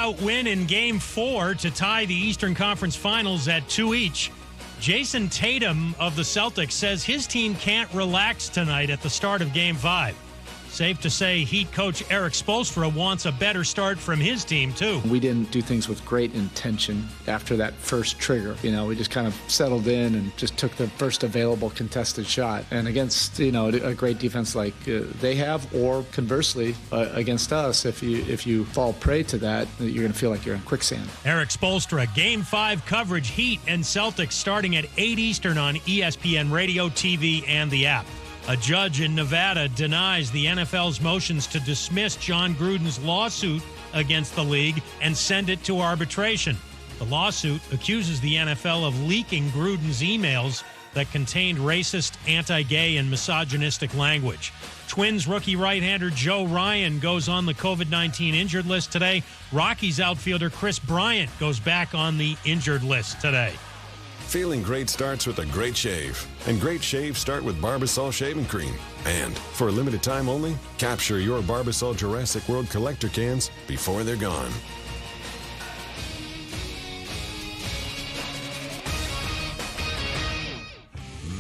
shootout win in Game 4 to tie the Eastern Conference Finals at 2 each. Jason Tatum of the Celtics says his team can't relax tonight at the start of Game 5. Safe to say Heat coach Eric Spoelstra wants a better start from his team, too. We didn't do things with great intention after that first trigger. We just kind of settled in and just took the first available contested shot. And against, a great defense like they have, or conversely, against us, if you fall prey to that, you're going to feel like you're in quicksand. Eric Spoelstra, Game 5 coverage, Heat and Celtics starting at 8 Eastern on ESPN Radio, TV, and the app. A judge in Nevada denies the NFL's motions to dismiss John Gruden's lawsuit against the league and send it to arbitration. The lawsuit accuses the NFL of leaking Gruden's emails that contained racist, anti-gay, and misogynistic language. Twins rookie right-hander Joe Ryan goes on the COVID-19 injured list today. Rockies outfielder Chris Bryant goes back on the injured list today. Feeling great starts with a great shave. And great shaves start with Barbasol Shaving Cream. And for a limited time only, capture your Barbasol Jurassic World collector cans before they're gone.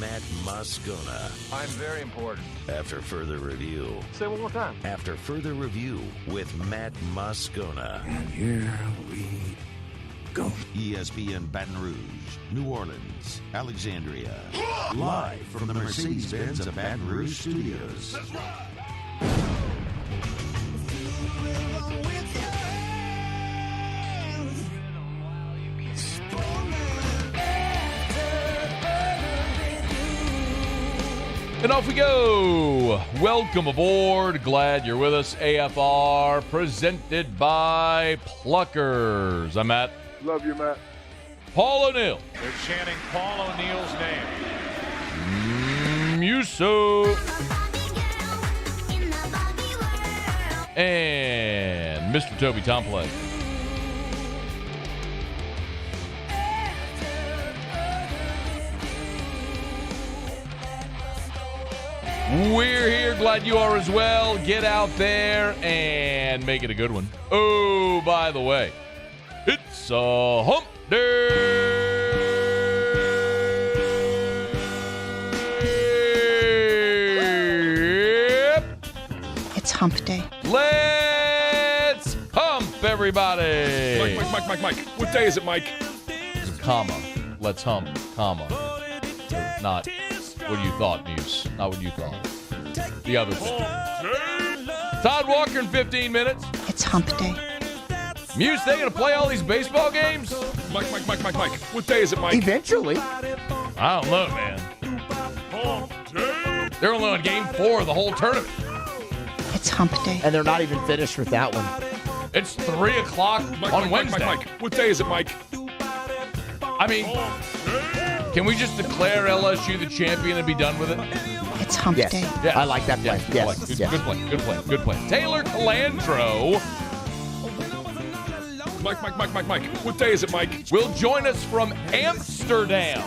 Matt Moscona. I'm very important. After further review. Say it one more time. After further review with Matt Moscona. And here we go. ESPN Baton Rouge, New Orleans, Alexandria. Live from the Mercedes-Benz of Baton Rouge studios. That's right. And off we go. Welcome aboard. Glad you're with us. AFR presented by Pluckers. I'm Matt. Love you, Matt. Paul O'Neill. They're chanting Paul O'Neill's name. Musso. And Mr. Toby Tomplay. We're here. Glad you are as well. Get out there and make it a good one. Oh, by the way, it's a hump day. It's hump day. Let's hump, everybody. Mike. What day is it, Mike? It's a comma. Let's hump, comma. Not what you thought, Muse. Not what you thought. The other thing. Todd Walker in 15 minutes. It's hump day. Muse, they going to play all these baseball games? Mike. What day is it, Mike? Eventually. I don't know, man. They're only on game 4 of the whole tournament. It's hump day. And they're not even finished with that one. It's 3 o'clock on Wednesday. Mike. What day is it, Mike? I mean, can we just declare LSU the champion and be done with it? It's hump Yes. day. Yes. I like that play. Yes. Good play. Taylor Calando Mike. What day is it, Mike? will join us from Amsterdam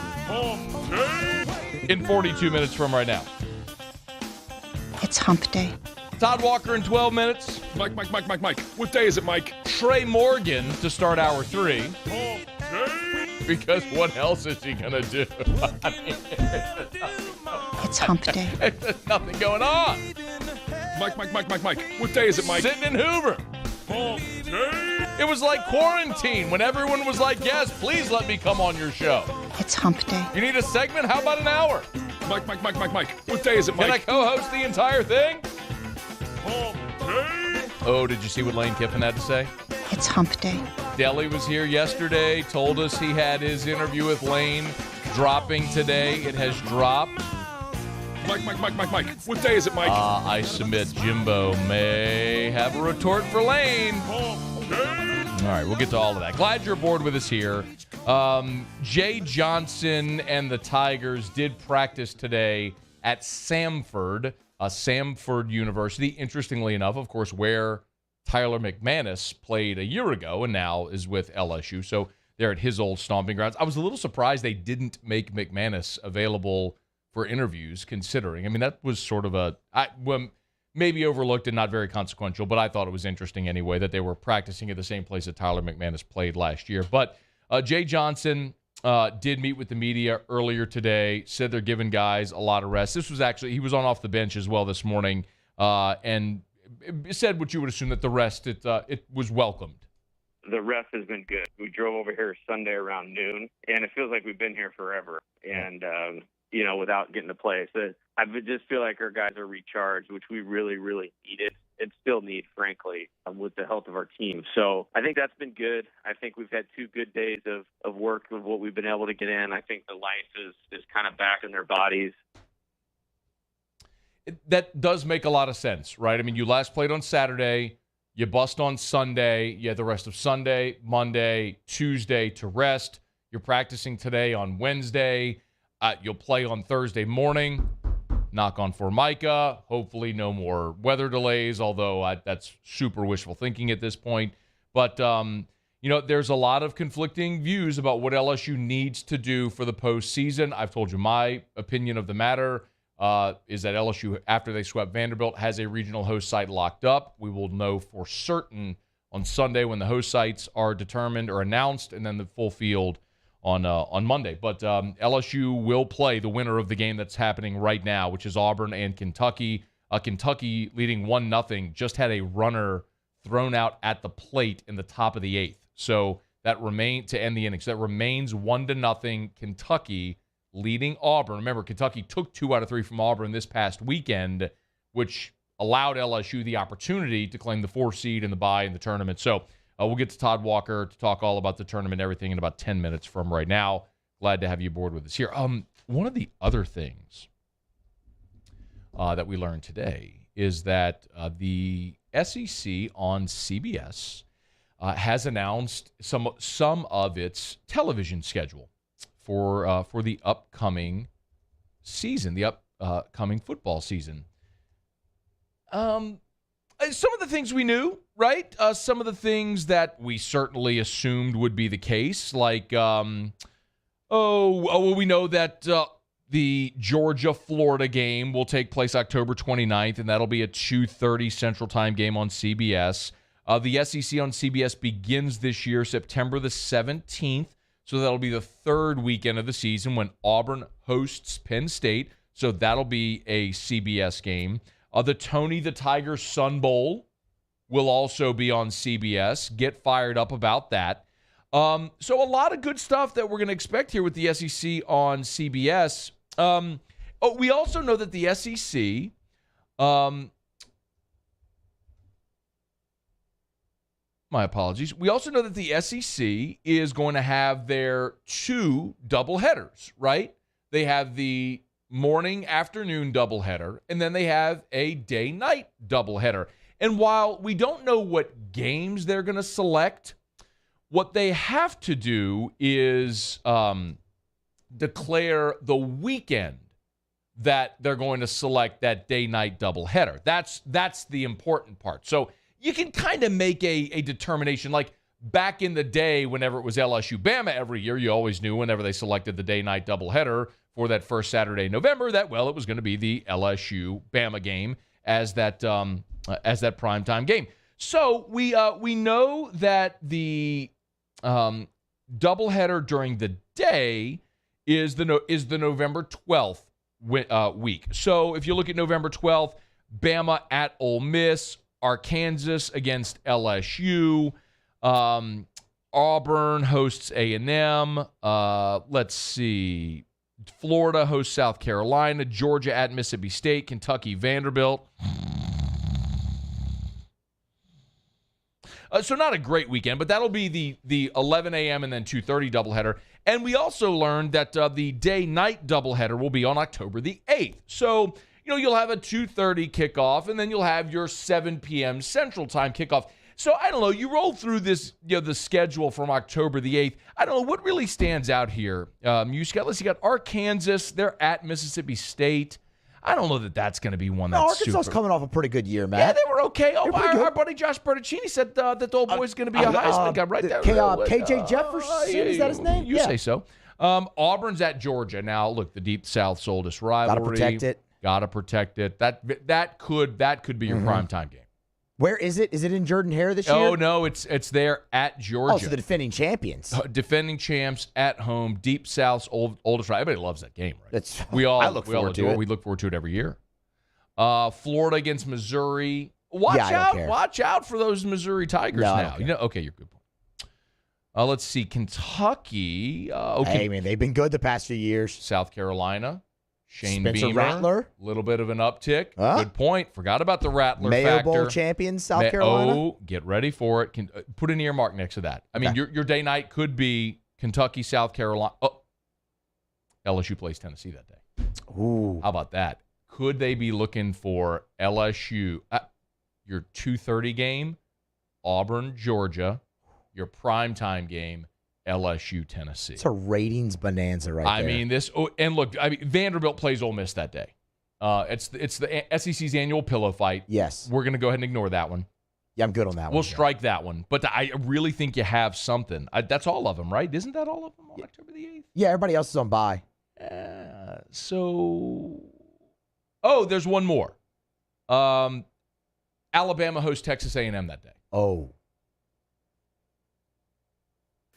in 42 minutes from right now. It's hump day. Todd Walker in 12 minutes. Mike. What day is it, Mike? Trey Morgan to start hour 3. Because what else is he going to do? I mean, It's hump day. there's nothing going on. Mike. What day is it, Mike? Sitting in Hoover. It was like quarantine when everyone was like, yes, please let me come on your show. It's hump day. You need a segment? How about an hour? Mike. What day is it, Mike? Can I co-host the entire thing? Oh, did you see what Lane Kiffin had to say? It's hump day. Deli was here yesterday, told us he had his interview with Lane dropping today. It has dropped. Mike. What day is it, Mike? I submit Jimbo may have a retort for Lane. All right, we'll get to all of that. Glad you're aboard with us here. Jay Johnson and the Tigers did practice today at Samford University. Interestingly enough, of course, where Tyler McManus played a year ago and now is with LSU. So they're at his old stomping grounds. I was a little surprised they didn't make McManus available for interviews, considering. I mean, that was sort of when maybe overlooked and not very consequential, but I thought it was interesting anyway that they were practicing at the same place that Tyler McManus played last year. But Jay Johnson did meet with the media earlier today, said they're giving guys a lot of rest. This was actually, he was off the bench as well this morning, and said what you would assume that the rest, it was welcomed. The rest has been good. We drove over here Sunday around noon, and it feels like we've been here forever. And, without getting to play. So I just feel like our guys are recharged, which we really, really needed and still need, frankly, with the health of our team. So I think that's been good. I think we've had 2 good days of work of what we've been able to get in. I think the life is kind of back in their bodies. That does make a lot of sense, right? I mean, you last played on Saturday. You bust on Sunday. You had the rest of Sunday, Monday, Tuesday to rest. You're practicing today on Wednesday. You'll play on Thursday morning. Knock on Formica. Hopefully no more weather delays, although that's super wishful thinking at this point. But, there's a lot of conflicting views about what LSU needs to do for the postseason. I've told you my opinion of the matter. Is that LSU, after they swept Vanderbilt, has a regional host site locked up. We will know for certain on Sunday when the host sites are determined or announced, and then the full field on Monday. But LSU will play the winner of the game that's happening right now, which is Auburn and Kentucky. Kentucky leading 1-0, just had a runner thrown out at the plate in the top of the 8th. So that remains to end the innings. That remains 1-0 Kentucky leading Auburn. Remember, Kentucky took 2 out of 3 from Auburn this past weekend, which allowed LSU the opportunity to claim the 4th seed in the bye in the tournament. So we'll get to Todd Walker to talk all about the tournament and everything in about 10 minutes from right now. Glad to have you aboard with us here. One of the other things that we learned today is that the SEC on CBS has announced some of its television schedule for the upcoming season, the upcoming football season. Some of the things we knew, right? Some of the things that we certainly assumed would be the case, like, we know that the Georgia-Florida game will take place October 29th, and that'll be a 2:30 Central Time game on CBS. The SEC on CBS begins this year, September the 17th, so that'll be the 3rd weekend of the season when Auburn hosts Penn State, so that'll be a CBS game. The Tony the Tiger Sun Bowl will also be on CBS. Get fired up about that. So a lot of good stuff that we're going to expect here with the SEC on CBS. We also know that the SEC, my apologies. We also know that the SEC is going to have their 2 doubleheaders, right? They have the morning-afternoon doubleheader, and then they have a day-night doubleheader. And while we don't know what games they're going to select, what they have to do is declare the weekend that they're going to select that day-night doubleheader. That's the important part. So you can kind of make a determination. Like back in the day, whenever it was LSU Bama every year, you always knew whenever they selected the day-night doubleheader for that first Saturday in November that, well, it was going to be the LSU Bama game as that primetime game. So we know that the doubleheader during the day is the November 12th week. So if you look at November 12th, Bama at Ole Miss, Arkansas against LSU, Auburn hosts A&M. Let's see. Florida hosts South Carolina, Georgia at Mississippi State, Kentucky, Vanderbilt. So not a great weekend, but that'll be the 11 a.m. and then 2:30 doubleheader. And we also learned that the day-night doubleheader will be on October the 8th. So, you'll have a 2:30 kickoff, and then you'll have your 7 p.m. Central Time kickoff. So, I don't know, you roll through this, the schedule from October the 8th. I don't know, what really stands out here? You got Arkansas, they're at Mississippi State. I don't know that that's going to be one that's Arkansas coming off a pretty good year, man. Yeah, they were okay. Our buddy Josh Bertuccini said that the old boy's going to be a Heisman guy right there. KJ Jefferson, is that his name? You say so. Auburn's at Georgia. Now, look, the Deep South's oldest rivalry. Got to protect it. Got to protect it. That could be your primetime game. Where is it? Is it in Jordan-Hare this year? Oh, no, it's there at Georgia. Oh, so the defending champions. Defending champs at home, Deep South's oldest rival. Everybody loves that game, right? I look forward to it. We look forward to it every year. Florida against Missouri. Watch out for those Missouri Tigers now. Okay, you're good. Let's see, Kentucky. Hey, man, they've been good the past few years. South Carolina. Shane Spencer Beamer, Rattler. A little bit of an uptick. Good point. Forgot about the Rattler Mayo factor. Bowl champions, South Carolina. Oh, get ready for it. Put an earmark next to that. I mean, your day night could be Kentucky, South Carolina. Oh, LSU plays Tennessee that day. Ooh. How about that? Could they be looking for LSU, your 2:30 game, Auburn, Georgia, your primetime game, LSU, Tennessee. It's a ratings bonanza there. I mean, Vanderbilt plays Ole Miss that day. It's the SEC's annual pillow fight. Yes. We're going to go ahead and ignore that one. Yeah, I'm good on that one. We'll strike that one. But I really think you have something. That's all of them, right? Isn't that all of them on October the 8th? Yeah, everybody else is on bye. There's one more. Alabama hosts Texas A&M that day. Oh.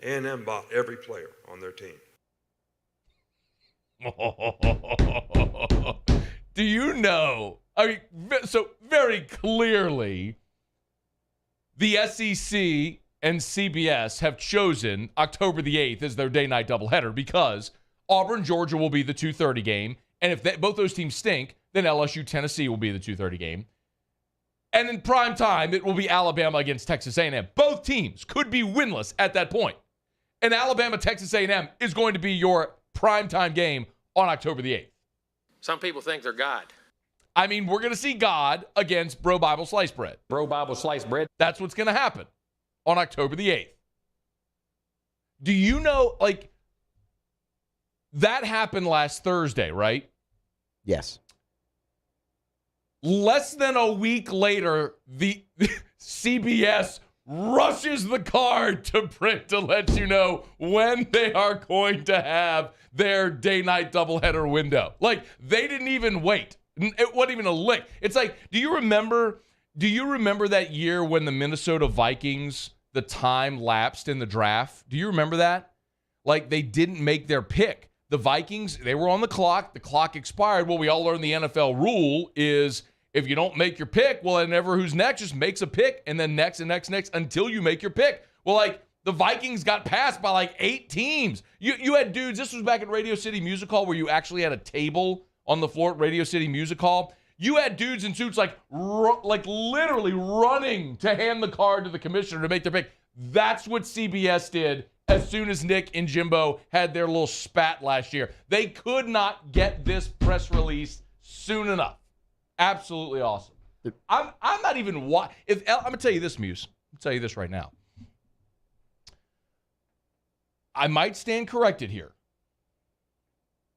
A&M bought every player on their team. Do you know? I mean, so very clearly, the SEC and CBS have chosen October the 8th as their day-night doubleheader because Auburn, Georgia will be the 2:30 game, and if both those teams stink, then LSU, Tennessee will be the 2:30 game. And in prime time, it will be Alabama against Texas A&M. Both teams could be winless at that point. And Alabama, Texas A&M is going to be your primetime game on October the 8th. Some people think they're God. I mean, we're going to see God against Bro Bible Sliced Bread. Bro Bible Sliced Bread. That's what's going to happen on October the 8th. Do you know, that happened last Thursday, right? Yes. Less than a week later, the CBS rushes the card to print to let you know when they are going to have their day-night doubleheader window. They didn't even wait. It wasn't even a lick. It's do you remember that year when the Minnesota Vikings, the time lapsed in the draft? Do you remember that? They didn't make their pick. The Vikings, they were on the clock. The clock expired. Well, we all learned the NFL rule is if you don't make your pick, well, then who's next just makes a pick, and then next and next until you make your pick. Well, the Vikings got passed by 8 teams. You had dudes, this was back at Radio City Music Hall where you actually had a table on the floor at Radio City Music Hall. You had dudes in suits literally running to hand the card to the commissioner to make their pick. That's what CBS did as soon as Nick and Jimbo had their little spat last year. They could not get this press release soon enough. Absolutely awesome. I'm not even I'm going to tell you this, Muse. I'll tell you this right now. I might stand corrected here,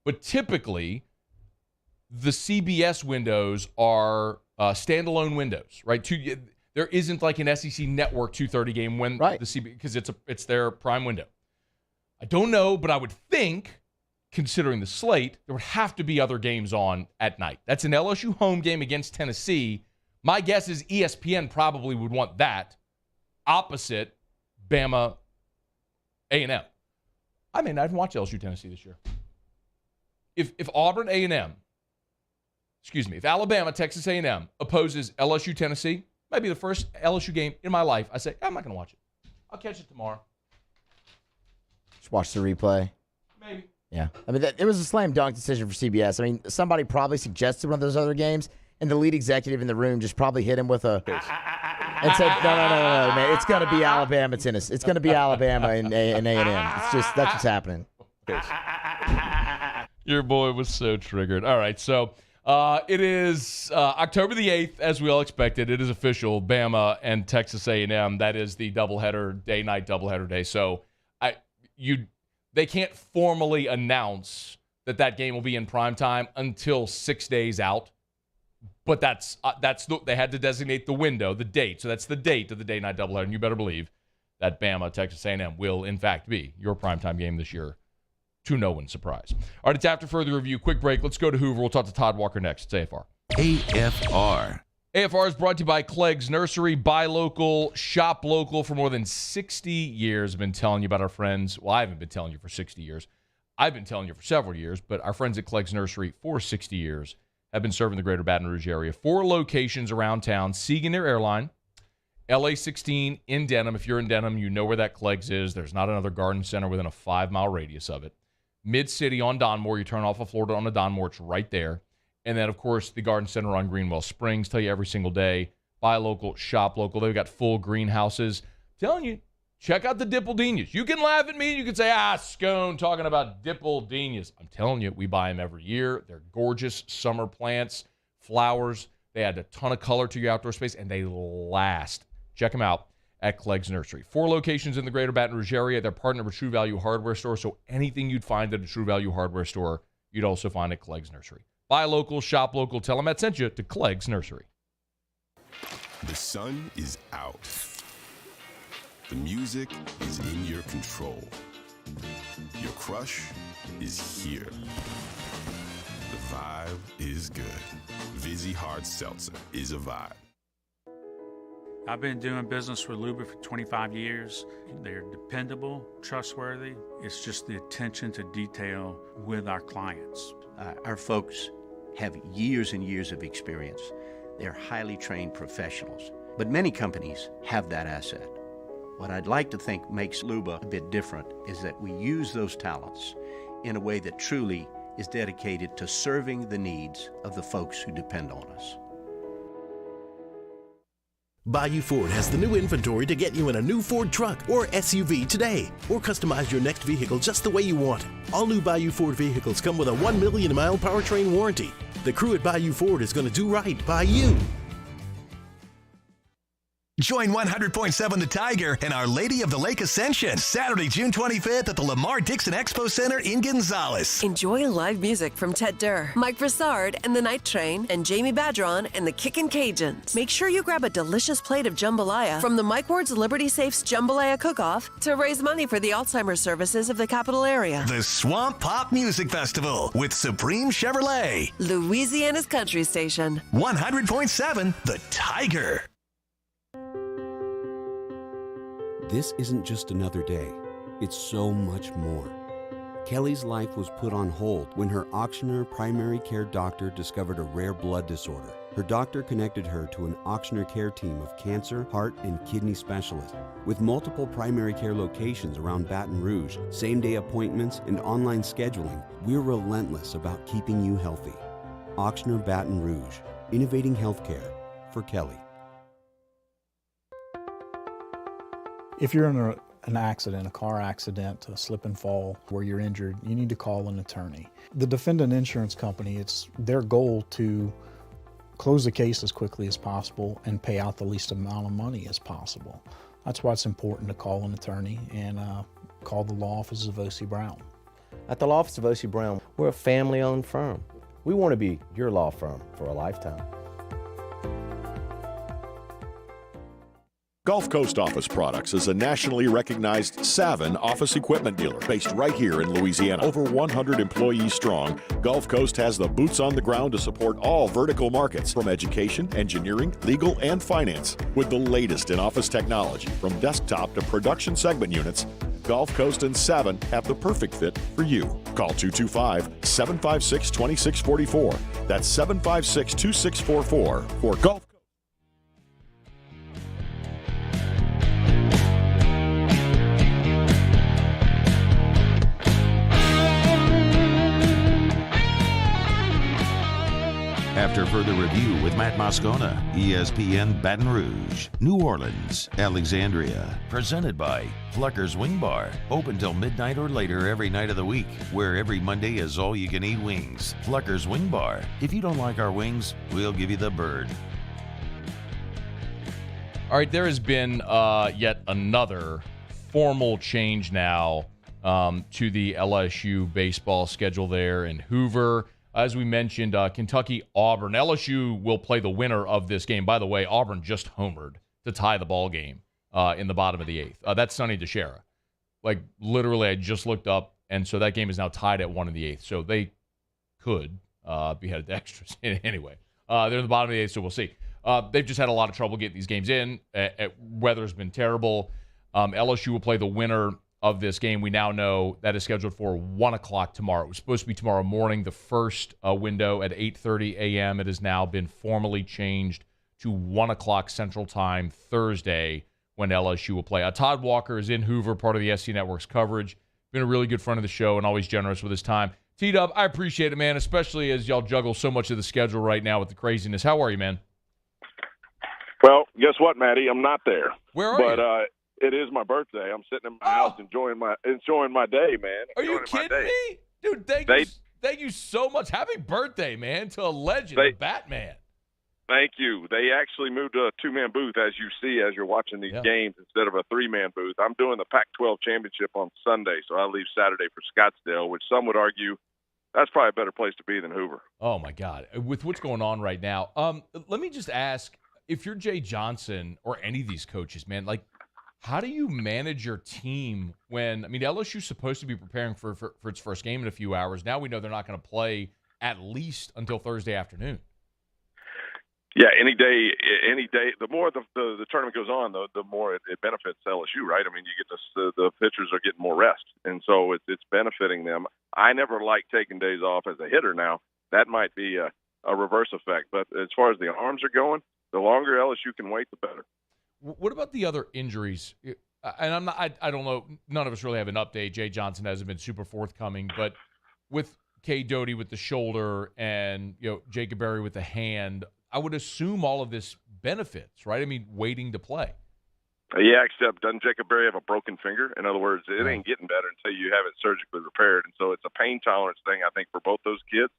but typically the CBS windows are standalone windows, right? There isn't an SEC network 2:30 game when the CBS, because it's their prime window. I don't know, but I would think, considering the slate, there would have to be other games on at night. That's an LSU home game against Tennessee. My guess is ESPN probably would want that opposite Bama A&M. I may not even watch LSU Tennessee this year. If Auburn A&M, if Alabama Texas A&M opposes LSU Tennessee, might be the first LSU game in my life I say, I'm not going to watch it. I'll catch it tomorrow. Just watch the replay. Maybe. Yeah. I mean, it was a slam dunk decision for CBS. I mean, somebody probably suggested one of those other games, and the lead executive in the room just probably hit him with and said, no, man. It's going to be Alabama, Tennessee. It's going to be Alabama and A&M. It's just, that's what's happening. Your boy was so triggered. All right, so it is October the 8th, as we all expected. It is official, Bama and Texas A&M. That is the doubleheader, day-night doubleheader day. So they can't formally announce that game will be in primetime until 6 days out. But they had to designate the window, the date. So that's the date of the day-night doubleheader. And you better believe that Bama, Texas A&M will, in fact, be your primetime game this year. to no one's surprise. All right, it's after further review. Quick break. Let's go to Hoover. We'll talk to Todd Walker next. It's AFR. AFR. AFR is brought to you by Clegg's Nursery. Buy local, shop local. For more than 60 years, I've been telling you about our friends. Well, I haven't been telling you for 60 years. I've been telling you for several years, but our friends at Clegg's Nursery for 60 years have been serving the greater Baton Rouge area. 4 locations around town. Siegen Air Airline, LA 16 in Denham. If you're in Denham, you know where that Clegg's is. There's not another garden center within a 5-mile radius of it. Mid-City on Donmore. You turn off of Florida on the Donmore. It's right there. And then, of course, the garden center on Greenwell Springs. Tell you every single day, buy local, shop local. They've got full greenhouses. Telling you, check out the Dippledinas. You can laugh at me. You can say, Scone talking about Dippledinas. I'm telling you, we buy them every year. They're gorgeous summer plants, flowers. They add a ton of color to your outdoor space, and they last. Check them out at Clegg's Nursery. 4 locations in the greater Baton Rouge area. They're partnered with True Value Hardware Store, so anything you'd find at a True Value Hardware Store, you'd also find at Clegg's Nursery. Buy local, shop local. Tell them Matt sent you to Clegg's Nursery. The sun is out. The music is in your control. Your crush is here. The vibe is good. Vizzy Hard Seltzer is a vibe. I've been doing business with Luba for 25 years. They're dependable, trustworthy. It's just the attention to detail with our clients. Our folks have years and years of experience. They're highly trained professionals, but many companies have that asset. What I'd like to think makes Luba a bit different is that we use those talents in a way that truly is dedicated to serving the needs of the folks who depend on us. Bayou Ford has the new inventory to get you in a new Ford truck or SUV today, or customize your next vehicle just the way you want it. All new Bayou Ford vehicles come with a 1 million mile powertrain warranty. The crew at Bayou Ford is going to do right by you. Join 100.7 The Tiger and Our Lady of the Lake Ascension, Saturday, June 25th at the Lamar Dixon Expo Center in Gonzales. Enjoy live music from Ted Durr, Mike Broussard and the Night Train, and Jamie Badron and the Kickin' Cajuns. Make sure you grab a delicious plate of jambalaya from the Mike Ward's Liberty Safes Jambalaya Cook-Off to raise money for the Alzheimer's services of the capital area. The Swamp Pop Music Festival with Supreme Chevrolet. Louisiana's country station. 100.7 The Tiger. This isn't just another day. It's so much more. Kelly's life was put on hold when her auctioneer primary care doctor discovered a rare blood disorder. Her doctor connected her to an auctioneer care team of cancer, heart, and kidney specialists. With multiple primary care locations around Baton Rouge, same-day appointments, and online scheduling, we're relentless about keeping you healthy. Auctioneer Baton Rouge, innovating healthcare for Kelly. If you're in an accident, a car accident, a slip and fall where you're injured, you need to call an attorney. The defendant insurance company, it's their goal to close the case as quickly as possible and pay out the least amount of money as possible. That's why it's important to call an attorney and call the law office of O.C. Brown. At the law office of O.C. Brown, we're a family-owned firm. We want to be your law firm for a lifetime. Gulf Coast Office Products is a nationally recognized Savin office equipment dealer based right here in Louisiana. Over 100 employees strong, Gulf Coast has the boots on the ground to support all vertical markets, from education, engineering, legal, and finance. With the latest in office technology, from desktop to production segment units, Gulf Coast and Savin have the perfect fit for you. Call 225-756-2644. That's 756-2644 for Gulf. After further review with Matt Moscona, ESPN Baton Rouge, New Orleans, Alexandria. Presented by Flucker's Wing Bar. Open till midnight or later every night of the week, where every Monday is all-you-can-eat wings. Flucker's Wing Bar. If you don't like our wings, we'll give you the bird. All right, there has been yet another formal change now to the LSU baseball schedule there in Hoover. As we mentioned, Kentucky, Auburn. LSU will play the winner of this game. By the way, Auburn just homered to tie the ball game in the bottom of the 8th. That's Sonny DeShera. Like, literally, I just looked up And so that game is now tied at 1 1/8. So they could be headed to extras. Anyway, they're in the bottom of the 8th, so we'll see. They've just had a lot of trouble getting these games in. Weather's been terrible. LSU will play the winner of this game. We now know that is scheduled for 1 o'clock tomorrow. It was supposed to be tomorrow morning, the first window at 8:30 a.m. It has now been formally changed to 1 o'clock Central Time Thursday when LSU will play. Todd Walker is in Hoover, part of the SC Network's coverage. Been a really good friend of the show and always generous with his time. T-Dub, I appreciate it, man, especially as y'all juggle so much of the schedule right now with the craziness. How are you, man? Well, guess what, Matty? I'm not there. Where are you? But it is my birthday. I'm sitting in my house enjoying my day, man. Are you kidding me? Dude, thank you so much. Happy birthday, man, to a legend, the Batman. Thank you. They actually moved to a two-man booth, as you see, as you're watching these games, instead of a three-man booth. I'm doing the Pac-12 championship on Sunday, so I leave Saturday for Scottsdale, which some would argue that's probably a better place to be than Hoover. Oh, my God. With what's going on right now, let me just ask, if you're Jay Johnson or any of these coaches, man, like, how do you manage your team when, I mean, LSU's supposed to be preparing for its first game in a few hours. Now we know they're not going to play at least until Thursday afternoon. Yeah, any day. The more the tournament goes on, the more it benefits LSU, right? I mean, you get the pitchers are getting more rest, and so it's benefiting them. I never like taking days off as a hitter. Now that might be a reverse effect, but as far as the arms are going, the longer LSU can wait, the better. What about the other injuries? And I don't know. None of us really have an update. Jay Johnson hasn't been super forthcoming, but with K. Doty with the shoulder and Jacob Berry with the hand, I would assume all of this benefits, right? I mean, waiting to play. Yeah, except doesn't Jacob Berry have a broken finger? In other words, it ain't getting better until you have it surgically repaired. And so it's a pain tolerance thing, I think, for both those kids.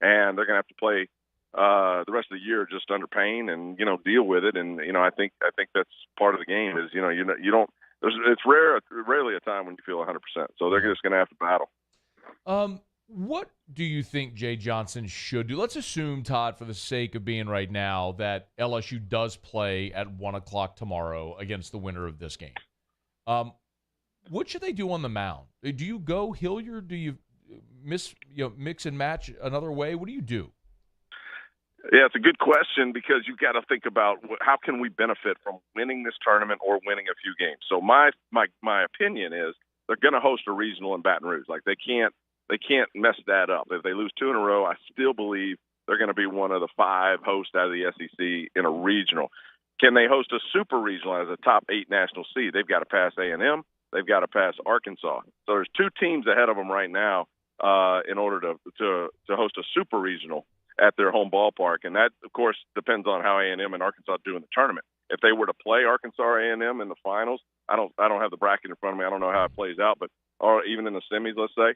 And they're going to have to play the rest of the year just under pain and, deal with it. And, I think that's part of the game is, you don't, it's rarely a time when you feel 100%. So they're just going to have to battle. What do you think Jay Johnson should do? Let's assume, Todd, for the sake of being right now, that LSU does play at 1 o'clock tomorrow against the winner of this game. What should they do on the mound? Do you go Hilliard? Do you mix and match another way? What do you do? Yeah, it's a good question because you've got to think about how can we benefit from winning this tournament or winning a few games. So my opinion is they're going to host a regional in Baton Rouge. Like they can't mess that up. If they lose 2 in a row, I still believe they're going to be one of the 5 hosts out of the SEC in a regional. Can they host a super regional as a top 8 national seed? They've got to pass A&M. They've got to pass Arkansas. So there's 2 teams ahead of them right now in order to host a super regional at their home ballpark. And that, of course, depends on how A&M and Arkansas do in the tournament. If they were to play Arkansas or A&M in the finals, I don't have the bracket in front of me. I don't know how it plays out, or even in the semis, let's say,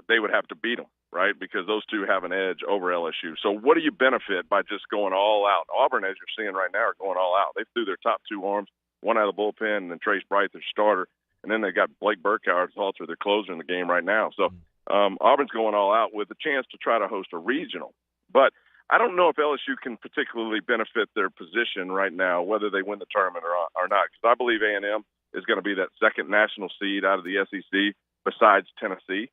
they would have to beat them, right? Because those two have an edge over LSU. So what do you benefit by just going all out? Auburn, as you're seeing right now, are going all out. They threw their top 2 arms, one out of the bullpen, and then Trace Bright, their starter. And then they got Blake Burkhardt, also their closer in the game right now. So Auburn's going all out with a chance to try to host a regional. But I don't know if LSU can particularly benefit their position right now, whether they win the tournament or not, because I believe A&M is going to be that second national seed out of the SEC besides Tennessee.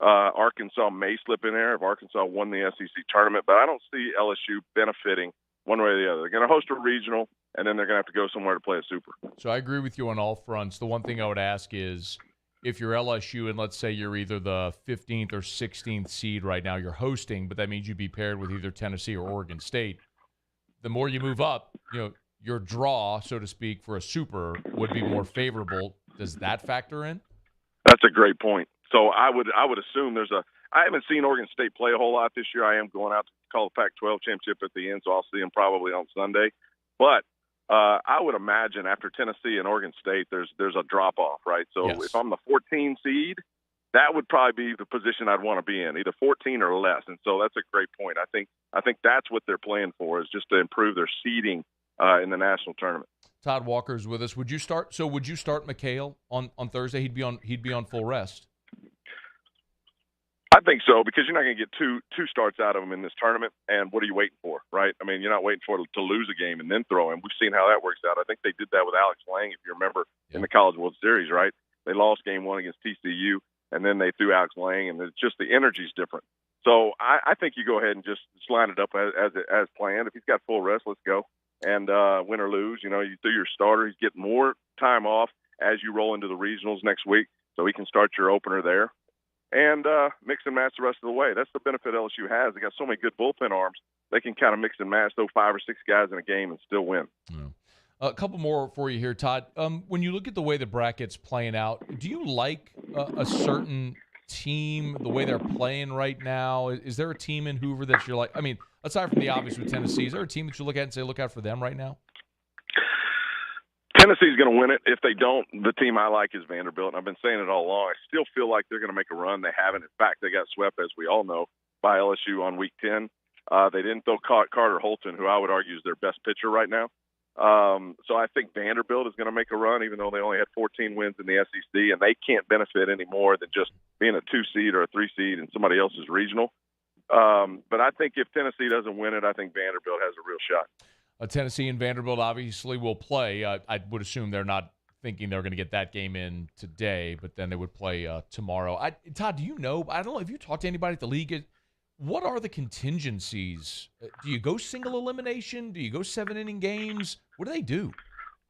Arkansas may slip in there if Arkansas won the SEC tournament, but I don't see LSU benefiting one way or the other. They're going to host a regional, and then they're going to have to go somewhere to play a super. So I agree with you on all fronts. The one thing I would ask is, if you're LSU and let's say you're either the 15th or 16th seed right now, you're hosting, but that means you'd be paired with either Tennessee or Oregon State. The more you move up, your draw, so to speak, for a super would be more favorable. Does that factor in? That's a great point. So I would assume I haven't seen Oregon State play a whole lot this year. I am going out to call the Pac-12 championship at the end, so I'll see them probably on Sunday. But I would imagine after Tennessee and Oregon State, there's a drop-off, right? So If I'm the 14 seed, that would probably be the position I'd want to be in, either 14 or less. And so that's a great point. I think that's what they're playing for, is just to improve their seeding in the national tournament. Todd Walker's with us. Would you start McHale on Thursday? He'd be on full rest. I think so, because you're not going to get two starts out of him in this tournament. And what are you waiting for, right? I mean, you're not waiting for to lose a game and then throw him. We've seen how that works out. I think they did that with Alex Lang, if you remember, in the College World Series, right? They lost game 1 against TCU. and then they threw Alex Lang, and it's just the energy's different. So I think you go ahead and just line it up as planned. If he's got full rest, let's go. And win or lose, you threw your starter. He's getting more time off as you roll into the regionals next week, so he can start your opener there. And mix and match the rest of the way. That's the benefit LSU has. They got so many good bullpen arms. They can kind of mix and match, throw 5 or 6 guys in a game and still win. Yeah. A couple more for you here, Todd. When you look at the way the bracket's playing out, do you like a certain team, the way they're playing right now? Is there a team in Hoover that you're like, I mean, aside from the obvious with Tennessee, is there a team that you look at and say, look out for them right now? Tennessee's going to win it. If they don't, the team I like is Vanderbilt, and I've been saying it all along. I still feel like they're going to make a run. They haven't. In fact, they got swept, as we all know, by LSU on Week 10. They didn't throw Carter Holton, who I would argue is their best pitcher right now. So I think Vanderbilt is going to make a run, even though they only had 14 wins in the SEC, and they can't benefit any more than just being a 2 seed or a 3 seed in somebody else's regional. But I think if Tennessee doesn't win it, I think Vanderbilt has a real shot. Tennessee and Vanderbilt obviously will play. I would assume they're not thinking they're going to get that game in today, but then they would play tomorrow. Todd, do you know? I don't know if you talked to anybody at the league. What are the contingencies? Do you go single elimination? Do you go 7-inning games? What do they do?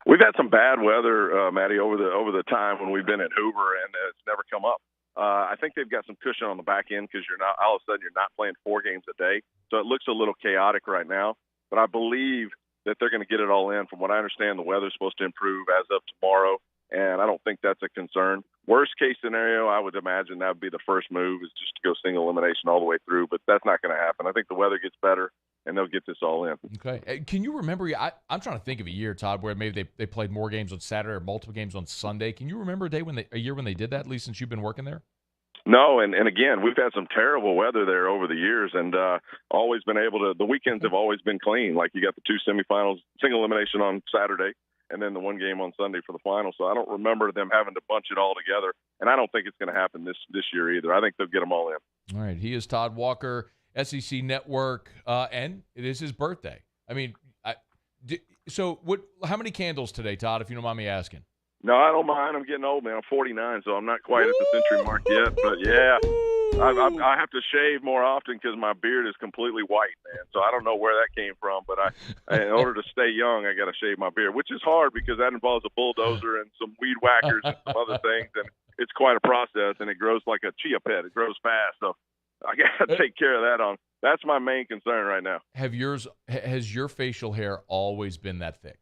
We've had some bad weather, Matty, over the time when we've been at Hoover, and it's never come up. I think they've got some cushion on the back end because you're not all of a sudden you're not playing 4 games a day, so it looks a little chaotic right now. But I believe that they're going to get it all in. From what I understand, the weather's supposed to improve as of tomorrow, and I don't think that's a concern. Worst case scenario, I would imagine that would be the first move is just to go single elimination all the way through, but that's not going to happen. I think the weather gets better, and they'll get this all in. Okay. Can you remember, I'm trying to think of a year, Todd, where maybe they played more games on Saturday or multiple games on Sunday. Can you remember a year when they did that, at least since you've been working there? No, and again, we've had some terrible weather there over the years, and always been able to – the weekends have always been clean. Like you got the 2 semifinals, single elimination on Saturday, and then the 1 game on Sunday for the final. So I don't remember them having to bunch it all together, and I don't think it's going to happen this year either. I think they'll get them all in. All right. He is Todd Walker, SEC Network, and it is his birthday. I mean, so how many candles today, Todd, if you don't mind me asking? No, I don't mind. I'm getting old, man. I'm 49, so I'm not quite at the century mark yet. But, yeah, I have to shave more often because my beard is completely white, man. So I don't know where that came from. But in order to stay young, I got to shave my beard, which is hard because that involves a bulldozer and some weed whackers and some other things. And it's quite a process, and it grows like a chia pet. It grows fast. So I got to take care of that. That's my main concern right now. Has your facial hair always been that thick?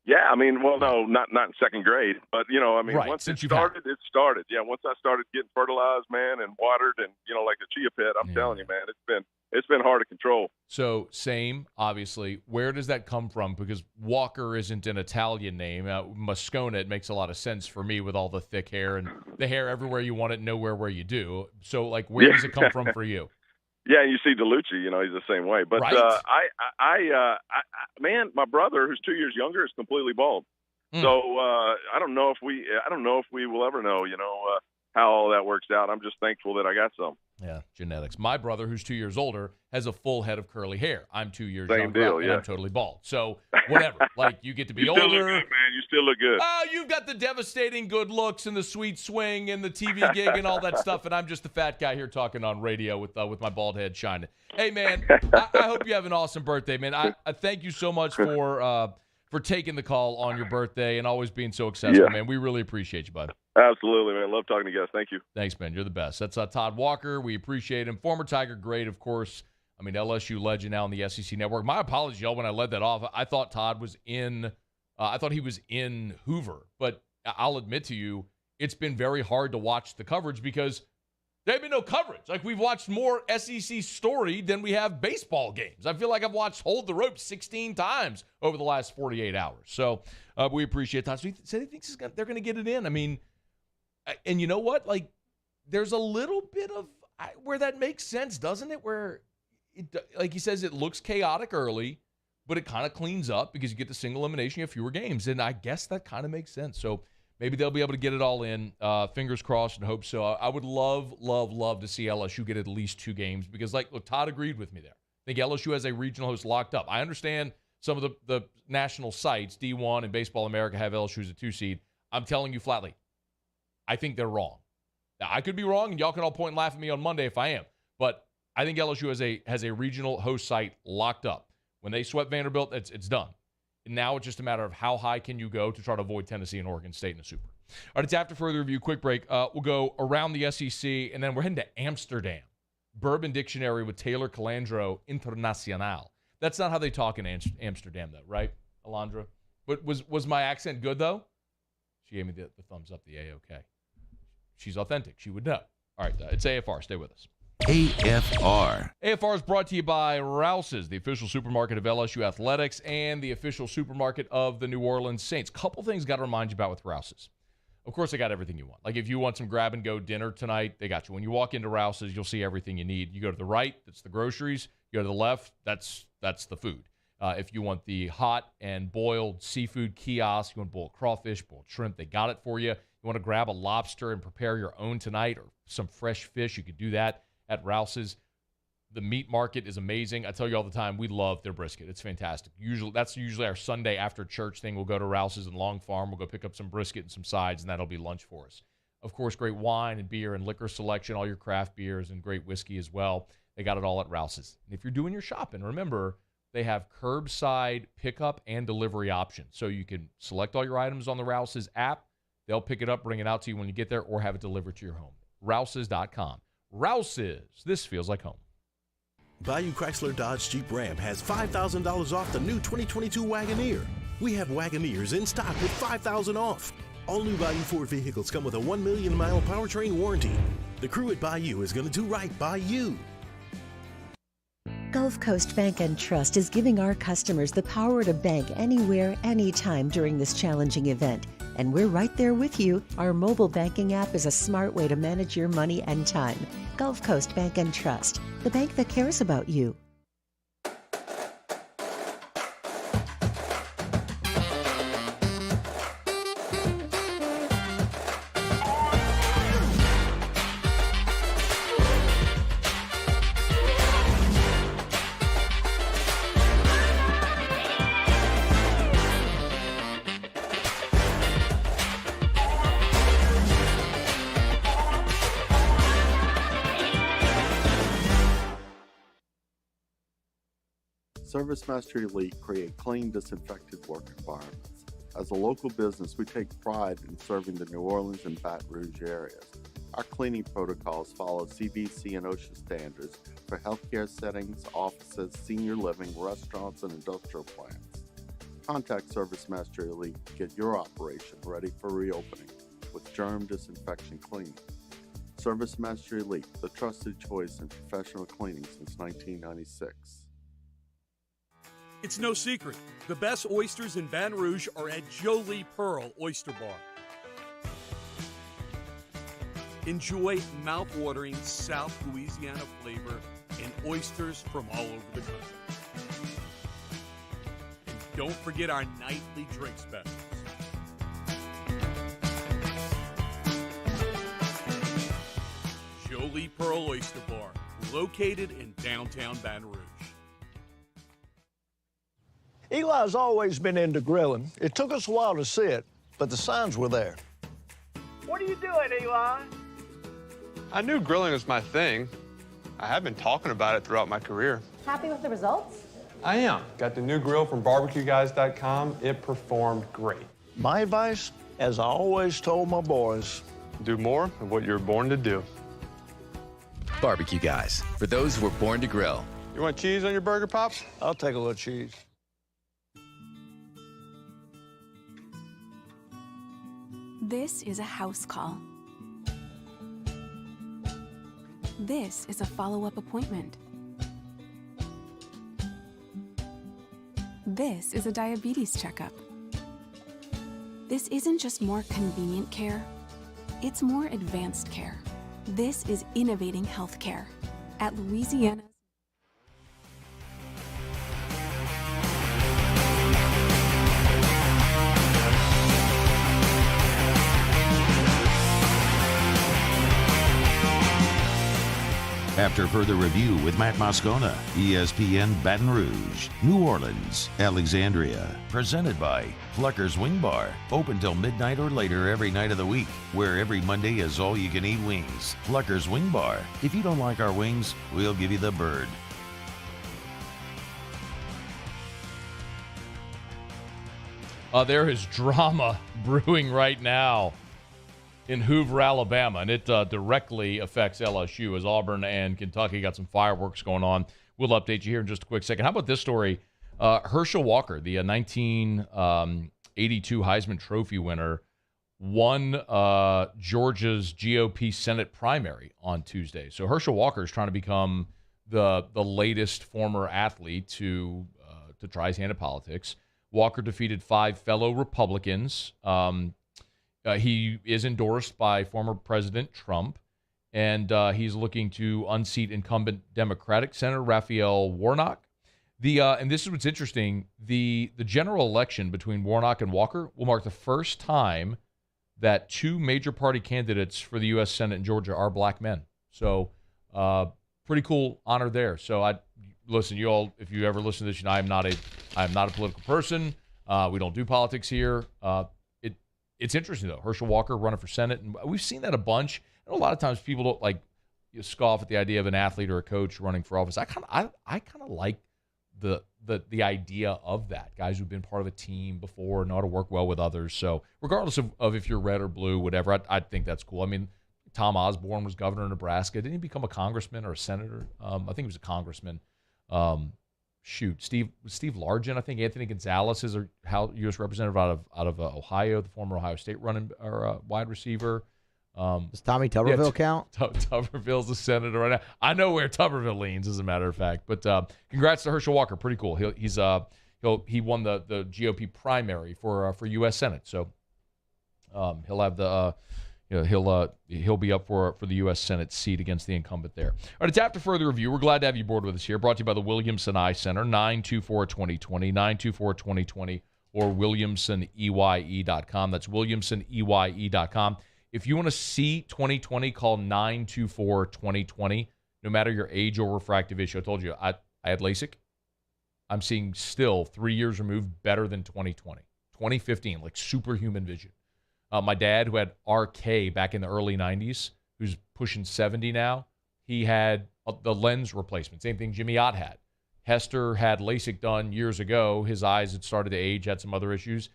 Yeah, I mean, well, no, not in second grade, but right. Once it started, it started. Yeah, once I started getting fertilized, man, and watered, and like the chia pet, I'm telling you, man, it's been hard to control. So same, obviously. Where does that come from? Because Walker isn't an Italian name. Moscona, it makes a lot of sense for me with all the thick hair and the hair everywhere you want it, nowhere where you do. So, where does it come from for you? Yeah, and you see DeLucci, he's the same way. But right. Man, my brother, who's 2 years younger, is completely bald. So I don't know if we will ever know, how all that works out. I'm just thankful that I got some. Yeah, genetics. My brother, who's 2 years older, has a full head of curly hair. I'm 2 years Same younger, deal, and yeah. I'm totally bald. So whatever. You get to be you older. Still look good, man. You still look good. Oh, you've got the devastating good looks and the sweet swing and the TV gig and all that stuff, and I'm just the fat guy here talking on radio with my bald head shining. Hey, man, I hope you have an awesome birthday, man. I thank you so much for taking the call on your birthday and always being so accessible, man. We really appreciate you, bud. Absolutely, man. Love talking to you guys. Thank you. Thanks, man. You're the best. That's Todd Walker. We appreciate him. Former Tiger great, of course. I mean, LSU legend now on the SEC Network. My apologies, y'all, when I led that off. I thought Todd was in I thought he was in Hoover. But I'll admit to you, it's been very hard to watch the coverage because there have been no coverage. We've watched more SEC story than we have baseball games. I feel like I've watched Hold the Rope 16 times over the last 48 hours. So we appreciate that. So he said he thinks they're going to get it in. I mean, and you know what? There's a little bit of where that makes sense, doesn't it? Where, he says, it looks chaotic early, but it kind of cleans up because you get the single elimination, you have fewer games. And I guess that kind of makes sense. So maybe they'll be able to get it all in. Fingers crossed and hope so. I would love to see LSU get at least 2 games because, look, Todd agreed with me there. I think LSU has a regional host locked up. I understand some of the national sites, D1 and Baseball America, have LSU as a 2 seed. I'm telling you flatly, I think they're wrong. Now, I could be wrong, and y'all can all point and laugh at me on Monday if I am. But I think LSU has a regional host site locked up. When they swept Vanderbilt, it's done. And now it's just a matter of how high can you go to try to avoid Tennessee and Oregon State in the Super. All right, it's after further review. Quick break. We'll go around the SEC, and then we're heading to Amsterdam. Bourbon Dictionary with Taylor Calando Internacional. That's not how they talk in Amsterdam, though, right, Alondra? But was my accent good, though? She gave me the thumbs up, the A-OK. She's authentic. She would know. All right, it's AFR. Stay with us. AFR. AFR is brought to you by Rouse's, the official supermarket of LSU Athletics and the official supermarket of the New Orleans Saints. Couple things got to remind you about with Rouse's. Of course, they got everything you want. Like if you want some grab-and-go dinner tonight, they got you. When you walk into Rouse's, you'll see everything you need. You go to the right, that's the groceries. You go to the left, that's the food. If you want the hot and boiled seafood kiosk, you want boiled crawfish, boiled shrimp, they got it for you. You want to grab a lobster and prepare your own tonight or some fresh fish, you could do that at Rouse's. The meat market is amazing. I tell you all the time, we love their brisket. It's fantastic. That's usually our Sunday after church thing. We'll go to Rouse's in Long Farm. We'll go pick up some brisket and some sides, and that'll be lunch for us. Of course, great wine and beer and liquor selection, all your craft beers and great whiskey as well. They got it all at Rouse's. And if you're doing your shopping, remember, they have curbside pickup and delivery options. So you can select all your items on the Rouse's app. They'll pick it up, bring it out to you when you get there, or have it delivered to your home. Rouse's.com. Rouse's. This feels like home. Bayou Chrysler Dodge Jeep Ram has $5,000 off the new 2022 Wagoneer. We have Wagoneers in stock with $5,000 off. All new Bayou Ford vehicles come with a 1 million mile powertrain warranty. The crew at Bayou is going to do right by you. Gulf Coast Bank and Trust is giving our customers the power to bank anywhere, anytime during this challenging event. And we're right there with you. Our mobile banking app is a smart way to manage your money and time. Gulf Coast Bank and Trust, the bank that cares about you. ServiceMaster Elite create clean, disinfected work environments. As a local business, we take pride in serving the New Orleans and Baton Rouge areas. Our cleaning protocols follow CDC and OSHA standards for healthcare settings, offices, senior living, restaurants, and industrial plants. Contact ServiceMaster Elite to get your operation ready for reopening with germ disinfection cleaning. ServiceMaster Elite, the trusted choice in professional cleaning since 1996. It's no secret. The best oysters in Baton Rouge are at Jolie Pearl Oyster Bar. Enjoy mouth-watering South Louisiana flavor and oysters from all over the country. And don't forget our nightly drink specials. Jolie Pearl Oyster Bar, located in downtown Baton Rouge. Eli's always been into grilling. It took us a while to see it, but the signs were there. What are you doing, Eli? I knew grilling was my thing. I have been talking about it throughout my career. Happy with the results? I am. Got the new grill from barbecueguys.com. It performed great. My advice, as I always told my boys, do more of what you're born to do. Barbecue Guys, for those who were born to grill. You want cheese on your burger, Pops? I'll take a little cheese. This is a house call. This is a follow-up appointment. This is a diabetes checkup. This isn't just more convenient care, it's more advanced care. This is innovating healthcare at Louisiana. After further review with Matt Moscona, ESPN Baton Rouge, New Orleans, Alexandria. Presented by Flecker's Wing Bar. Open till midnight or later every night of the week, where every Monday is all-you-can-eat wings. Flecker's Wing Bar. If you don't like our wings, we'll give you the bird. There is drama brewing right now in Hoover, Alabama, and it directly affects LSU as Auburn and Kentucky got some fireworks going on. We'll update you here in just a quick second. How about this story? Herschel Walker, the 1982 Heisman Trophy winner, won Georgia's GOP Senate primary on Tuesday. So Herschel Walker is trying to become the latest former athlete to try his hand at politics. Walker defeated 5 fellow Republicans. He is endorsed by former President Trump, and he's looking to unseat incumbent Democratic Senator Raphael Warnock. And this is what's interesting, the general election between Warnock and Walker will mark the first time that 2 major party candidates for the U.S. Senate in Georgia are black men. So pretty cool honor there. So listen, you all, if you ever listen to this, you know I am not a political person. We don't do politics here. It's interesting, though. Herschel Walker running for Senate, and we've seen that a bunch. And a lot of times people don't scoff at the idea of an athlete or a coach running for office. I kind of like the idea of that. Guys who've been part of a team before, know how to work well with others. So regardless of if you're red or blue, whatever, I think that's cool. I mean, Tom Osborne was governor of Nebraska. Didn't he become a congressman or a senator? I think he was a congressman. Steve Largent, I think Anthony Gonzalez is a U.S. representative out of Ohio, the former Ohio State wide receiver. Does Tommy Tuberville count? Tuberville's a senator right now. I know where Tuberville leans, as a matter of fact. But congrats to Herschel Walker. Pretty cool. He won the GOP primary for U.S. Senate, so he'll have the. He'll be up for the U.S. Senate seat against the incumbent there. All right, it's after further review. We're glad to have you aboard with us here. Brought to you by the Williamson Eye Center, 924-2020, 924-2020, or WilliamsonEye.com. That's WilliamsonEye.com. If you want to see 2020, call 924-2020, no matter your age or refractive issue. I told you, I had LASIK. I'm seeing still 3 years removed better than 2020. 2015, like superhuman vision. My dad, who had RK back in the early 90s, who's pushing 70 now, he had the lens replacement. Same thing Jimmy Ott had. Hester had LASIK done years ago. His eyes had started to age, had some other issues.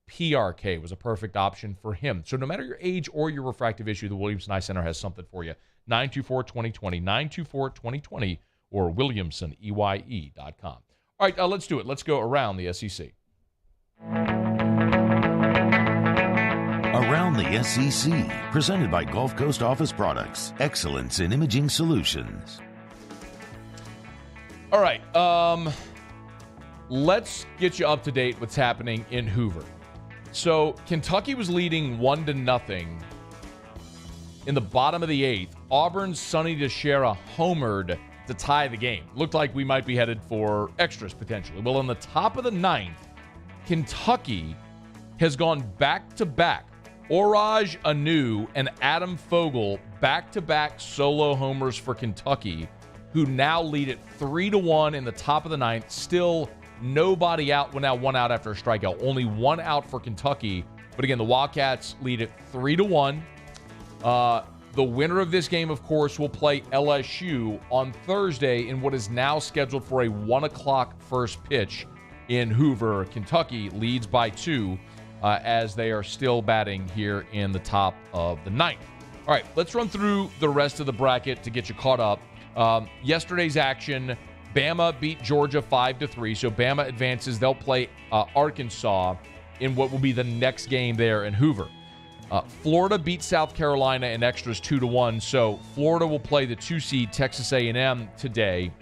PRK was a perfect option for him. So no matter your age or your refractive issue, the Williamson Eye Center has something for you. 924-2020, 924-2020, or WilliamsonEye.com. All right, let's do it. Let's go around the SEC. Around the SEC, presented by Gulf Coast Office Products, excellence in imaging solutions. All right, let's get you up to date what's happening in Hoover. So Kentucky was leading 1-0 in the bottom of the 8th. Auburn's Sonny DeShera homered to tie the game. Looked like we might be headed for extras potentially. Well, in the top of the 9th, Kentucky has gone back-to-back. Oraj Anu and Adam Fogel back-to-back solo homers for Kentucky, who now lead it 3-1 in the top of the 9th. Still nobody out. Well, now one out after a strikeout. Only one out for Kentucky. But again, the Wildcats lead it 3-1. The winner of this game, of course, will play LSU on Thursday in what is now scheduled for a 1 o'clock first pitch in Hoover. Kentucky leads by 2. As they are still batting here in the top of the 9th. All right, let's run through the rest of the bracket to get you caught up. Yesterday's action, Bama beat Georgia 5-3, so Bama advances. They'll play Arkansas in what will be the next game there in Hoover. Florida beat South Carolina in extras 2-1, so Florida will play the 2-seed Texas A&M today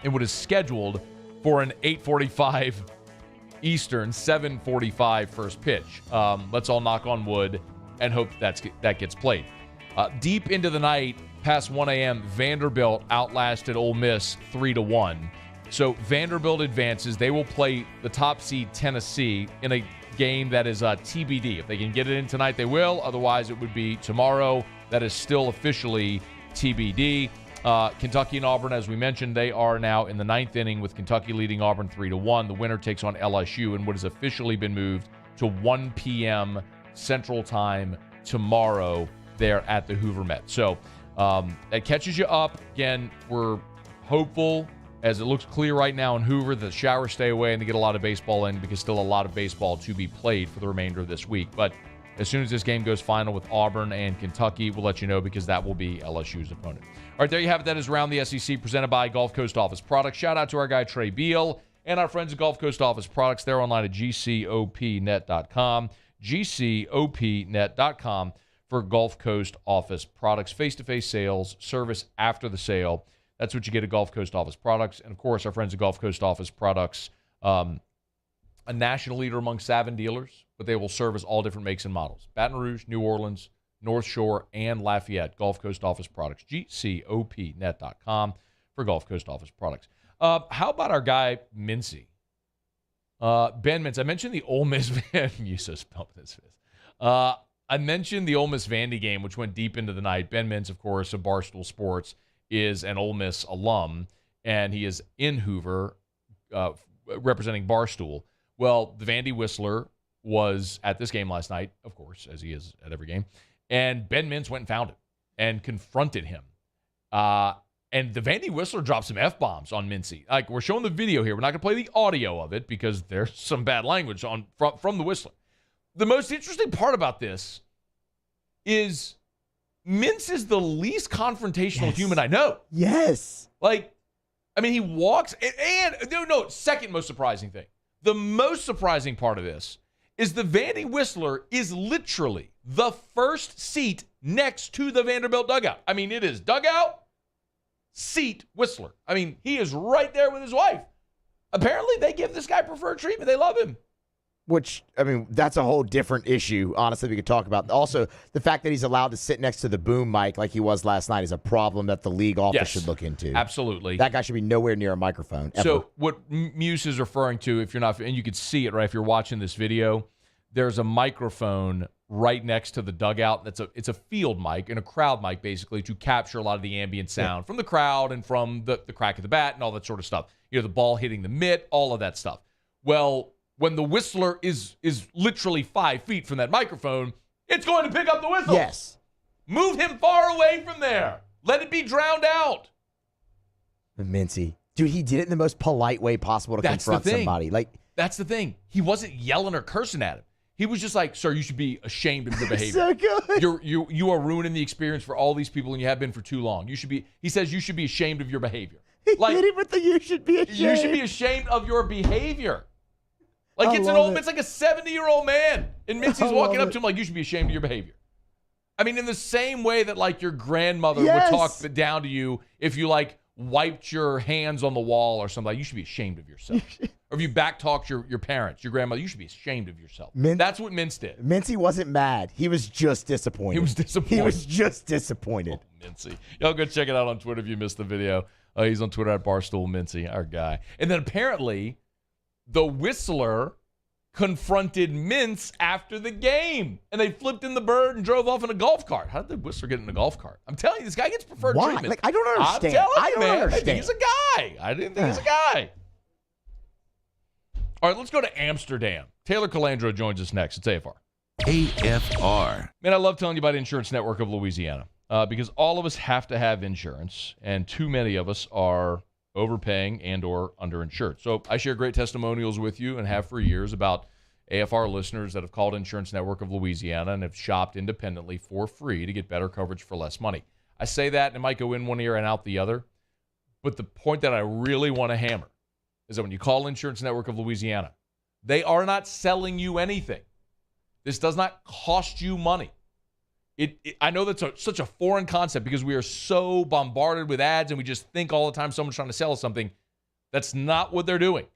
in what is scheduled for an 8:45 Eastern, 7:45 first pitch. Let's all knock on wood and hope that gets played. Deep into the night, past 1 a.m., Vanderbilt outlasted Ole Miss 3-1. So Vanderbilt advances. They will play the top seed Tennessee in a game that is TBD. If they can get it in tonight, they will. Otherwise, it would be tomorrow. That is still officially TBD. Kentucky and Auburn, as we mentioned, they are now in the 9th inning with Kentucky leading Auburn 3-1. The winner takes on LSU in what has officially been moved to 1 p.m. Central Time tomorrow there at the Hoover Met. So that catches you up. Again, we're hopeful, as it looks clear right now in Hoover, that the showers stay away and they get a lot of baseball in, because still a lot of baseball to be played for the remainder of this week. But as soon as this game goes final with Auburn and Kentucky, we'll let you know, because that will be LSU's opponent. All right, there you have it. That is Around the SEC, presented by Gulf Coast Office Products. Shout out to our guy Trey Beal and our friends at Gulf Coast Office Products. They're online at gcopnet.com, gcopnet.com for Gulf Coast Office Products. Face-to-face sales, service after the sale. That's what you get at Gulf Coast Office Products. And, of course, our friends at Gulf Coast Office Products, a national leader among Saban dealers, but they will service all different makes and models. Baton Rouge, New Orleans, North Shore, and Lafayette. Gulf Coast Office Products, gcopnet.com for Gulf Coast Office Products. How about our guy, Mincy? Ben Mintz. I mentioned the Ole Miss you so spelled this. I mentioned the Ole Miss Vandy game, which went deep into the night. Ben Mintz, of course, of Barstool Sports, is an Ole Miss alum, and he is in Hoover representing Barstool. Well, the Vandy Whistler was at this game last night, of course, as he is at every game, and Ben Mintz went and found him and confronted him. And the Vandy Whistler dropped some F-bombs on Mincy. Like, we're showing the video here. We're not going to play the audio of it because there's some bad language from the Whistler. The most interesting part about this is Mintz is the least confrontational human I know. Yes. Like, I mean, he walks, and second most surprising thing. The most surprising part of this is the Vandy Whistler is literally the first seat next to the Vanderbilt dugout. I mean, it is dugout, seat, Whistler. I mean, he is right there with his wife. Apparently, they give this guy preferred treatment. They love him. Which, I mean, that's a whole different issue, honestly, we could talk about. Also, the fact that he's allowed to sit next to the boom mic like he was last night is a problem that the league office should look into. Absolutely. That guy should be nowhere near a microphone, ever. So what Muse is referring to, if you're not, and you could see it, right, if you're watching this video, there's a microphone right next to the dugout. It's a field mic and a crowd mic, basically, to capture a lot of the ambient sound from the crowd and from the crack of the bat and all that sort of stuff. You know, the ball hitting the mitt, all of that stuff. Well, when the Whistler is literally 5 feet from that microphone, it's going to pick up the whistle. Yes. Move him far away from there. Let it be drowned out. Mincy. Dude, he did it in the most polite way possible to confront somebody. That's the thing. He wasn't yelling or cursing at him. He was just like, sir, you should be ashamed of your behavior. So good. You are ruining the experience for all these people, and you have been for too long. He says you should be ashamed of your behavior. Hit him with the you should be ashamed. You should be ashamed of your behavior. Like, it's like a 70-year-old man. And Mincy's walking up to him like, you should be ashamed of your behavior. I mean, in the same way that, like, your grandmother would talk down to you if you, like, wiped your hands on the wall or something. Like, you should be ashamed of yourself. Or if you backtalked your parents, your grandmother, you should be ashamed of yourself. That's what Mintz did. Mincy wasn't mad. He was just disappointed. He was just disappointed. Oh, Mincy. Y'all go check it out on Twitter if you missed the video. He's on Twitter at Barstool Mincy, our guy. And then apparently the Whistler confronted Mintz after the game, and they flipped in the bird and drove off in a golf cart. How did the Whistler get in a golf cart? I'm telling you, this guy gets preferred treatment. Like, I don't understand. I'm telling you, man. I think he's a guy. I didn't think he's a guy. All right, let's go to Amsterdam. Taylor Calando joins us next. It's AFR. AFR. Man, I love telling you about Insurance Network of Louisiana because all of us have to have insurance, and too many of us are overpaying and or underinsured. So I share great testimonials with you and have for years about AFR listeners that have called Insurance Network of Louisiana and have shopped independently for free to get better coverage for less money. I say that and it might go in one ear and out the other, but the point that I really want to hammer is that when you call Insurance Network of Louisiana, they are not selling you anything. This does not cost you money. I know that's such a foreign concept because we are so bombarded with ads and we just think all the time someone's trying to sell us something. That's not what they're doing.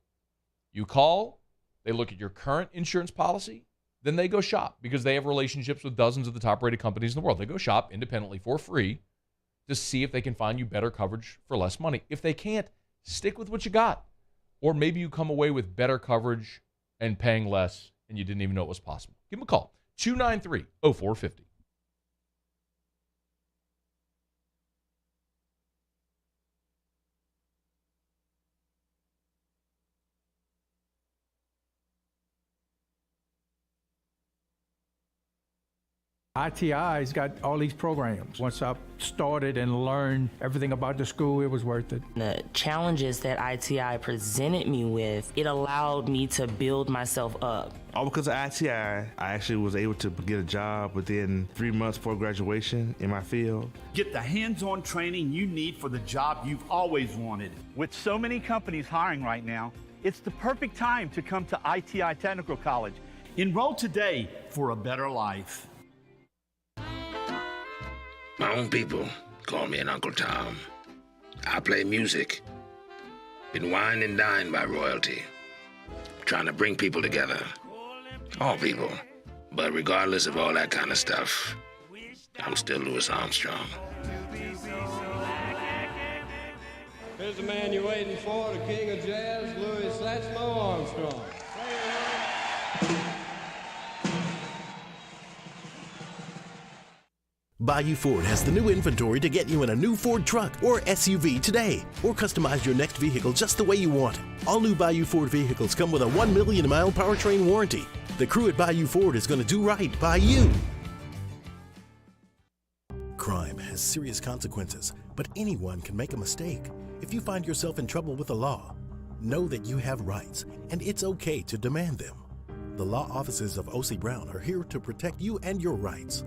You call, they look at your current insurance policy, then they go shop because they have relationships with dozens of the top-rated companies in the world. They go shop independently for free to see if they can find you better coverage for less money. If they can't, stick with what you got. Or maybe you come away with better coverage and paying less and you didn't even know it was possible. Give them a call, 293-0450. ITI's got all these programs. Once I started and learned everything about the school, it was worth it. The challenges that ITI presented me with, it allowed me to build myself up. All because of ITI, I actually was able to get a job within 3 months before graduation in my field. Get the hands-on training you need for the job you've always wanted. With so many companies hiring right now, it's the perfect time to come to ITI Technical College. Enroll today for a better life. My own people call me an Uncle Tom. I play music. Been wined and dined by royalty. Trying to bring people together. All people. But regardless of all that kind of stuff, I'm still Louis Armstrong. Here's the man you're waiting for, the king of jazz, Louis Satchmo Armstrong. Bayou Ford has the new inventory to get you in a new Ford truck or SUV today, or customize your next vehicle just the way you want. All new Bayou Ford vehicles come with a 1 million mile powertrain warranty. The crew at Bayou Ford is going to do right by you. Crime has serious consequences, but anyone can make a mistake. If you find yourself in trouble with the law, know that you have rights, and it's okay to demand them. The law offices of O.C. Brown are here to protect you and your rights.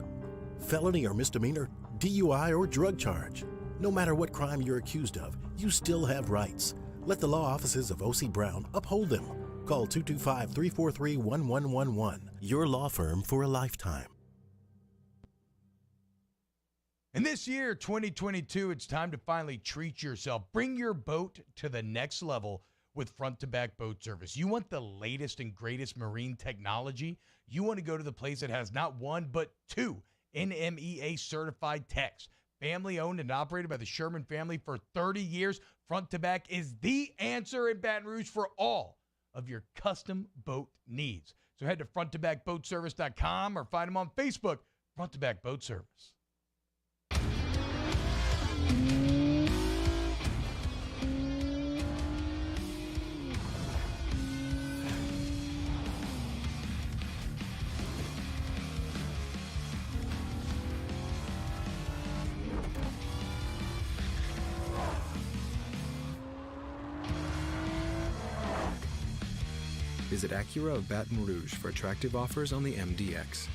Felony or misdemeanor, DUI or drug charge. No matter what crime you're accused of, you still have rights. Let the law offices of O.C. Brown uphold them. Call 225-343-1111. Your law firm for a lifetime. And this year, 2022, it's time to finally treat yourself. Bring your boat to the next level with front-to-back boat service. You want the latest and greatest marine technology? You want to go to the place that has not one, but two NMEA certified techs. Family owned and operated by the Sherman family for 30 years. Front to Back is the answer in Baton Rouge for all of your custom boat needs. So head to fronttobackboatservice.com or find them on Facebook, Front to Back Boat Service. Visit Acura of Baton Rouge for attractive offers on the MDX.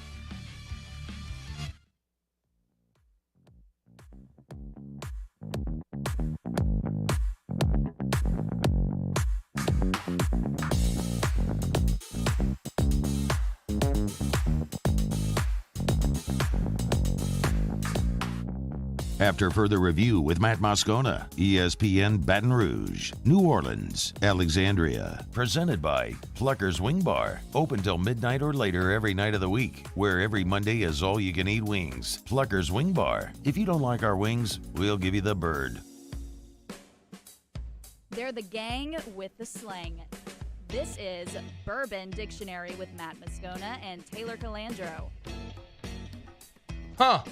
After further review with Matt Moscona, ESPN Baton Rouge, New Orleans, Alexandria. Presented by Plucker's Wing Bar. Open till midnight or later every night of the week, where every Monday is all-you-can-eat wings. Plucker's Wing Bar. If you don't like our wings, we'll give you the bird. They're the gang with the slang. This is Bourbon Dictionary with Matt Moscona and Taylor Calando. Huh.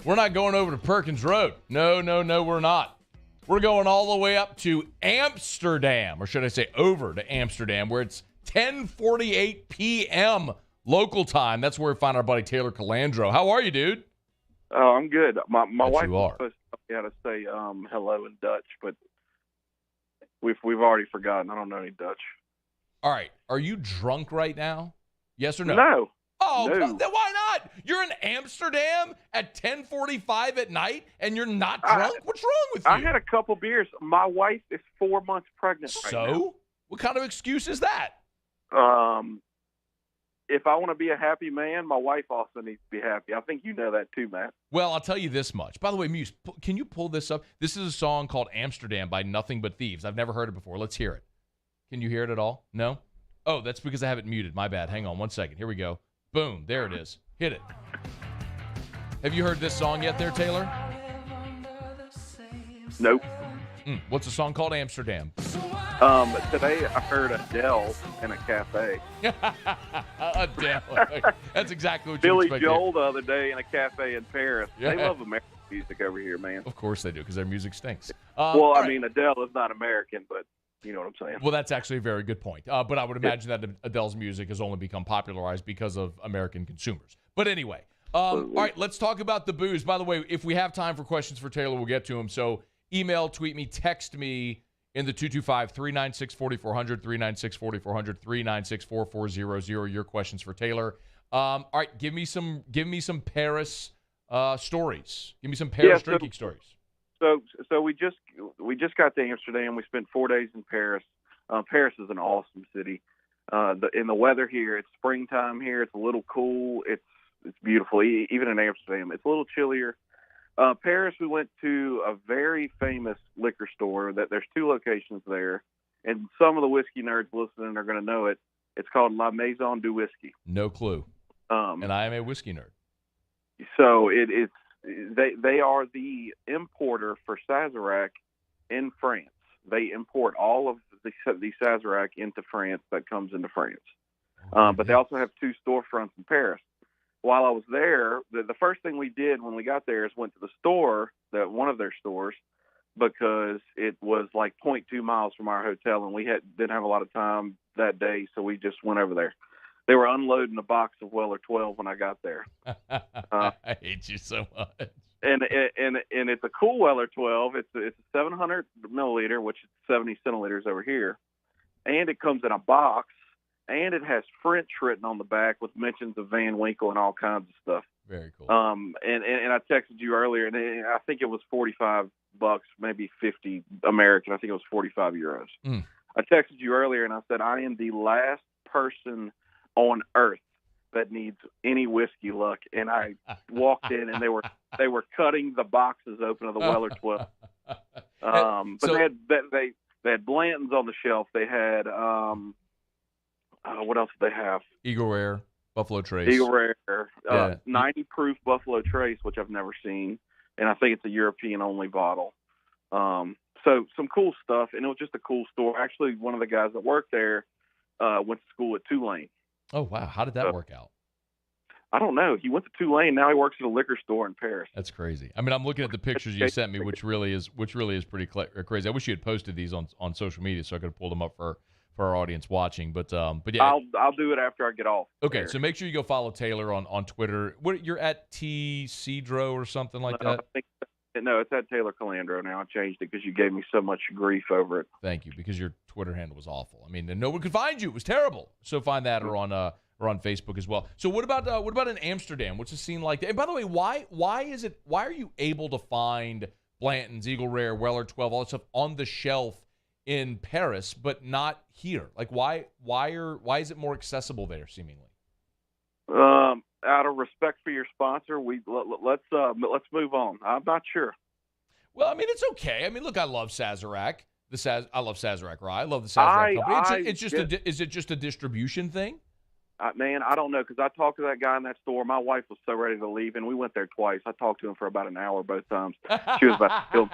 We're not going over to Perkins Road. No, we're not. We're going all the way up to Amsterdam, or should I say over to Amsterdam, where it's 10:48 p.m. local time. That's where we find our buddy Taylor Calando. How are you, dude? Oh, I'm good. My wife you was are. supposed to tell me how to say hello in Dutch, but we've already forgotten. I don't know any Dutch. All right. Are you drunk right now? Yes or no? No. Oh, No. then why not? You're in Amsterdam at 10:45 at night, and you're not drunk? What's wrong with you? I had a couple beers. My wife is 4 months pregnant right now. So? What kind of excuse is that? If I want to be a happy man, my wife also needs to be happy. I think you know that too, Matt. Well, I'll tell you this much. By the way, Muse, can you pull this up? This is a song called Amsterdam by Nothing But Thieves. I've never heard it before. Let's hear it. Can you hear it at all? No? Oh, that's because I have it muted. My bad. Hang on 1 second. Here we go. Boom. There it is. Hit it. Have you heard this song yet there, Taylor? Nope. What's the song called? Amsterdam. Today I heard Adele in a cafe. Adele. That's exactly what Billy you expect. Joel the other day in a cafe in Paris. Yeah. They love American music over here, man. Of course they do, because their music stinks. Well, I mean, Adele is not American, but you know what I'm saying. Well, that's actually a very good point. But I would imagine that Adele's music has only become popularized because of American consumers. But anyway, all right, let's talk about the booze. By the way, if we have time for questions for Taylor, we'll get to them. So email, tweet me, text me in the 225-396-4400, 396-4400, 396-4400, your questions for Taylor. All right, give me some Paris stories. Give me some Paris drinking stories. So we just got to Amsterdam. We spent 4 days in Paris. Paris is an awesome city. In the weather here, it's springtime here. It's a little cool. It's beautiful. Even in Amsterdam, it's a little chillier. Paris, we went to a very famous liquor store. That there's 2 locations there, and some of the whiskey nerds listening are going to know it. It's called La Maison du Whiskey. No clue. And I am a whiskey nerd. So they are the importer for Sazerac in France. They import all of the Sazerac into France that comes into France. But they also have 2 storefronts in Paris. While I was there, the first thing we did when we got there is went to the store, one of their stores, because it was like 0.2 miles from our hotel, and we didn't have a lot of time that day, so we just went over there. They were unloading a box of Weller 12 when I got there. I hate you so much. And it's a cool Weller 12. It's a 700 milliliter, which is 70 centiliters over here, and it comes in a box, and it has French written on the back with mentions of Van Winkle and all kinds of stuff. Very cool. And I texted you earlier, and I think it was $45, maybe 50 American. I think it was 45 euros. I texted you earlier, and I said I am the last person on earth that needs any whiskey luck. And I walked in, and they were cutting the boxes open of the Weller 12. But they had Blanton's on the shelf. They had what else did they have? Eagle Rare, Buffalo Trace. Eagle Rare, 90 proof Buffalo Trace, which I've never seen, and I think it's a European only bottle. So some cool stuff, and it was just a cool store. Actually, one of the guys that worked there went to school at Tulane. Oh wow, how did that work out? I don't know. He went to Tulane. Now he works at a liquor store in Paris. That's crazy. I mean, I'm looking at the pictures you sent me, which really is pretty crazy. I wish you had posted these on social media so I could have pulled them up for our audience watching. But yeah, I'll do it after I get off. Okay, so make sure you go follow Taylor on Twitter. What you're at T Cedro or something like that? No, it's at Taylor Calando now. I changed it because you gave me so much grief over it. Thank you, because your Twitter handle was awful. I mean, no one could find you. It was terrible. So find that or on Facebook as well. So what about in Amsterdam? What's the scene like? And by the way, why are you able to find Blanton's, Eagle Rare, Weller 12, all that stuff on the shelf in Paris, but not here? Like why is it more accessible there seemingly? Out of respect for your sponsor, let's move on. I'm not sure. Well, I mean, it's okay. I mean, look, I love Sazerac. I love Sazerac Rye. I love the Sazerac company. Is it just a distribution thing? Man, I don't know, because I talked to that guy in that store. My wife was so ready to leave, and we went there twice. I talked to him for about an hour both times. She was about to kill me.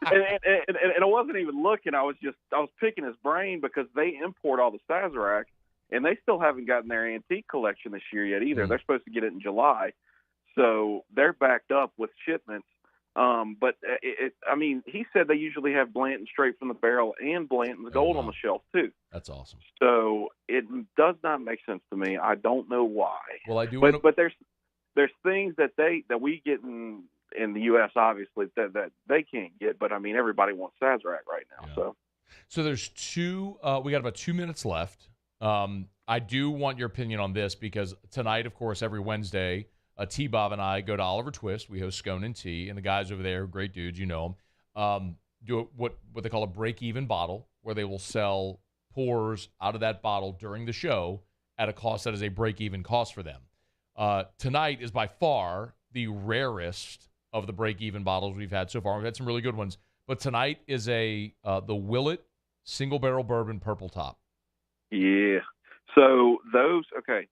and I wasn't even looking. I was picking his brain because they import all the Sazerac, and they still haven't gotten their antique collection this year yet either. They're supposed to get it in July, so they're backed up with shipments. But I mean, he said they usually have Blanton straight from the barrel and Blanton's Gold on the shelf too. That's awesome. So it does not make sense to me. I don't know why. Well, I do. But there's things that we get in the U.S. obviously that they can't get. But I mean, everybody wants Sazerac right now. Yeah. So there's two. We got about 2 minutes left. I do want your opinion on this because tonight, of course, every Wednesday, T-Bob and I go to Oliver Twist. We host Scone and Tea, and the guys over there, great dudes, you know them, do what they call a break-even bottle, where they will sell pours out of that bottle during the show at a cost that is a break-even cost for them. Tonight is by far the rarest of the break-even bottles we've had so far. We've had some really good ones, but tonight is the Willet Single Barrel Bourbon Purple Top. Yeah. So those, okay.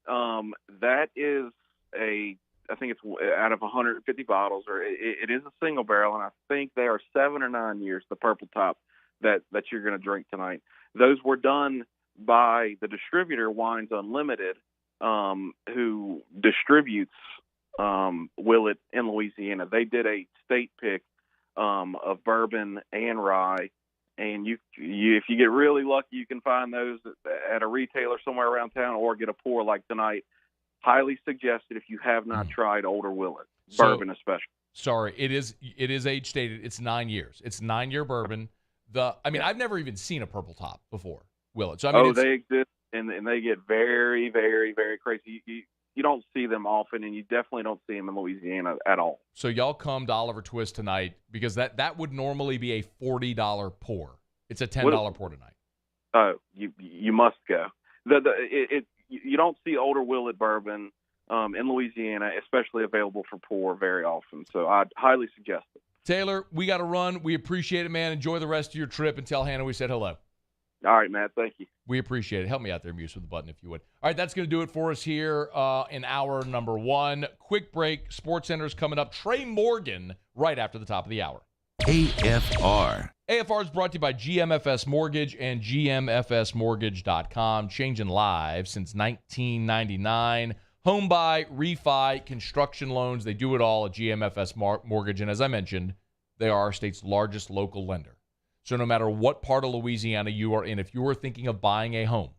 That is I think it's out of 150 bottles, or it is a single barrel, and I think they are 7 or 9 years, the Purple Top that you're going to drink tonight. Those were done by the distributor Wines Unlimited, who distributes Willet in Louisiana. They did a state pick of bourbon and rye, and you if you get really lucky, you can find those at a retailer somewhere around town, or get a pour like tonight. Highly suggested if you have not tried Older Willet, bourbon especially. Sorry, it is age stated. It's 9 years. It's 9-year bourbon. I've never even seen a purple top before, Willet. So they exist, and they get very, very, very crazy. You don't see them often, and you definitely don't see them in Louisiana at all. So y'all come to Oliver Twist tonight because that would normally be a $40 pour. It's a $10 pour tonight. You must go. You don't see Older Willet bourbon in Louisiana, especially available for pour very often. So I'd highly suggest it. Taylor, we got to run. We appreciate it, man. Enjoy the rest of your trip and tell Hannah we said hello. All right, Matt. Thank you. We appreciate it. Help me out there, Muse, with the button if you would. All right, that's going to do it for us here in hour number 1. Quick break. Sportscenter is coming up. Trey Morgan right after the top of the hour. AFR. AFR is brought to you by GMFS Mortgage and GMFSmortgage.com. Changing lives since 1999. Home buy, refi, construction loans. They do it all at GMFS Mortgage. And as I mentioned, they are our state's largest local lender. So no matter what part of Louisiana you are in, if you are thinking of buying a home,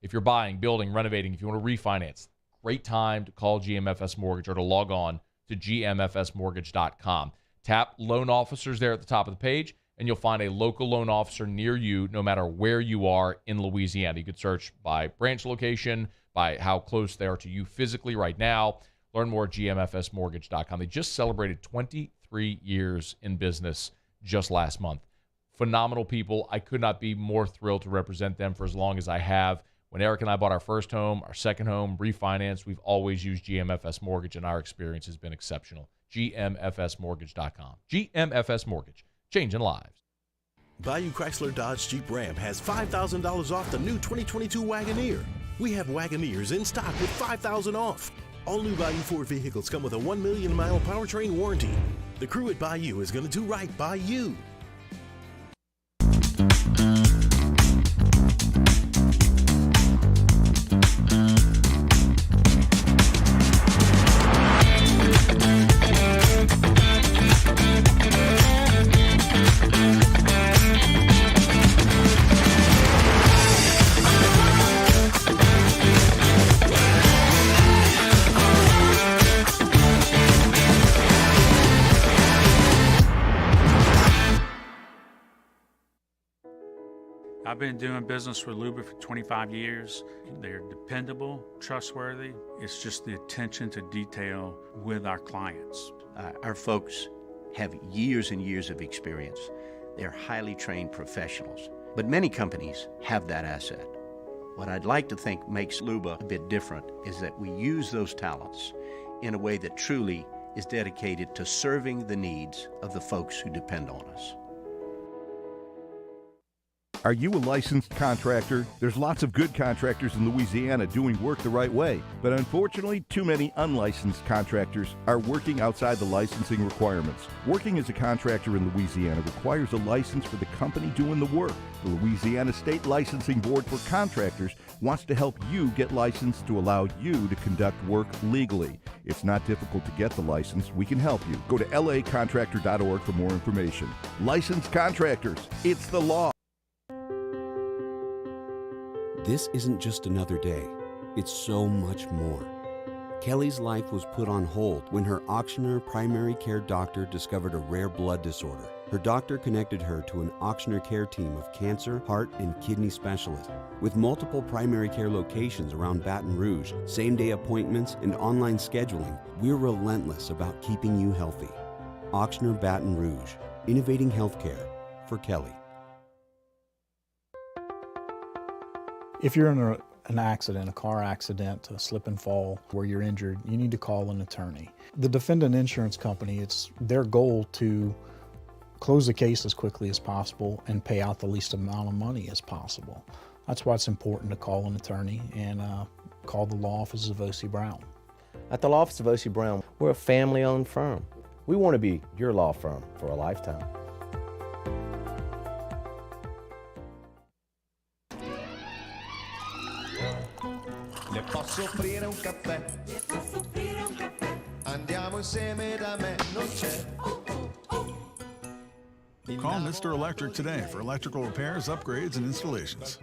if you're buying, building, renovating, if you want to refinance, great time to call GMFS Mortgage or to log on to GMFSmortgage.com. Tap loan officers there at the top of the page, and you'll find a local loan officer near you no matter where you are in Louisiana. You could search by branch location, by how close they are to you physically right now. Learn more at GMFSmortgage.com. They just celebrated 23 years in business just last month. Phenomenal people. I could not be more thrilled to represent them for as long as I have. When Eric and I bought our first home, our second home, refinance, we've always used GMFS Mortgage, and our experience has been exceptional. GMFSmortgage.com. GMFS Mortgage. Changing lives. Bayou Chrysler Dodge Jeep Ram has $5,000 off the new 2022 Wagoneer. We have Wagoneers in stock with $5,000 off. All new Bayou Ford vehicles come with a 1 million mile powertrain warranty. The crew at Bayou is going to do right by you. I've been doing business with Luba for 25 years. They're dependable, trustworthy. It's just the attention to detail with our clients. Our folks have years and years of experience. They're highly trained professionals, but many companies have that asset. What I'd like to think makes Luba a bit different is that we use those talents in a way that truly is dedicated to serving the needs of the folks who depend on us. Are you a licensed contractor? There's lots of good contractors in Louisiana doing work the right way, but unfortunately, too many unlicensed contractors are working outside the licensing requirements. Working as a contractor in Louisiana requires a license for the company doing the work. The Louisiana State Licensing Board for Contractors wants to help you get licensed to allow you to conduct work legally. It's not difficult to get the license. We can help you. Go to lacontractor.org for more information. Licensed contractors, it's the law. This isn't just another day. It's so much more. Kelly's life was put on hold when her auctioneer primary care doctor discovered a rare blood disorder. Her doctor connected her to an auctioneer care team of cancer, heart, and kidney specialists. With multiple primary care locations around Baton Rouge, same-day appointments, and online scheduling, we're relentless about keeping you healthy. Auctioneer Baton Rouge, innovating healthcare for Kelly. If you're in an accident, a car accident, a slip and fall where you're injured, you need to call an attorney. The defendant insurance company, it's their goal to close the case as quickly as possible and pay out the least amount of money as possible. That's why it's important to call an attorney and call the law offices of O.C. Brown. At the law office of O.C. Brown, we're a family-owned firm. We want to be your law firm for a lifetime. Le posso offrire un caffè? Le posso offrire un caffè? Andiamo insieme da me, non c'è. Call Mr. Electric today for electrical repairs, upgrades, and installations.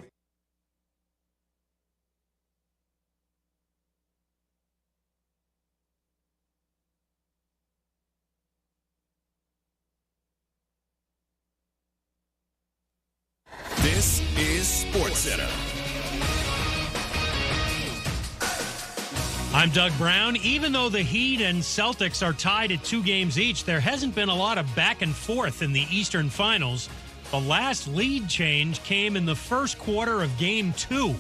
This is Sportscenter. I'm Doug Brown. Even though the Heat and Celtics are tied at 2 games each, there hasn't been a lot of back and forth in the Eastern Finals. The last lead change came in the first quarter of Game 2.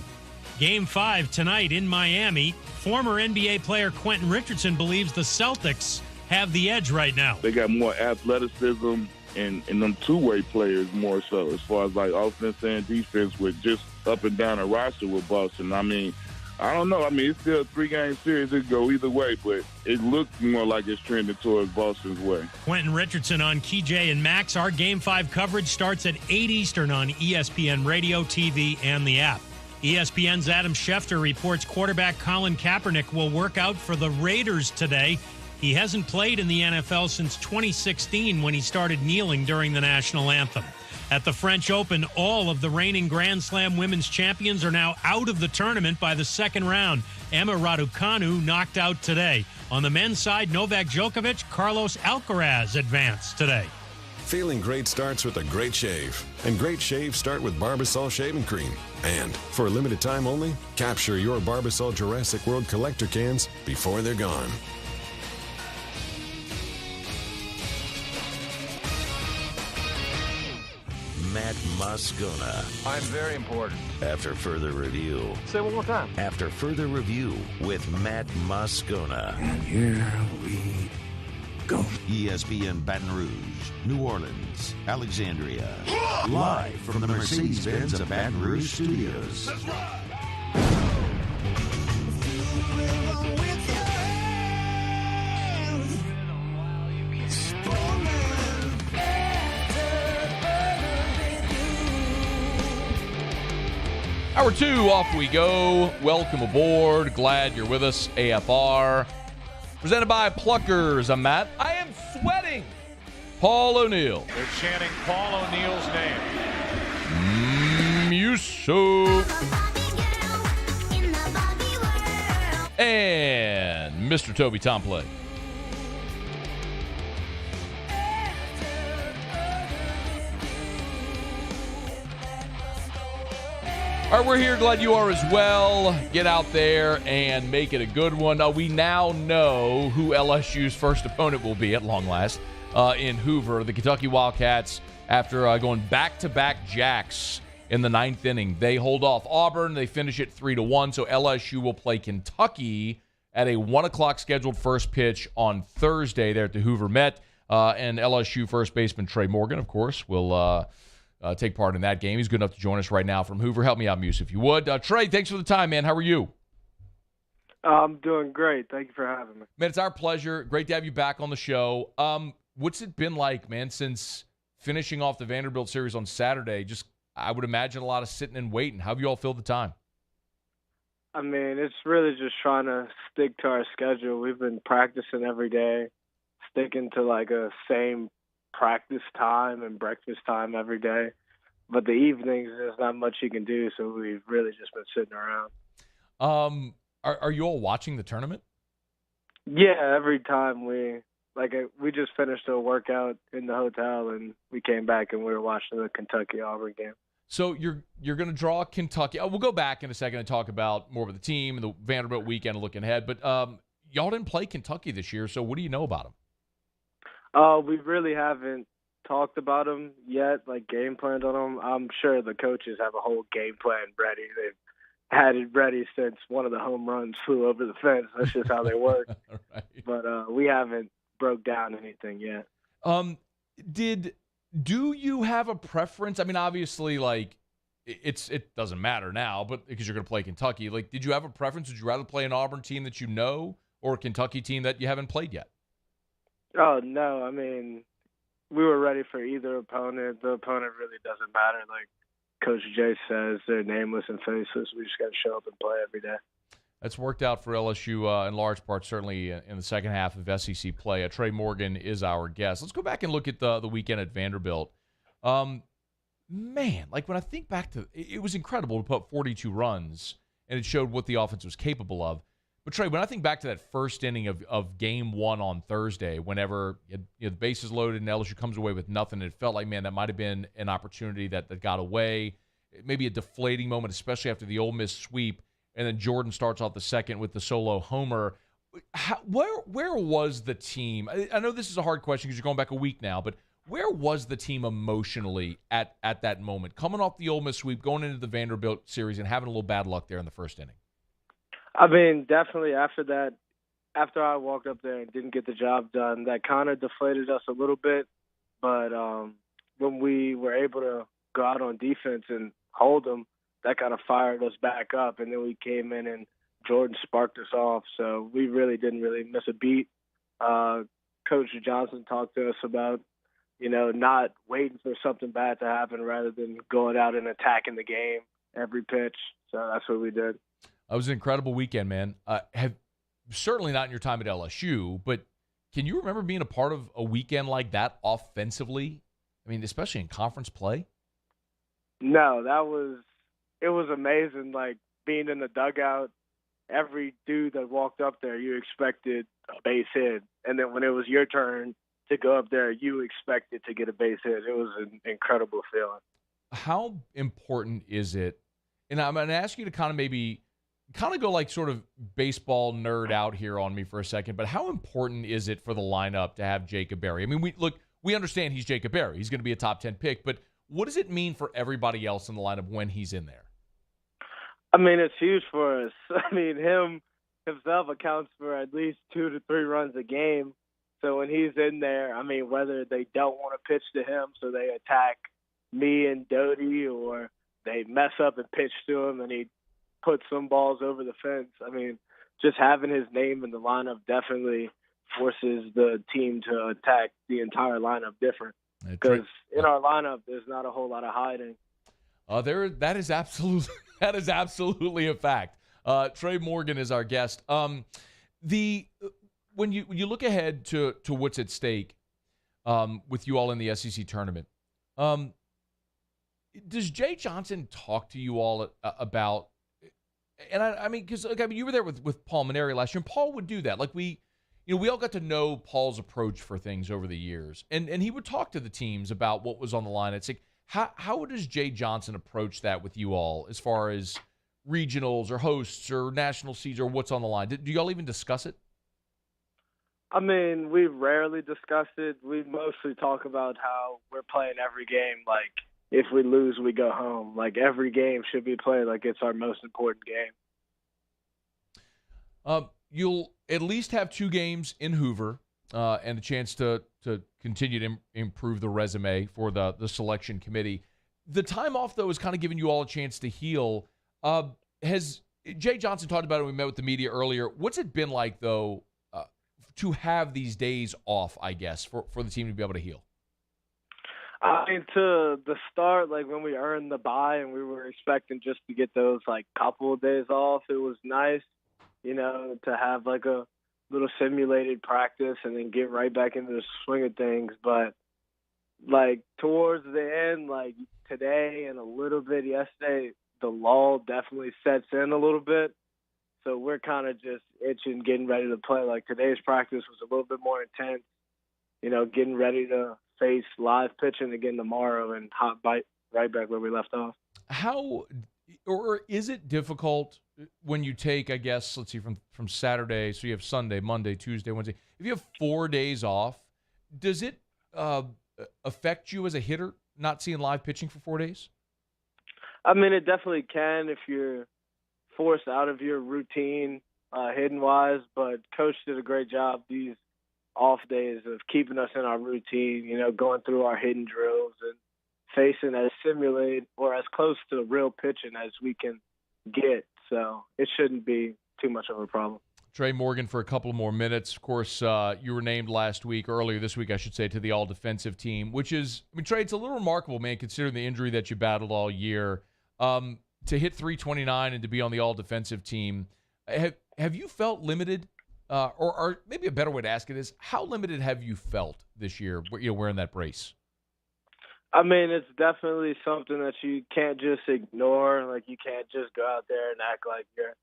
Game 5 tonight in Miami. Former NBA player Quentin Richardson believes the Celtics have the edge right now. They got more athleticism and them two-way players more so as far as like offense and defense with just up and down a roster with Boston. I mean, I don't know. I mean, it's still a 3-game series. It could go either way, but it looks more like it's trending towards Boston's way. Quentin Richardson on KJ and Max. Our Game 5 coverage starts at 8 Eastern on ESPN Radio, TV, and the app. ESPN's Adam Schefter reports quarterback Colin Kaepernick will work out for the Raiders today. He hasn't played in the NFL since 2016 when he started kneeling during the national anthem. At the French Open, all of the reigning Grand Slam women's champions are now out of the tournament by the second round. Emma Raducanu knocked out today. On the men's side, Novak Djokovic, Carlos Alcaraz advanced today. Feeling great starts with a great shave. And great shaves start with Barbasol Shaving Cream. And for a limited time only, capture your Barbasol Jurassic World collector cans before they're gone. Matt Moscona. I'm very important. After further review. Say it one more time. After further review with Matt Moscona. And here we go. ESPN Baton Rouge, New Orleans, Alexandria. Live from the Mercedes-Benz of Baton Rouge studios. That's right. Hour 2, off we go. Welcome aboard. Glad you're with us. AFR. Presented by Pluckers. I'm Matt. I am sweating. Paul O'Neill. They're chanting Paul O'Neill's name. Musso. And Mr. Toby Tomplay. All right, we're here. Glad you are as well. Get out there and make it a good one. We now know who LSU's first opponent will be at long last in Hoover. The Kentucky Wildcats, after going back-to-back jacks in the 9th inning, they hold off Auburn. They finish it 3-1, so LSU will play Kentucky at a 1 o'clock scheduled first pitch on Thursday there at the Hoover Met. And LSU first baseman Trey Morgan, of course, will take part in that game. He's good enough to join us right now from Hoover. Help me out, Muse, if you would. Trey, thanks for the time, man. How are you? I'm doing great. Thank you for having me. Man, it's our pleasure. Great to have you back on the show. What's it been like, man, since finishing off the Vanderbilt series on Saturday? Just, I would imagine a lot of sitting and waiting. How have you all filled the time? I mean, it's really just trying to stick to our schedule. We've been practicing every day, sticking to like a same practice time and breakfast time every day. But the evenings, there's not much you can do, so we've really just been sitting around. Are you all watching the tournament? Yeah, every time we just finished a workout in the hotel, and we came back and we were watching the Kentucky-Auburn game. So you're going to draw Kentucky. We'll go back in a second and talk about more of the team and the Vanderbilt weekend and looking ahead. But y'all didn't play Kentucky this year, so what do you know about them? We really haven't talked about them yet, like game planned on them. I'm sure the coaches have a whole game plan ready. They've had it ready since one of the home runs flew over the fence. That's just how they work. Right. But we haven't broke down anything yet. Do you have a preference? I mean, obviously, like it doesn't matter now, but because you're going to play Kentucky. Like, did you have a preference? Would you rather play an Auburn team that you know or a Kentucky team that you haven't played yet? Oh, no. I mean, we were ready for either opponent. The opponent really doesn't matter. Like Coach Jay says, they're nameless and faceless. We just got to show up and play every day. That's worked out for LSU in large part, certainly in the second half of SEC play. Trey Morgan is our guest. Let's go back and look at the weekend at Vanderbilt. Man, like when I think back to it was incredible to put 42 runs, and it showed what the offense was capable of. But, Trey, when I think back to that first inning of Game 1 on Thursday, whenever the bases loaded and LSU comes away with nothing, it felt like, man, that might have been an opportunity that got away. maybe a deflating moment, especially after the Ole Miss sweep, and then Jordan starts off the second with the solo homer. Where was the team? I know this is a hard question because you're going back a week now, but where was the team emotionally at that moment? Coming off the Ole Miss sweep, going into the Vanderbilt series, and having a little bad luck there in the first inning. I mean, definitely after that, after I walked up there and didn't get the job done, that kind of deflated us a little bit. But when we were able to go out on defense and hold them, that kind of fired us back up. And then we came in and Jordan sparked us off. So we really didn't miss a beat. Coach Johnson talked to us about, not waiting for something bad to happen rather than going out and attacking the game every pitch. So that's what we did. It was an incredible weekend, man. Certainly not in your time at LSU, but can you remember being a part of a weekend like that offensively? I mean, especially in conference play? No, it was amazing, like being in the dugout. Every dude that walked up there, you expected a base hit. And then when it was your turn to go up there, you expected to get a base hit. It was an incredible feeling. How important is it? And I'm going to ask you to kind of go like sort of baseball nerd out here on me for a second, but how important is it for the lineup to have Jacob Berry? I mean, we understand he's Jacob Berry. He's going to be a top 10 pick, but what does it mean for everybody else in the lineup when he's in there? I mean, it's huge for us. I mean, himself accounts for at least 2 to 3 runs a game. So when he's in there, I mean, whether they don't want to pitch to him, so they attack me and Doty, or they mess up and pitch to him and he puts some balls over the fence. I mean, just having his name in the lineup definitely forces the team to attack the entire lineup different. Because in our lineup, there's not a whole lot of hiding. That is absolutely a fact. Trey Morgan is our guest. When you look ahead to what's at stake with you all in the SEC tournament, does Jay Johnson talk to you all about? And I mean, because you were there with Paul Maneri last year, and Paul would do that. Like we all got to know Paul's approach for things over the years, and he would talk to the teams about what was on the line. It's like, how does Jay Johnson approach that with you all as far as regionals or hosts or national seeds or what's on the line? Do y'all even discuss it? I mean, we rarely discuss it. We mostly talk about how we're playing every game. Like, if we lose, we go home. Like, every game should be played like it's our most important game. You'll at least have 2 games in Hoover and a chance to continue to improve the resume for the selection committee. The time off, though, is kind of giving you all a chance to heal. Has Jay Johnson talked about it? We met with the media earlier. What's it been like, though, to have these days off, I guess, for the team to be able to heal? I mean, to the start, like when we earned the bye and we were expecting just to get those like couple of days off, it was nice, to have like a little simulated practice and then get right back into the swing of things. But like towards the end, like today and a little bit yesterday, the lull definitely sets in a little bit. So we're kind of just itching, getting ready to play. Like today's practice was a little bit more intense, getting ready to face live pitching again tomorrow and hot bite right back where we left off. How, or is it difficult when you take, I guess, let's see, from Saturday, so you have Sunday, Monday, Tuesday, Wednesday. If you have 4 days off, does it affect you as a hitter not seeing live pitching for 4 days? I mean, it definitely can if you're forced out of your routine hitting-wise, but Coach did a great job these off days of keeping us in our routine, going through our hidden drills and facing as simulated or as close to real pitching as we can get. So it shouldn't be too much of a problem. Trey Morgan for a couple more minutes. Of course, you were named earlier this week, I should say, to the all-defensive team, which is, I mean, Trey, it's a little remarkable, man, considering the injury that you battled all year. To hit 329 and to be on the all-defensive team, have you felt limited? Or maybe a better way to ask it is, how limited have you felt this year, wearing that brace? I mean, it's definitely something that you can't just ignore. Like, you can't just go out there and act like you're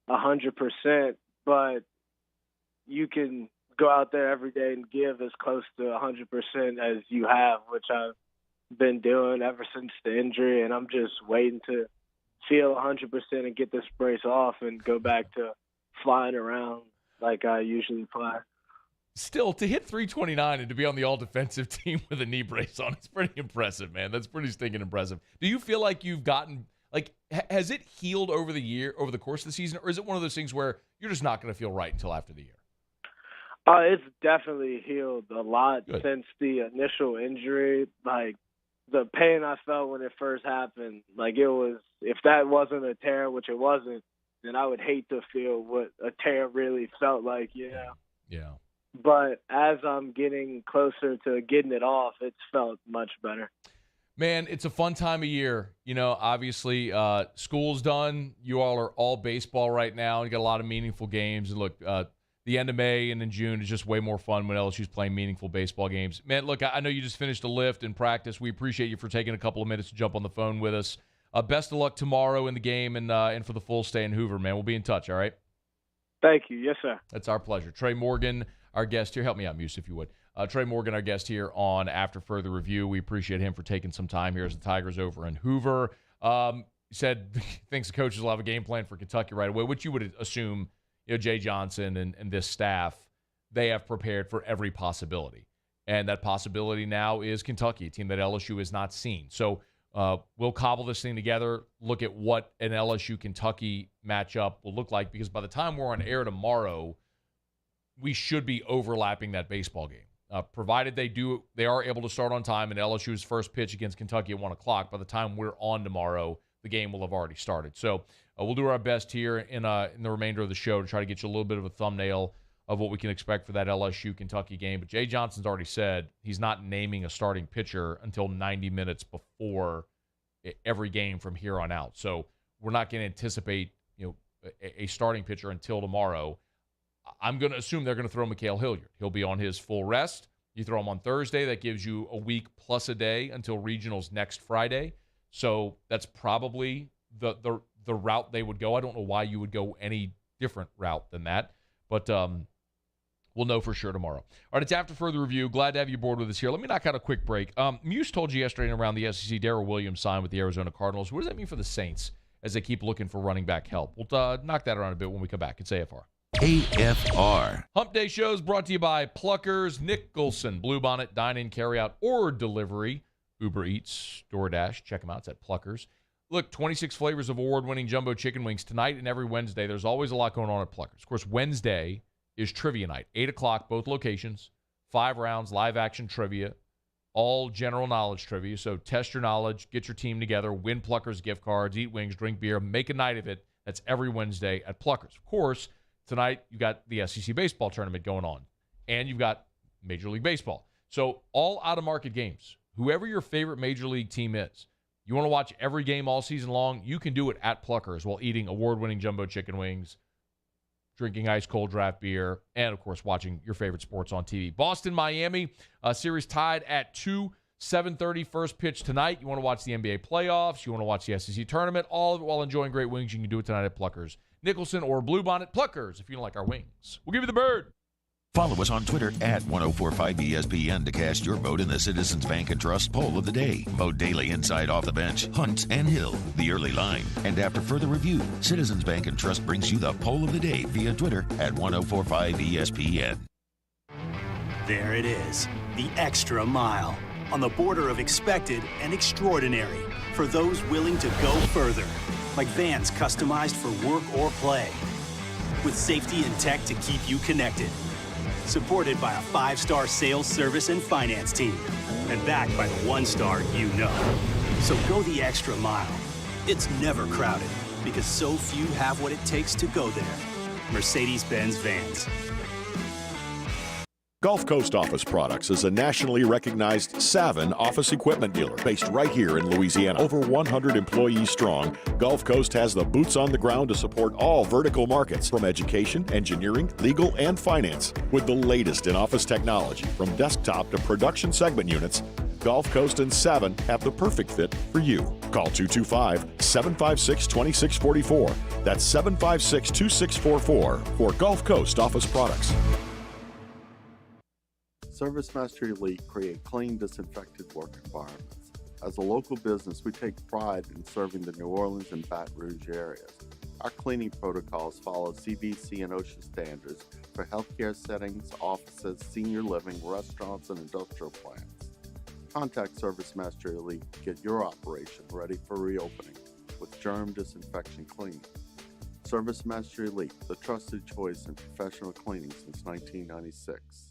100%, but you can go out there every day and give as close to 100% as you have, which I've been doing ever since the injury, and I'm just waiting to feel 100% and get this brace off and go back to flying around like I usually fly. Still, to hit 329 and to be on the all-defensive team with a knee brace on, it's pretty impressive, man. That's pretty stinking impressive. Do you feel like you've gotten, like, has it healed over the course of the season, or is it one of those things where you're just not going to feel right until after the year? It's definitely healed a lot since the initial injury. Like, the pain I felt when it first happened, like, it was, if that wasn't a tear, which it wasn't, then I would hate to feel what a tear really felt like, you know? Yeah. But as I'm getting closer to getting it off, it's felt much better. Man, it's a fun time of year. You know, obviously, school's done. You all are all baseball right now. You got a lot of meaningful games. And look, the end of May and in June is just way more fun when LSU's playing meaningful baseball games. Man, look, I know you just finished a lift in practice. We appreciate you for taking a couple of minutes to jump on the phone with us. Best of luck tomorrow in the game and for the full stay in Hoover, man. We'll be in touch, all right? Thank you. Yes, sir. That's our pleasure. Trey Morgan, our guest here. Help me out, Muse, if you would. Trey Morgan, our guest here on After Further Review. We appreciate him for taking some time here as the Tigers over in Hoover. He said thinks the coaches will have a game plan for Kentucky right away, which you would assume, you know, Jay Johnson and this staff, they have prepared for every possibility. And that possibility now is Kentucky, a team that LSU has not seen. So we'll cobble this thing together, look at what an LSU-Kentucky matchup will look like, because by the time we're on air tomorrow, we should be overlapping that baseball game. Provided they are able to start on time, and LSU's first pitch against Kentucky at 1 o'clock. By the time we're on tomorrow, the game will have already started. So we'll do our best here in the remainder of the show to try to get you a little bit of a thumbnail of what we can expect for that LSU-Kentucky game. But Jay Johnson's already said he's not naming a starting pitcher until 90 minutes before every game from here on out. So we're not going to anticipate, you know, a starting pitcher until tomorrow. I'm going to assume they're going to throw Mikal Hilliard. He'll be on his full rest. You throw him on Thursday. That gives you a week plus a day until regionals next Friday. So that's probably the route they would go. I don't know why you would go any different route than that. But we'll know for sure tomorrow. All right, it's After Further Review. Glad to have you aboard with us here. Let me knock out a quick break. Muse told you yesterday around the SEC, Daryl Williams signed with the Arizona Cardinals. What does that mean for the Saints as they keep looking for running back help? We'll knock that around a bit when we come back. It's AFR. AFR. Hump Day shows brought to you by Pluckers, Nicholson, Bluebonnet, dine-in, carry-out, or delivery, Uber Eats, DoorDash. Check them out. It's at Pluckers. Look, 26 flavors of award-winning jumbo chicken wings tonight and every Wednesday. There's always a lot going on at Pluckers. Of course, Wednesday is trivia night, 8 o'clock, both locations, 5 rounds, live-action trivia, all general knowledge trivia. So test your knowledge, get your team together, win Pluckers gift cards, eat wings, drink beer, make a night of it. That's every Wednesday at Pluckers. Of course, tonight you've got the SEC baseball tournament going on, and you've got Major League Baseball. So all out-of-market games. Whoever your favorite Major League team is, you want to watch every game all season long, you can do it at Pluckers while eating award-winning jumbo chicken wings, drinking ice-cold draft beer, and, of course, watching your favorite sports on TV. Boston, Miami, series tied at 2, 7:30 first pitch tonight. You want to watch the NBA playoffs. You want to watch the SEC tournament. All of it while enjoying great wings. You can do it tonight at Pluckers. Nicholson or Bluebonnet. Pluckers if you don't like our wings. We'll give you the bird. Follow us on Twitter at 1045ESPN to cast your vote in the Citizens Bank and Trust poll of the day. Vote daily inside, off the bench, Hunt and Hill, the early line. And after further review, Citizens Bank and Trust brings you the poll of the day via Twitter at 1045ESPN. There it is, the extra mile. On the border of expected and extraordinary for those willing to go further. Like vans customized for work or play. With safety and tech to keep you connected. Supported by a 5-star sales, service, and finance team. And backed by the 1-star you know. So go the extra mile. It's never crowded because so few have what it takes to go there. Mercedes-Benz Vans. Gulf Coast Office Products is a nationally recognized Saban office equipment dealer based right here in Louisiana. Over 100 employees strong, Gulf Coast has the boots on the ground to support all vertical markets, from education, engineering, legal, and finance. With the latest in office technology, from desktop to production segment units, Gulf Coast and Saban have the perfect fit for you. Call 225-756-2644. That's 756-2644 for Gulf Coast Office Products. ServiceMaster Elite create clean, disinfected work environments. As a local business, we take pride in serving the New Orleans and Baton Rouge areas. Our cleaning protocols follow CDC and OSHA standards for healthcare settings, offices, senior living, restaurants, and industrial plants. Contact Service Master Elite to get your operation ready for reopening with germ disinfection cleaning. Service Master Elite, the trusted choice in professional cleaning since 1996.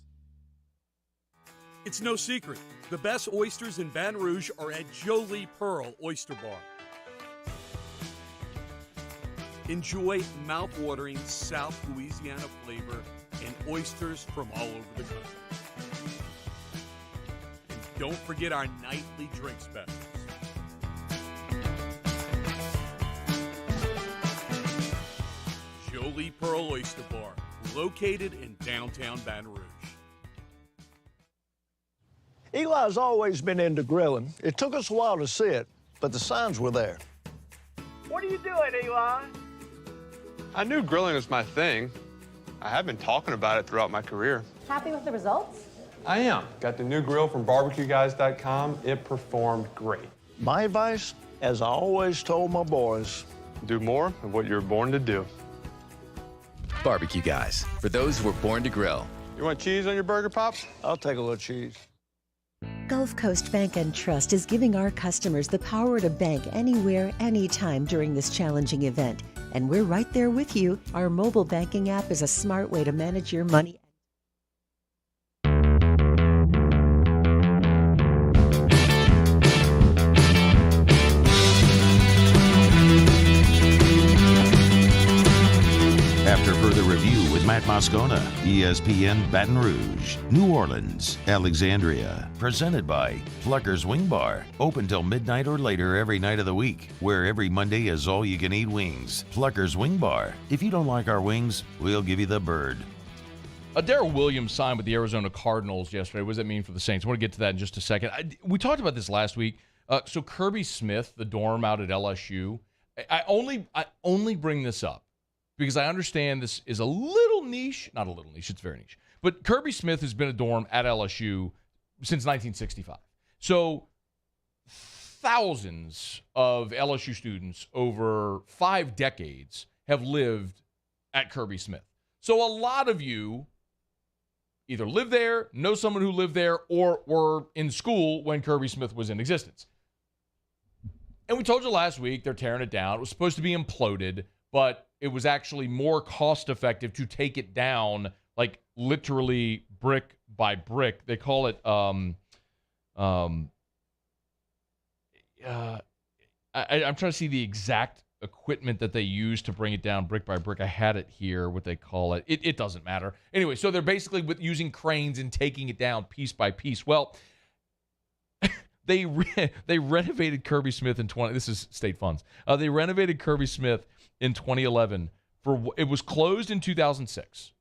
It's no secret. The best oysters in Baton Rouge are at Jolie Pearl Oyster Bar. Enjoy mouth-watering South Louisiana flavor and oysters from all over the country. And don't forget our nightly drink specials. Jolie Pearl Oyster Bar, located in downtown Baton Rouge. Eli's always been into grilling. It took us a while to see it, but the signs were there. What are you doing, Eli? I knew grilling was my thing. I have been talking about it throughout my career. Happy with the results? I am. Got the new grill from barbecueguys.com. It performed great. My advice, as I always told my boys, do more of what you're born to do. Barbecue Guys, for those who were born to grill. You want cheese on your burger, Pops? I'll take a little cheese. Gulf Coast Bank and Trust is giving our customers the power to bank anywhere, anytime during this challenging event. And we're right there with you. Our mobile banking app is a smart way to manage your money. After further review with Matt Moscona, ESPN Baton Rouge, New Orleans, Alexandria. Presented by Plucker's Wing Bar. Open till midnight or later every night of the week, where every Monday is all-you-can-eat wings. Plucker's Wing Bar. If you don't like our wings, we'll give you the bird. Daryl Williams signed with the Arizona Cardinals yesterday. What does that mean for the Saints? I want to get to that in just a second. We talked about this last week. So Kirby Smith, the dorm out at LSU, I only bring this up because I understand this is a little niche. Not a little niche, it's very niche. But Kirby Smith has been a dorm at LSU since 1965. So thousands of LSU students over 5 decades have lived at Kirby Smith. So a lot of you either live there, know someone who lived there, or were in school when Kirby Smith was in existence. And we told you last week they're tearing it down. It was supposed to be imploded, but it was actually more cost-effective to take it down, like literally brick by brick. They call it I'm trying to see the exact equipment that they use to bring it down brick by brick. I had it here, what they call it. It doesn't matter. Anyway, so they're basically using cranes and taking it down piece by piece. Well, they renovated Kirby Smith in this is state funds. They renovated Kirby Smith in 2011. It was closed in 2006.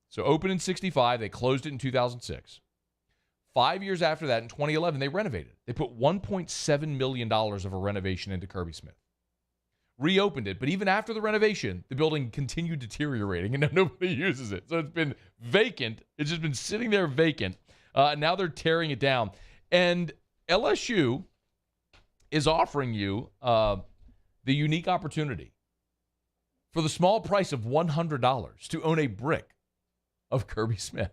So opened in 65, they closed it in 2006. 5 years after that, in 2011, they renovated. They put $1.7 million of a renovation into Kirby Smith. Reopened it, but even after the renovation, the building continued deteriorating, and nobody uses it. So it's been vacant. It's just been sitting there vacant. Now they're tearing it down. And LSU is offering you the unique opportunity for the small price of $100 to own a brick of Kirby Smith.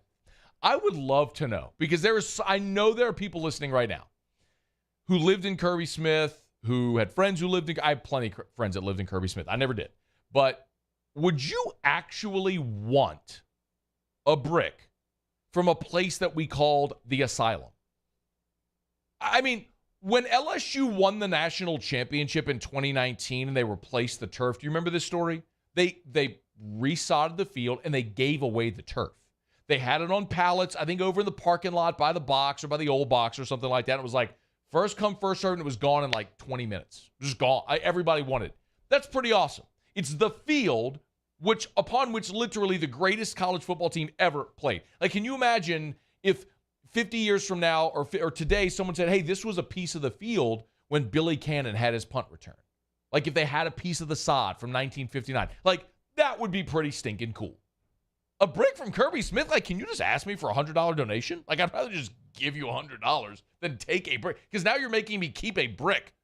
I would love to know, because I know there are people listening right now who lived in Kirby Smith, who had friends who lived in. I have plenty of friends that lived in Kirby Smith. I never did. But would you actually want a brick from a place that we called the Asylum? I mean, when LSU won the national championship in 2019 and they replaced the turf, do you remember this story? They resodded the field and they gave away the turf. They had it on pallets, I think over in the parking lot by the box or by the old box or something like that. It was like first come, first served, and it was gone in like 20 minutes. Just gone. Everybody wanted it. That's pretty awesome. It's the field upon which literally the greatest college football team ever played. Like, can you imagine if 50 years from now or today someone said, hey, this was a piece of the field when Billy Cannon had his punt return? Like if they had a piece of the sod from 1959. Like, that would be pretty stinking cool. A brick from Kirby Smith, like, can you just ask me for a $100 donation? Like, I'd rather just give you $100 than take a brick. Because now you're making me keep a brick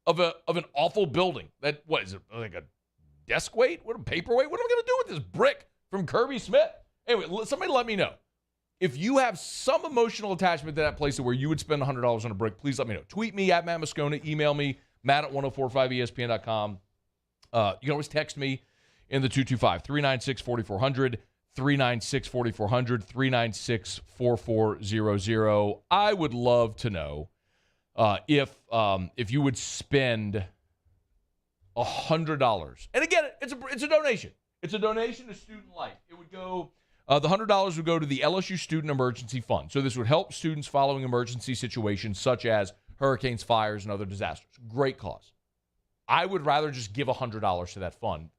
of an awful building. That, what is it, like a desk weight? What, a paperweight? What am I going to do with this brick from Kirby Smith? Anyway, somebody let me know. If you have some emotional attachment to that place where you would spend $100 on a brick, please let me know. Tweet me at Matt Moscona. Email me, matt@1045espn.com. You can always text me in the 225-396-4400, 396-4400, 396-4400. I would love to know if you would spend $100. And again, it's a donation. It's a donation to Student Life. It would go, the $100 would go to the LSU Student Emergency Fund. So this would help students following emergency situations such as hurricanes, fires, and other disasters. Great cause. I would rather just give $100 to that fund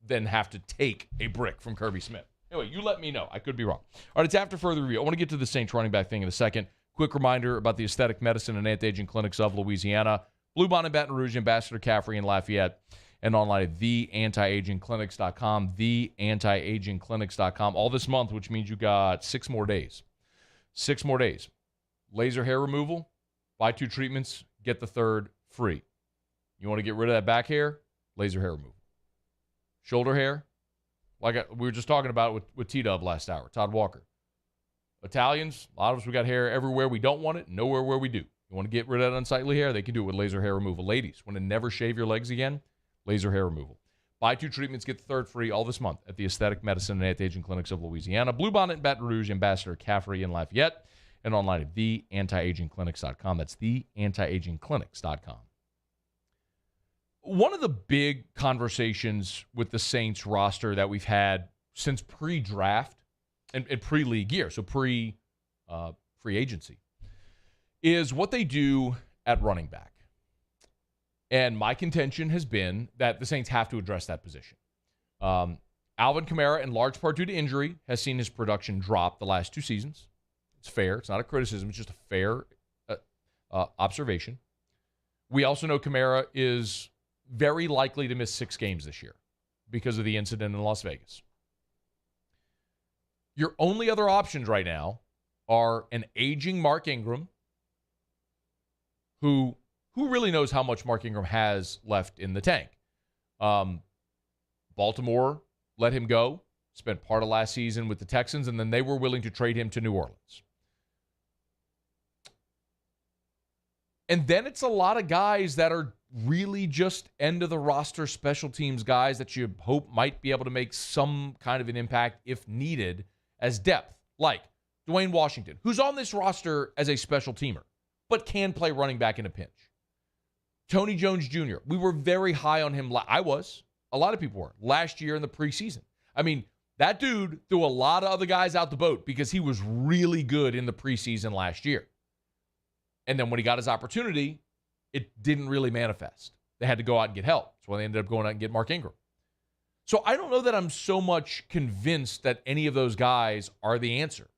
than have to take a brick from Kirby Smith. Anyway, you let me know. I could be wrong. All right, it's after further review. I want to get to the Saints running back thing in a second. Quick reminder about the aesthetic medicine and anti-aging clinics of Louisiana. Bluebonnet in Baton Rouge, Ambassador Caffrey in Lafayette, and online at theantiagingclinics.com, theantiagingclinics.com. All this month, which means you got 6 more days. 6 more days. Laser hair removal, buy 2 treatments, get the 3rd free. You want to get rid of that back hair? Laser hair removal. Shoulder hair? Like we were just talking about with T-Dub last hour, Todd Walker. Italians, a lot of us, we got hair everywhere we don't want it, nowhere where we do. You want to get rid of that unsightly hair? They can do it with laser hair removal. Ladies, want to never shave your legs again? Laser hair removal. Buy 2 treatments, get the 3rd free all this month at the Aesthetic Medicine and Anti-Aging Clinics of Louisiana. Bluebonnet in Baton Rouge, Ambassador Caffrey in Lafayette, and online at theantiagingclinics.com. That's theantiagingclinics.com. One of the big conversations with the Saints roster that we've had since pre-draft and pre-league year, so pre-free agency, is what they do at running back. And my contention has been that the Saints have to address that position. Alvin Kamara, in large part due to injury, has seen his production drop the last 2 seasons. It's fair. It's not a criticism. It's just a fair observation. We also know Kamara is very likely to miss 6 games this year because of the incident in Las Vegas. Your only other options right now are an aging Mark Ingram, who really knows how much Mark Ingram has left in the tank. Baltimore let him go, spent part of last season with the Texans, and then they were willing to trade him to New Orleans. And then it's a lot of guys that are really just end-of-the-roster special teams guys that you hope might be able to make some kind of an impact if needed as depth, like Dwayne Washington, who's on this roster as a special teamer, but can play running back in a pinch. Tony Jones Jr., we were very high on him. I was. A lot of people were. Last year in the preseason. I mean, that dude threw a lot of other guys out the boat because he was really good in the preseason last year. And then when he got his opportunity, it didn't really manifest. They had to go out and get help. That's why they ended up going out and get Mark Ingram. So I don't know that I'm so much convinced that any of those guys are the answer.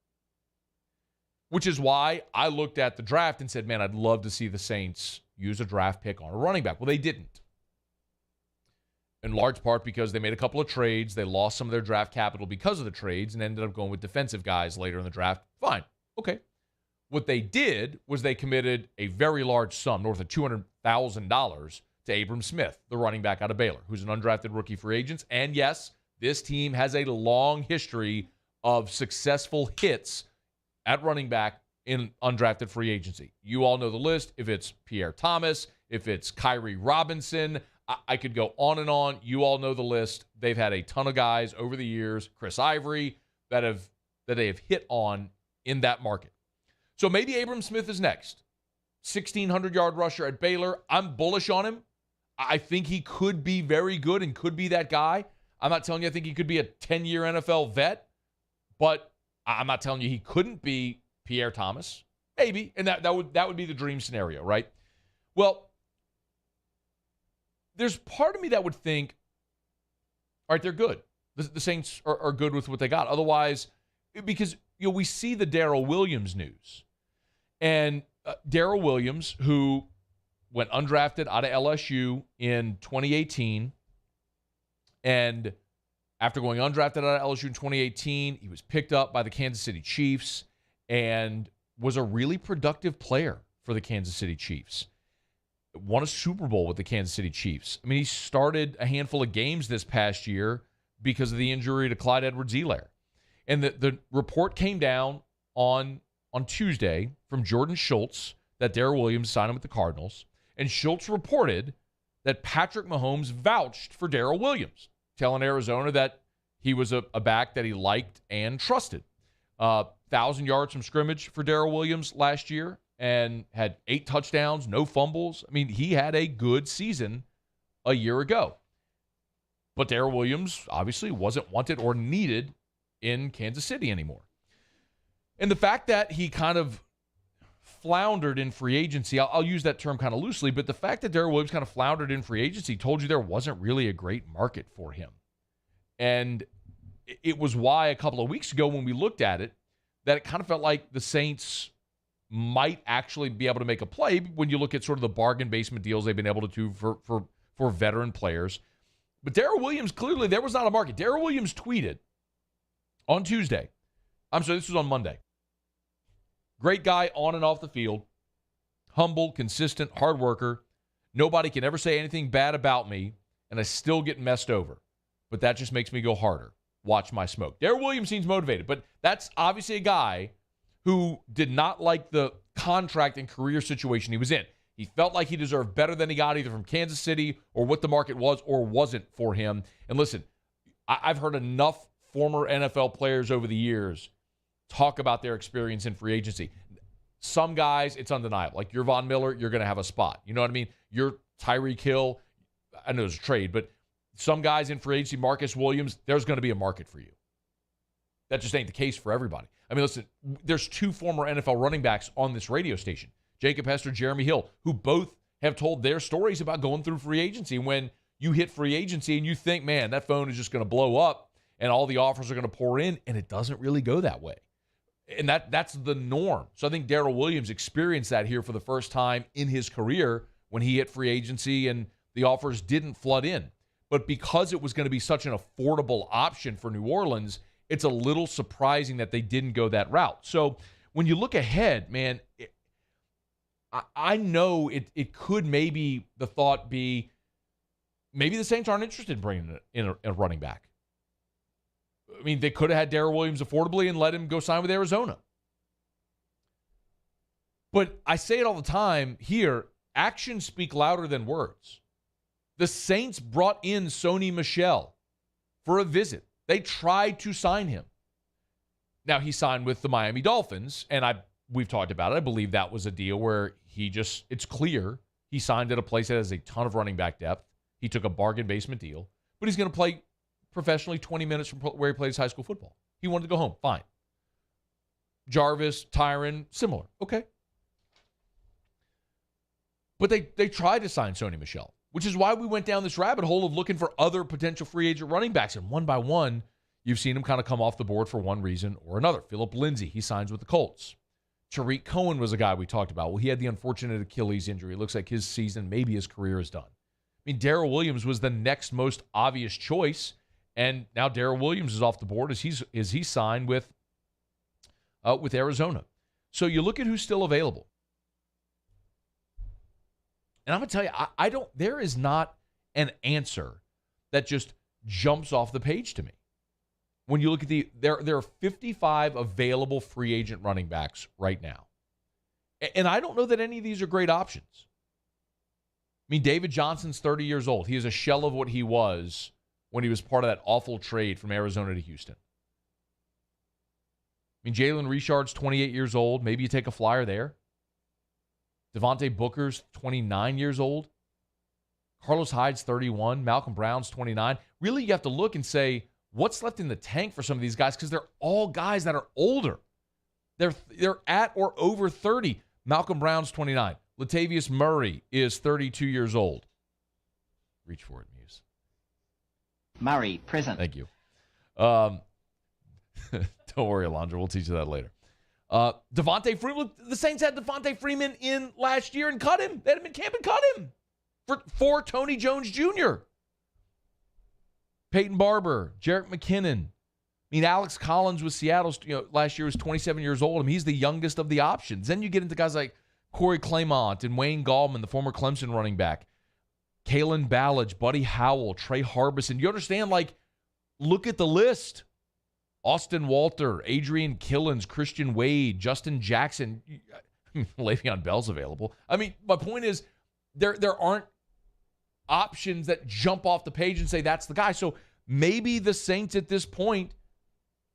Which is why I looked at the draft and said, man, I'd love to see the Saints use a draft pick on a running back. Well, they didn't. In large part because they made a couple of trades. They lost some of their draft capital because of the trades and ended up going with defensive guys later in the draft. Fine. Okay. What they did was they committed a very large sum, north of $200,000, to Abram Smith, the running back out of Baylor, who's an undrafted rookie free agent. And yes, this team has a long history of successful hits at running back in undrafted free agency. You all know the list. If it's Pierre Thomas, if it's Kyrie Robinson, I could go on and on. You all know the list. They've had a ton of guys over the years, Chris Ivory, that they have hit on in that market. So maybe Abram Smith is next. 1,600-yard rusher at Baylor. I'm bullish on him. I think he could be very good and could be that guy. I'm not telling you I think he could be a 10-year NFL vet, but I'm not telling you he couldn't be Pierre Thomas. Maybe, and that would be the dream scenario, right? Well, there's part of me that would think, all right, they're good. The Saints are good with what they got. Otherwise, because we see the Daryl Williams news. And Daryl Williams, who went undrafted out of LSU in 2018, and after going undrafted out of LSU in 2018, he was picked up by the Kansas City Chiefs, and was a really productive player for the Kansas City Chiefs. Won a Super Bowl with the Kansas City Chiefs. I mean, he started a handful of games this past year because of the injury to Clyde Edwards-Helaire. And the report came down on Tuesday from Jordan Schultz that Daryl Williams signed him with the Cardinals. And Schultz reported that Patrick Mahomes vouched for Daryl Williams, telling Arizona that he was a back that he liked and trusted. 1,000 yards from scrimmage for Daryl Williams last year and had 8 touchdowns, no fumbles. I mean, he had a good season a year ago. But Daryl Williams obviously wasn't wanted or needed in Kansas City anymore. And the fact that he kind of floundered in free agency, I'll use that term kind of loosely, but the fact that Daryl Williams kind of floundered in free agency told you there wasn't really a great market for him. And it was why a couple of weeks ago when we looked at it, that it kind of felt like the Saints might actually be able to make a play when you look at sort of the bargain basement deals they've been able to do for veteran players. But Daryl Williams, clearly there was not a market. Daryl Williams tweeted on Tuesday. I'm sorry, this was on Monday. Great guy on and off the field. Humble, consistent, hard worker. Nobody can ever say anything bad about me, and I still get messed over. But that just makes me go harder. Watch my smoke. Daryl Williams seems motivated, but that's obviously a guy who did not like the contract and career situation he was in. He felt like he deserved better than he got either from Kansas City or what the market was or wasn't for him. And listen, I've heard enough former NFL players over the years talk about their experience in free agency. Some guys, it's undeniable. Like you're Von Miller, you're going to have a spot. You know what I mean? You're Tyreek Hill. I know it's a trade, but some guys in free agency, Marcus Williams, there's going to be a market for you. That just ain't the case for everybody. I mean, listen, there's 2 former NFL running backs on this radio station, Jacob Hester, Jeremy Hill, who both have told their stories about going through free agency. When you hit free agency and you think, man, that phone is just going to blow up and all the offers are going to pour in, and it doesn't really go that way. And that's the norm. So I think Daryl Williams experienced that here for the first time in his career when he hit free agency and the offers didn't flood in. But because it was going to be such an affordable option for New Orleans, it's a little surprising that they didn't go that route. So when you look ahead, man, I know it could maybe the thought be maybe the Saints aren't interested in bringing in a running back. I mean, they could have had Daryl Williams affordably and let him go sign with Arizona. But I say it all the time here, actions speak louder than words. The Saints brought in Sony Michel for a visit. They tried to sign him. Now, he signed with the Miami Dolphins, and we've talked about it. I believe that was a deal where it's clear he signed at a place that has a ton of running back depth. He took a bargain basement deal, but he's going to play professionally 20 minutes from where he plays high school football. He wanted to go home. Fine. Jarvis, Tyron, similar. Okay. But they tried to sign Sony Michel, which is why we went down this rabbit hole of looking for other potential free agent running backs. And one by one, you've seen them kind of come off the board for one reason or another. Phillip Lindsay, he signs with the Colts. Tariq Cohen was a guy we talked about. Well, he had the unfortunate Achilles injury. It looks like his season, maybe his career is done. I mean, Daryl Williams was the next most obvious choice. And now Daryl Williams is off the board as he signed with Arizona. So you look at who's still available. And I'm going to tell you, there is not an answer that just jumps off the page to me. When you look at there are 55 available free agent running backs right now. And I don't know that any of these are great options. I mean, David Johnson's 30 years old. He is a shell of what he was when he was part of that awful trade from Arizona to Houston. I mean, Jalen Richard's 28 years old. Maybe you take a flyer there. Devontae Booker's 29 years old. Carlos Hyde's 31. Malcolm Brown's 29. Really, you have to look and say, what's left in the tank for some of these guys? Because they're all guys that are older. They're at or over 30. Malcolm Brown's 29. Latavius Murray is 32 years old. Reach for it, Muse. Murray, present. Thank you. Don't worry, Alondra. We'll teach you that later. Devontae Freeman. The Saints had Devontae Freeman in last year and cut him. They had him in camp and cut him for Tony Jones Jr. Peyton Barber, Jerick McKinnon, I mean, Alex Collins with Seattle, last year was 27 years old. I mean, he's the youngest of the options. Then you get into guys like Corey Clement and Wayne Gallman, the former Clemson running back, Kalen Ballage, Buddy Howell, Trey Harbison. You understand, look at the list. Austin Walter, Adrian Killens, Christian Wade, Justin Jackson. Le'Veon Bell's available. I mean, my point is there aren't options that jump off the page and say that's the guy. So maybe the Saints at this point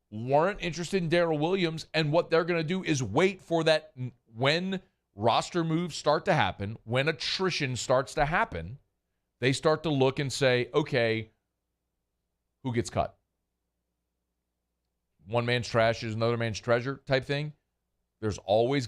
weren't interested in Daryl Williams, and what they're going to do is wait for that when roster moves start to happen, when attrition starts to happen, they start to look and say, okay, who gets cut? One man's trash is another man's treasure type thing. There's always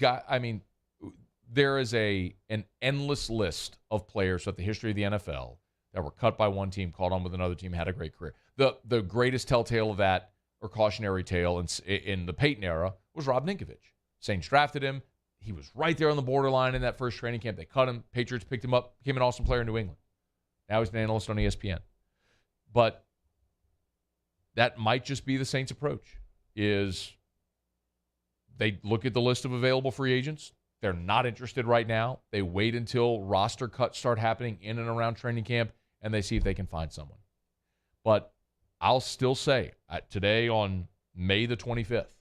there is an endless list of players throughout the history of the NFL that were cut by one team, called on with another team, had a great career. The greatest telltale of that, or cautionary tale in the Peyton era, was Rob Ninkovich. Saints drafted him. He was right there on the borderline in that first training camp. They cut him. Patriots picked him up, became an awesome player in New England. Now he's an analyst on ESPN. But that might just be the Saints' approach, is they look at the list of available free agents. They're not interested right now. They wait until roster cuts start happening in and around training camp, and they see if they can find someone. But I'll still say, today on May the 25th,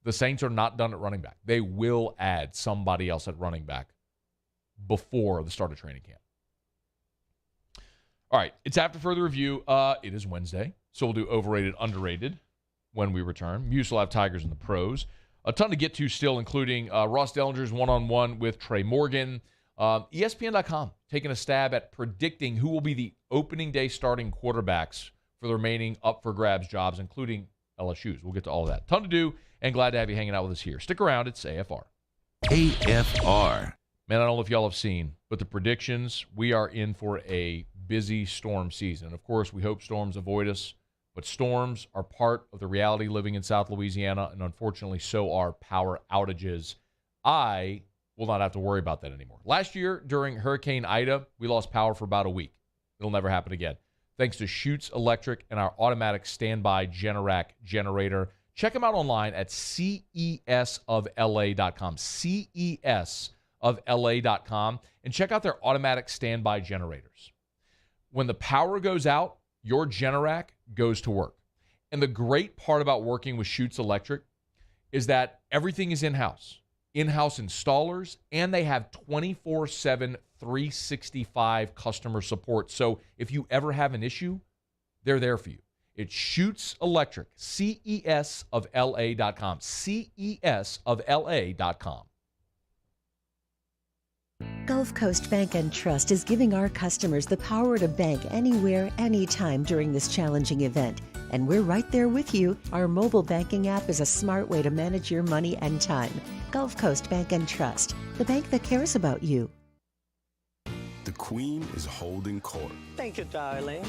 the Saints are not done at running back. They will add somebody else at running back before the start of training camp. All right, it's after further review. It is Wednesday, so we'll do overrated, underrated when we return. Muse will have Tigers in the pros. A ton to get to still, including Ross Dellinger's one-on-one with Trey Morgan. ESPN.com taking a stab at predicting who will be the opening day starting quarterbacks for the remaining up-for-grabs jobs, including LSU's. We'll get to all of that. Ton to do, and glad to have you hanging out with us here. Stick around. It's AFR. AFR. Man, I don't know if y'all have seen, but the predictions, we are in for a busy storm season. Of course, we hope storms avoid us, but storms are part of the reality living in South Louisiana, and unfortunately, so are power outages. I will not have to worry about that anymore. Last year, during Hurricane Ida, we lost power for about a week. It'll never happen again. Thanks to Schutz Electric and our automatic standby Generac generator. Check them out online at cesofla.com, cesofla.com, and check out their automatic standby generators. When the power goes out, your Generac goes to work. And the great part about working with Schutz Electric is that everything is in-house. In-house installers, and they have 24/7, 365 customer support. So if you ever have an issue, they're there for you. It's Schutz Electric, cesofla.com, cesofla.com. Gulf Coast Bank and Trust is giving our customers the power to bank anywhere, anytime during this challenging event. And we're right there with you. Our mobile banking app is a smart way to manage your money and time. Gulf Coast Bank and Trust, the bank that cares about you. The Queen is holding court. Thank you, darling.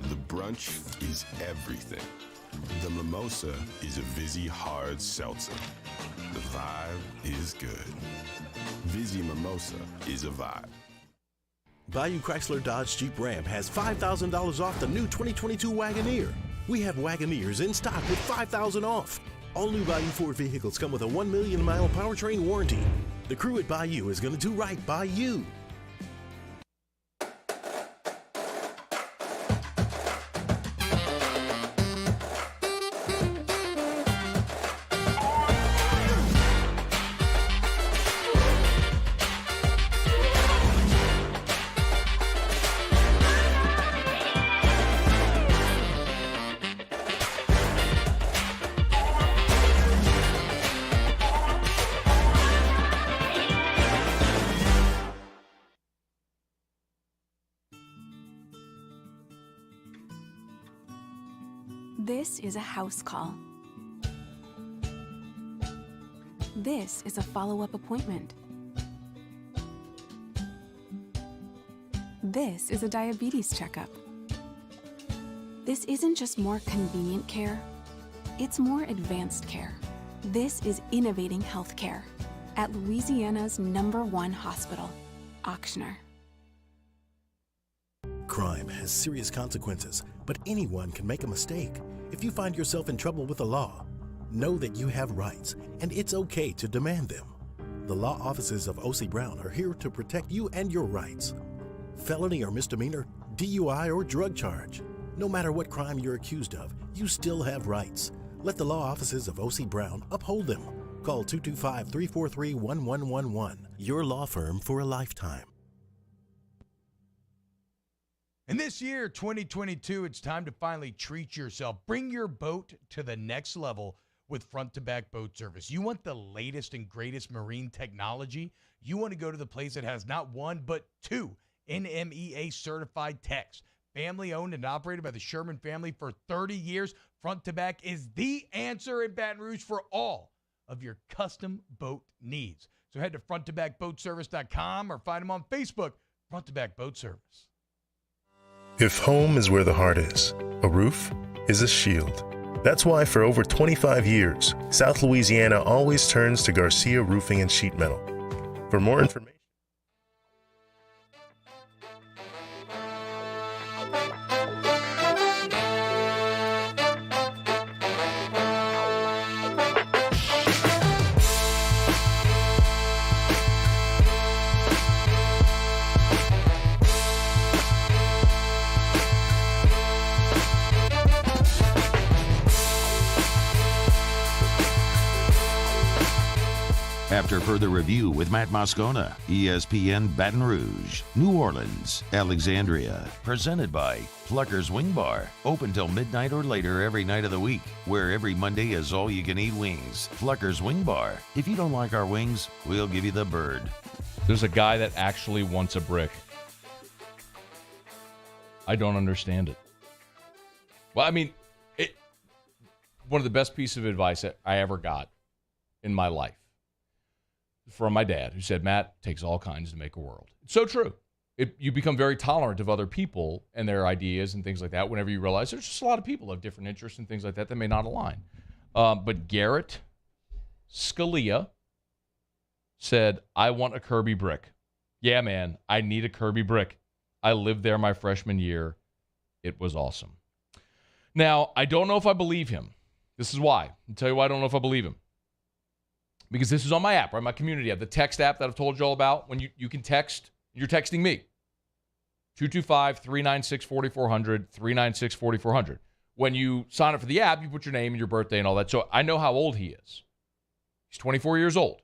The brunch is everything. The mimosa is a Vizzy hard seltzer. The vibe is good. Vizzy Mimosa is a vibe. Bayou Chrysler Dodge Jeep Ram has $5,000 off the new 2022 Wagoneer. We have Wagoneers in stock with $5,000 off. All new Bayou Ford vehicles come with a 1 million mile powertrain warranty. The crew at Bayou is going to do right by you. This is a house call. This is a follow-up appointment. This is a diabetes checkup. This isn't just more convenient care, it's more advanced care. This is innovating healthcare at Louisiana's #1 hospital, Ochsner. Crime has serious consequences, but anyone can make a mistake. If you find yourself in trouble with the law, know that you have rights, and it's okay to demand them. The law offices of O.C. Brown are here to protect you and your rights. Felony or misdemeanor, DUI or drug charge. No matter what crime you're accused of, you still have rights. Let the law offices of O.C. Brown uphold them. Call 225-343-1111. Your law firm for a lifetime. And this year, 2022, it's time to finally treat yourself. Bring your boat to the next level with front-to-back boat service. You want the latest and greatest marine technology? You want to go to the place that has not one, but two NMEA-certified techs. Family-owned and operated by the Sherman family for 30 years, Front-to-Back is the answer in Baton Rouge for all of your custom boat needs. So head to front-to-backboatservice.com or find them on Facebook, Front-to-Back Boat Service. If home is where the heart is, a roof is a shield. That's why for over 25 years, South Louisiana always turns to Garcia Roofing and Sheet Metal. For more information, After further review with Matt Moscona, ESPN Baton Rouge, New Orleans, Alexandria. Presented by Plucker's Wing Bar. Open till midnight or later every night of the week, where every Monday is all-you-can-eat wings. Plucker's Wing Bar. If you don't like our wings, we'll give you the bird. There's a guy that actually wants a brick. I don't understand it. Well, I mean, one of the best pieces of advice that I ever got in my life from my dad, who said, Matt, it takes all kinds to make a world. It's so true. You become very tolerant of other people and their ideas and things like that whenever you realize there's just a lot of people who have different interests and things like that that may not align. But Garrett Scalia said, I want a Kirby brick. Yeah, man, I need a Kirby brick. I lived there my freshman year. It was awesome. Now, I don't know if I believe him. This is why. I'll tell you why I don't know if I believe him. Because this is on my app, right? My community app, the text app that I've told you all about. When you can text, you're texting me. 225-396-4400, 396-4400. When you sign up for the app, you put your name and your birthday and all that. So I know how old he is. He's 24 years old.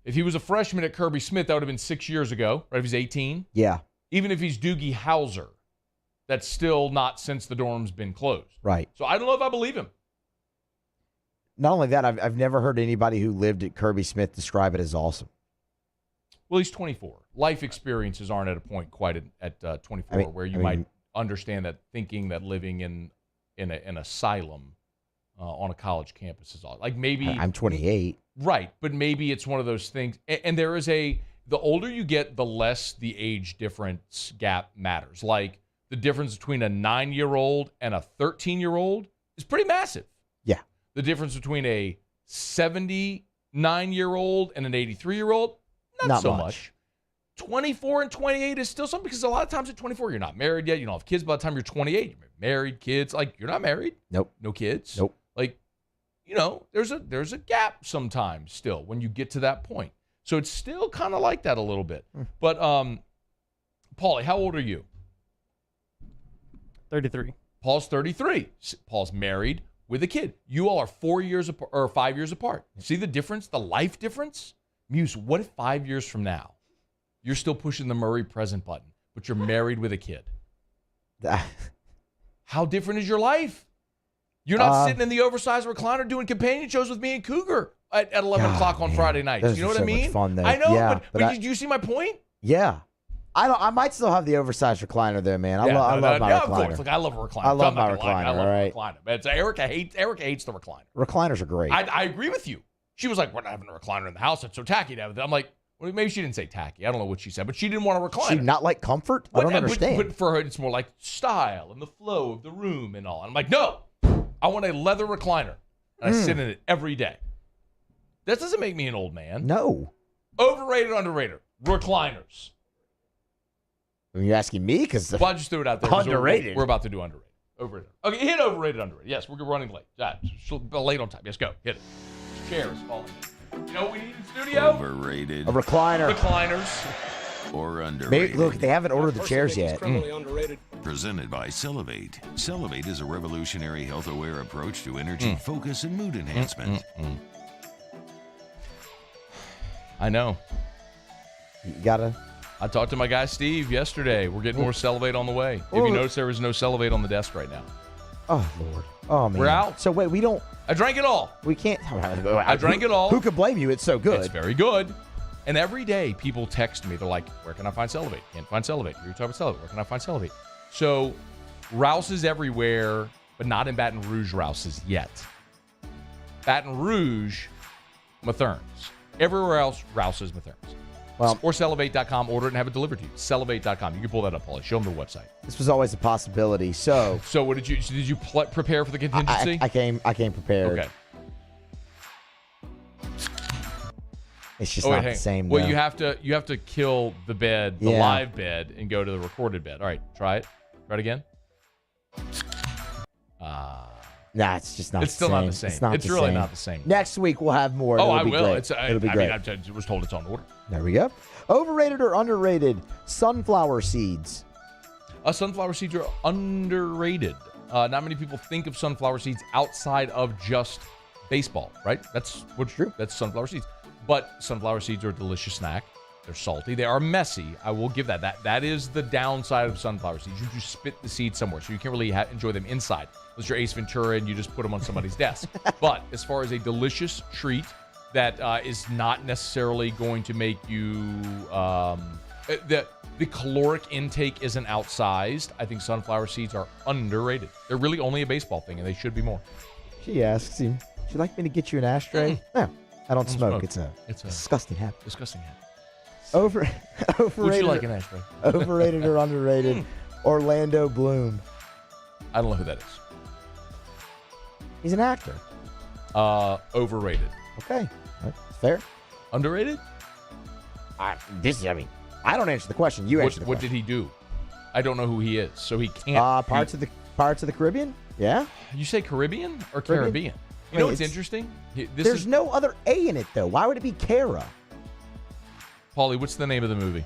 If he was a freshman at Kirby Smith, that would have been 6 years ago, right? If he's 18. Yeah. Even if he's Doogie Howser, that's still not since the dorm's been closed. Right. So I don't know if I believe him. Not only that, I've never heard anybody who lived at Kirby Smith describe it as awesome. Well, he's 24. Life experiences aren't at a point quite at 24 where you might understand that thinking that living in an asylum on a college campus is all. Like maybe I'm 28. Right, but maybe it's one of those things. And there is the older you get, the less the age difference gap matters. Like the difference between a 9-year-old and a 13-year-old is pretty massive. Yeah. The difference between a 79-year-old and an 83-year-old, not so much. 24 and 28 is still something, because a lot of times at 24, you're not married yet. You don't have kids. By the time you're 28, you're married, kids. Like, you're not married. Nope. No kids. Nope. Like, there's a gap sometimes still when you get to that point. So it's still kind of like that a little bit. But, Paulie, how old are you? 33. Paul's 33. Paul's married with a kid. You all are 4 years apart or 5 years apart. See the difference, the life difference? Muse, what if 5 years from now you're still pushing the Murray present button, but you're married with a kid? How different is your life? You're not sitting in the oversized recliner doing companion shows with me and Cougar at 11 o'clock on Friday nights. Those You know are what I so mean? much fun, though. I know, Yeah, but did you see my point? Yeah. I might still have the oversized recliner there, man. I love my recliner. Of course. Look, I love a recliner. I love my I recliner, love all right? a recliner. But Erica hates the recliner. Recliners are great. I agree with you. She was like, we're not having a recliner in the house. It's so tacky to have it. I'm like, well, maybe she didn't say tacky. I don't know what she said, but she didn't want a recliner. She not like comfort? I don't understand. But for her, it's more like style and the flow of the room and all. And I'm like, no, I want a leather recliner. And I sit in it every day. That doesn't make me an old man. No. Overrated, underrated. Recliners. Are you asking me? Because well, I just threw it out there. Underrated. We're about to do underrated. Overrated. Okay, hit overrated, underrated. Yes, we're running late. Late on time. Yes, go. Hit it. Chair is falling. You know what we need in studio? Overrated. A recliner. Recliners. Or underrated. Maybe, look, they haven't ordered the chairs yet. Presented by Cellivate. Cellivate is a revolutionary health-aware approach to energy, focus, and mood enhancement. I know. You gotta. I talked to my guy Steve yesterday. We're getting more Cellivate on the way. If you notice, there is no Cellivate on the desk right now. Oh, Lord. Oh, man. We're out. So, wait, we don't. I drank it all. We can't. I drank it all. Who could blame you? It's so good. It's very good. And every day, people text me. They're like, where can I find Cellivate? Can't find Cellivate. You're talking about Cellivate. Where can I find Cellivate? So, Rouse is everywhere, but not in Baton Rouge Rouse's yet. Baton Rouge, Mathern's. Everywhere else, Rouse's, Mathern's. Well, or Cellivate.com, order it and have it delivered to you. Cellivate.com. You can pull that up, Paulie. Show them the website. This was always a possibility. So what did you prepare for the contingency? I came prepared. Okay. It's just not the same. Well, though. you have to kill the bed, the live bed, and go to the recorded bed. All right, try it. Try it again. Nah, it's just not. It's still not the same. It's really not the same. Next week we'll have more. Oh, It'll I be will. Great. It'll be great. I was told it's on order. There we go. Overrated or underrated? Sunflower seeds. Sunflower seeds are underrated. Not many people think of sunflower seeds outside of just baseball, right? That's what's true. That's sunflower seeds. But sunflower seeds are a delicious snack. They're salty. They are messy. I will give that. That is the downside of sunflower seeds. You just spit the seeds somewhere, so you can't really enjoy them inside. Unless you're Ace Ventura and you just put them on somebody's desk. But as far as a delicious treat that is not necessarily going to make you the caloric intake isn't outsized, I think sunflower seeds are underrated. They're really only a baseball thing, and they should be more. She asks him, "Would you like me to get you an ashtray?" No, I don't smoke. It's a disgusting habit. Disgusting habit. Overrated. Would you like an ashtray? Overrated or underrated? Orlando Bloom. I don't know who that is. He's an actor. Overrated. Okay, that's fair. Underrated? I don't answer the question. You answer the question. What did he do? I don't know who he is, so he can't. Pirates of the Caribbean. Yeah. You say Caribbean or Caribbean? You know what's interesting? There's no other A in it though. Why would it be Cara? Paulie, what's the name of the movie?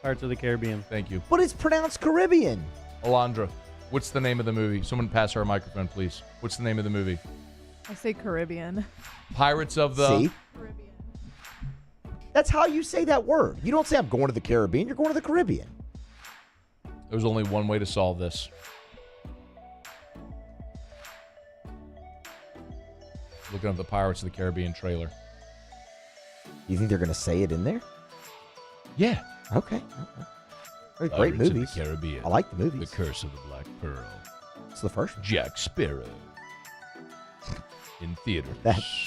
Pirates of the Caribbean. Thank you. But it's pronounced Caribbean. Alondra, what's the name of the movie? Someone pass her a microphone, please. What's the name of the movie? I say Caribbean. Pirates of the... See? Caribbean. That's how you say that word. You don't say I'm going to the Caribbean. You're going to the Caribbean. There's only one way to solve this. Looking up the Pirates of the Caribbean trailer. You think they're going to say it in there? Yeah. Okay. Great movies. Of the Caribbean. I like the movies. The Curse of the Black Pearl. It's the first one. Jack Sparrow. In theaters.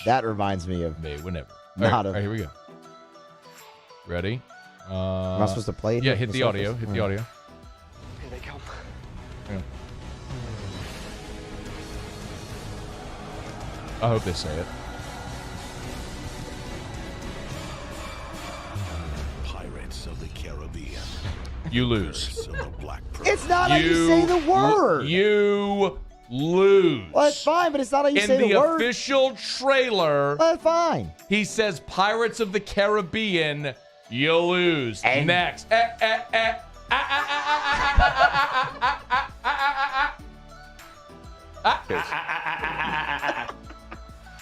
That reminds me of... May whenever. Not all right, here we go. Ready? Am I supposed to play it? Yeah, hit the audio. Hit the audio. Here they come. Yeah. I hope they say it. Pirates of the Caribbean. You lose. It's not how you say the word. You lose. Well, that's fine, but it's not how you say the word. In the official trailer, that's fine. He says Pirates of the Caribbean. You lose. And next.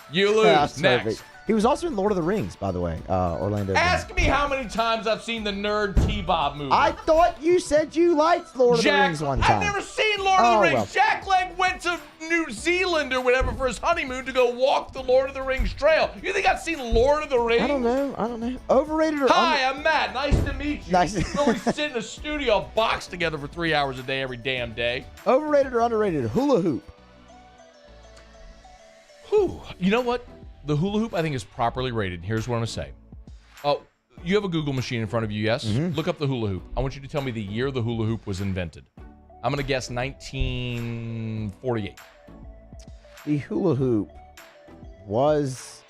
You lose. Next. Perfect. He was also in Lord of the Rings, by the way, Orlando. Ask me how many times I've seen the Nerd T-Bob movie. I thought you said you liked Lord of the Rings one time. I've never seen Lord of the Rings. Well. Jack Leg went to New Zealand or whatever for his honeymoon to go walk the Lord of the Rings trail. You think I've seen Lord of the Rings? I don't know. Overrated or Hi, I'm Matt. Nice to meet you. Nice. We only sit in a studio box together for 3 hours a day every damn day. Overrated or underrated? Hula hoop. Whew. You know what? The hula hoop, I think, is properly rated. Here's what I'm going to say. Oh, you have a Google machine in front of you, yes? Mm-hmm. Look up the hula hoop. I want you to tell me the year the hula hoop was invented. I'm going to guess 1948. The hula hoop was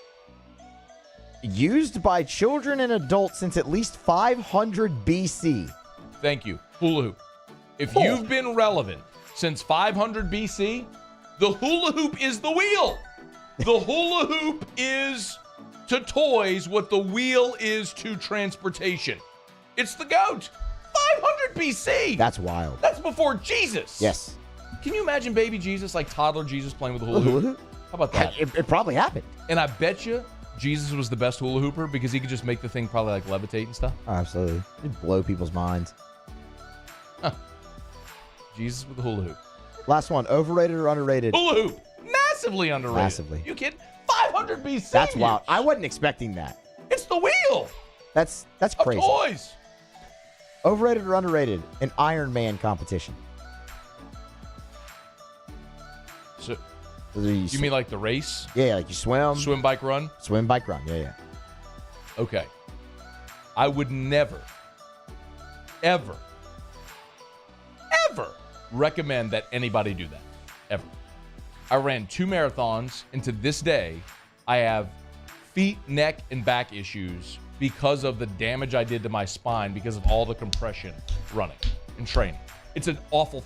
used by children and adults since at least 500 BC. Thank you. Hula hoop. If you've been relevant since 500 BC, the hula hoop is the wheel. The hula hoop is to toys what the wheel is to transportation. It's the GOAT. 500 BC. That's wild. That's before Jesus. Yes. Can you imagine baby Jesus, like toddler Jesus, playing with a hula hoop? How about that? It probably happened. And I bet you Jesus was the best hula hooper because he could just make the thing probably like levitate and stuff. Oh, absolutely. It'd blow people's minds. Huh. Jesus with the hula hoop. Last one. Overrated or underrated? Hula hoop. Massively underrated. Massively. You kidding? 500 BC. That's wild. I wasn't expecting that. It's the wheel. That's crazy. Of toys. Overrated or underrated? An Ironman competition. So, you mean like the race? Yeah, like you swim. Swim, bike, run? Swim, bike, run. Yeah. Okay. I would never, ever recommend that anybody do that. Ever. I ran 2 marathons, and to this day, I have feet, neck, and back issues because of the damage I did to my spine because of all the compression running and training. It's an awful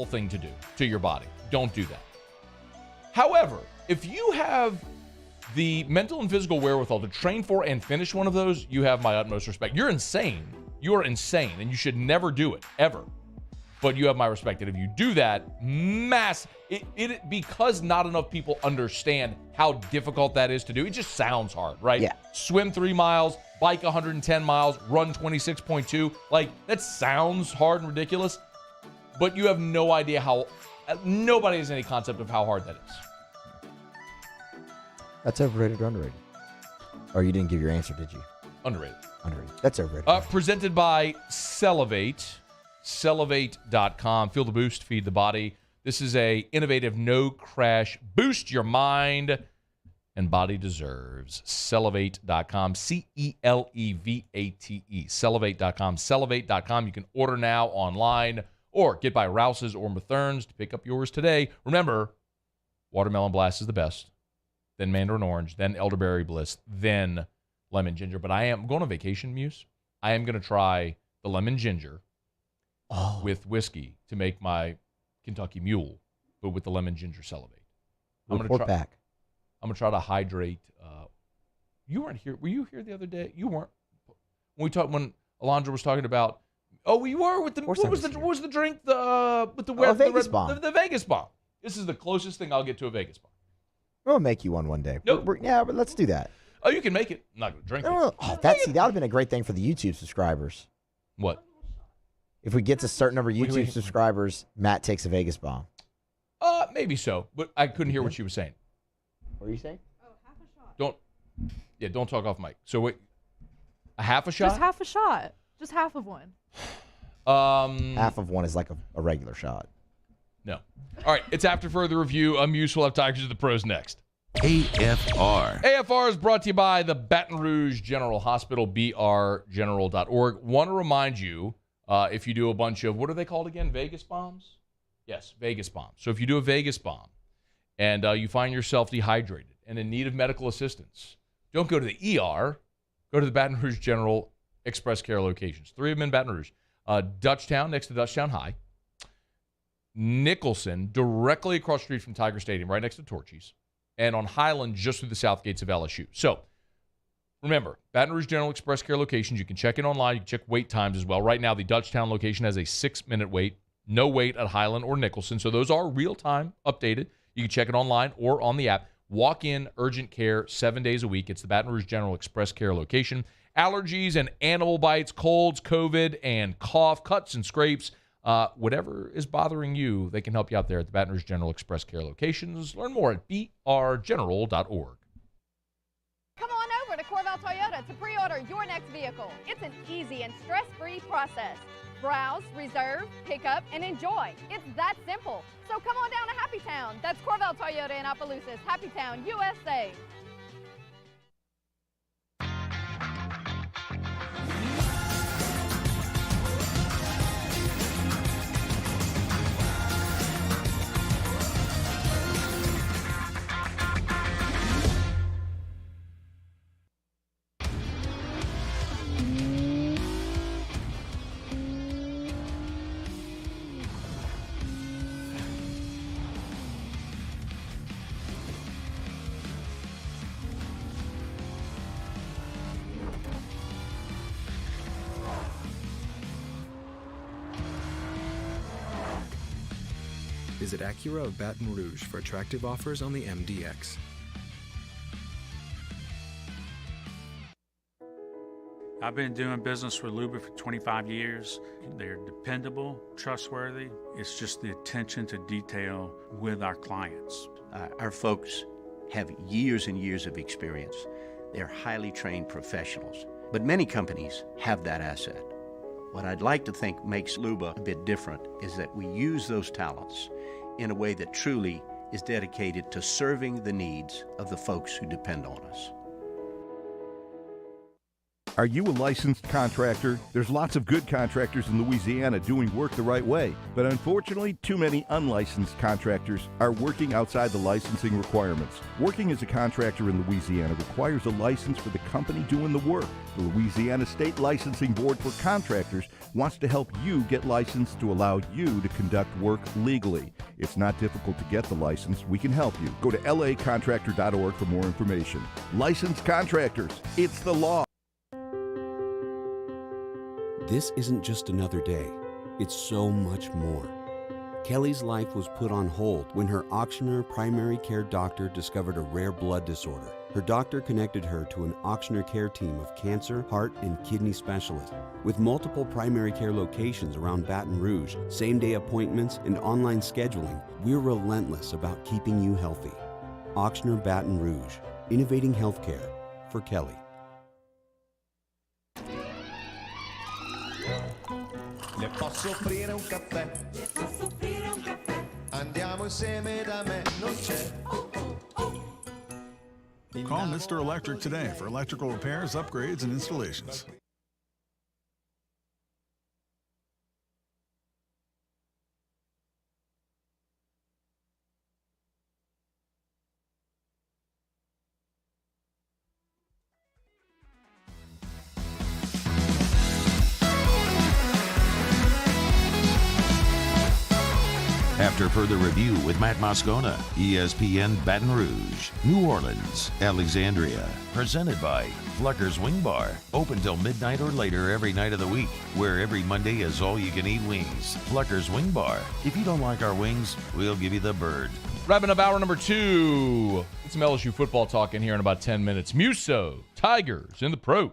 thing to do to your body. Don't do that. However, if you have the mental and physical wherewithal to train for and finish one of those, you have my utmost respect. You're insane. You are insane, and you should never do it, ever. But you have my respect. And if you do that, because not enough people understand how difficult that is to do, it just sounds hard, right? Yeah. Swim 3 miles, bike 110 miles, run 26.2. Like, that sounds hard and ridiculous, but you have no idea how, nobody has any concept of how hard that is. That's overrated or underrated? Or you didn't give your answer, did you? Underrated. Underrated. That's overrated. Presented by Cellivate. Cellivate.com. Feel the boost, feed the body. This is a innovative no-crash boost your mind and body deserves. Cellivate.com. Cellevate. Cellivate.com. Cellivate.com. You can order now online or get by Rouse's or Mathern's to pick up yours today. Remember, Watermelon Blast is the best, then Mandarin Orange, then Elderberry Bliss, then Lemon Ginger. But I am going on vacation, Muse. I am going to try the Lemon Ginger with whiskey to make my Kentucky Mule, but with the Lemon Ginger Cellivate. I'm going to try to hydrate. You weren't here. Were you here the other day? You weren't. When Alondra was talking about. Oh, you were with the. What was the drink? Vegas bomb. The Vegas bomb. This is the closest thing I'll get to a Vegas bomb. We'll make you one day. Nope. But let's do that. Oh, you can make it. I'm not going to drink it. Oh, that would have been a great thing for the YouTube subscribers. What? If we get to a certain number of YouTube subscribers, Matt takes a Vegas bomb. Maybe so, but I couldn't hear what she was saying. What are you saying? Oh, half a shot. Don't talk off mic. So wait, a half a shot? Just half a shot. Just half of one. Half of one is like a regular shot. No. All right, it's after further review. I'm useful. Have Tigers of the Pros next. AFR. AFR is brought to you by the Baton Rouge General Hospital, brgeneral.org. Want to remind you, if you do a bunch of, what are they called again? Vegas bombs? Yes, Vegas bombs. So if you do a Vegas bomb and you find yourself dehydrated and in need of medical assistance, don't go to the ER. Go to the Baton Rouge General Express Care locations. 3 of them in Baton Rouge. Dutchtown, next to Dutchtown High. Nicholson, directly across the street from Tiger Stadium, right next to Torchy's. And on Highland, just through the south gates of LSU. So, remember, Baton Rouge General Express Care locations, you can check in online. You can check wait times as well. Right now, the Dutchtown location has a 6-minute wait. No wait at Highland or Nicholson. So, those are real-time updated. You can check it online or on the app. Walk in, urgent care, 7 days a week. It's the Baton Rouge General Express Care location. Allergies and animal bites, colds, COVID, and cough, cuts and scrapes. Whatever is bothering you, they can help you out there at the Baton Rouge General Express Care locations. Learn more at brgeneral.org. Come on over to Corval Toyota to pre-order your next vehicle. It's an easy and stress-free process. Browse, reserve, pick up, and enjoy. It's that simple. So come on down to Happy Town. That's Corval Toyota in Opelousas, Happy Town, USA. Visit Acura of Baton Rouge for attractive offers on the MDX. I've been doing business with Luba for 25 years. They're dependable, trustworthy. It's just the attention to detail with our clients. Our folks have years and years of experience. They're highly trained professionals, but many companies have that asset. What I'd like to think makes Luba a bit different is that we use those talents in a way that truly is dedicated to serving the needs of the folks who depend on us. Are you a licensed contractor? There's lots of good contractors in Louisiana doing work the right way, but unfortunately, too many unlicensed contractors are working outside the licensing requirements. Working as a contractor in Louisiana requires a license for the company doing the work. The Louisiana State Licensing Board for Contractors wants to help you get licensed to allow you to conduct work legally. It's not difficult to get the license. We can help you. Go to lacontractor.org for more information. Licensed contractors, it's the law. This isn't just another day. It's so much more. Kelly's life was put on hold when her auctioneer primary care doctor discovered a rare blood disorder. Her doctor connected her to an auctioneer care team of cancer, heart, and kidney specialists. With multiple primary care locations around Baton Rouge, same-day appointments, and online scheduling, we're relentless about keeping you healthy. Auctioneer Baton Rouge, innovating healthcare for Kelly. Le posso offrire un caffè? Le posso offrire un caffè? Andiamo insieme da me, non c'è. Call Mr. Electric today for electrical repairs, upgrades, and installations. After further review with Matt Moscona, ESPN Baton Rouge, New Orleans, Alexandria. Presented by Flucker's Wing Bar. Open till midnight or later every night of the week, where every Monday is all-you-can-eat wings. Flucker's Wing Bar. If you don't like our wings, we'll give you the bird. Wrapping up hour number 2. Get some LSU football talk in here in about 10 minutes. Muso, Tigers in the pros.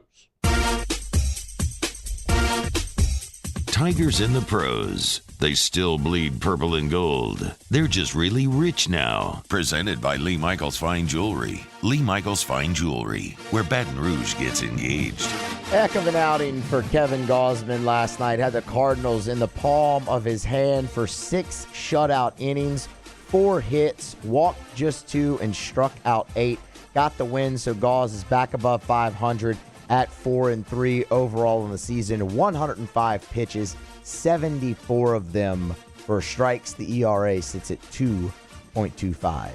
Tigers in the pros. They still bleed purple and gold. They're just really rich now. Presented by Lee Michaels Fine Jewelry. Lee Michaels Fine Jewelry, where Baton Rouge gets engaged. Heck of an outing for Kevin Gausman last night. Had the Cardinals in the palm of his hand for 6 shutout innings, 4 hits, walked just 2, and struck out 8. Got the win, so Gauss is back above 500 at 4-3 overall in the season. 105 pitches, 74 of them for strikes. The ERA sits at 2.25.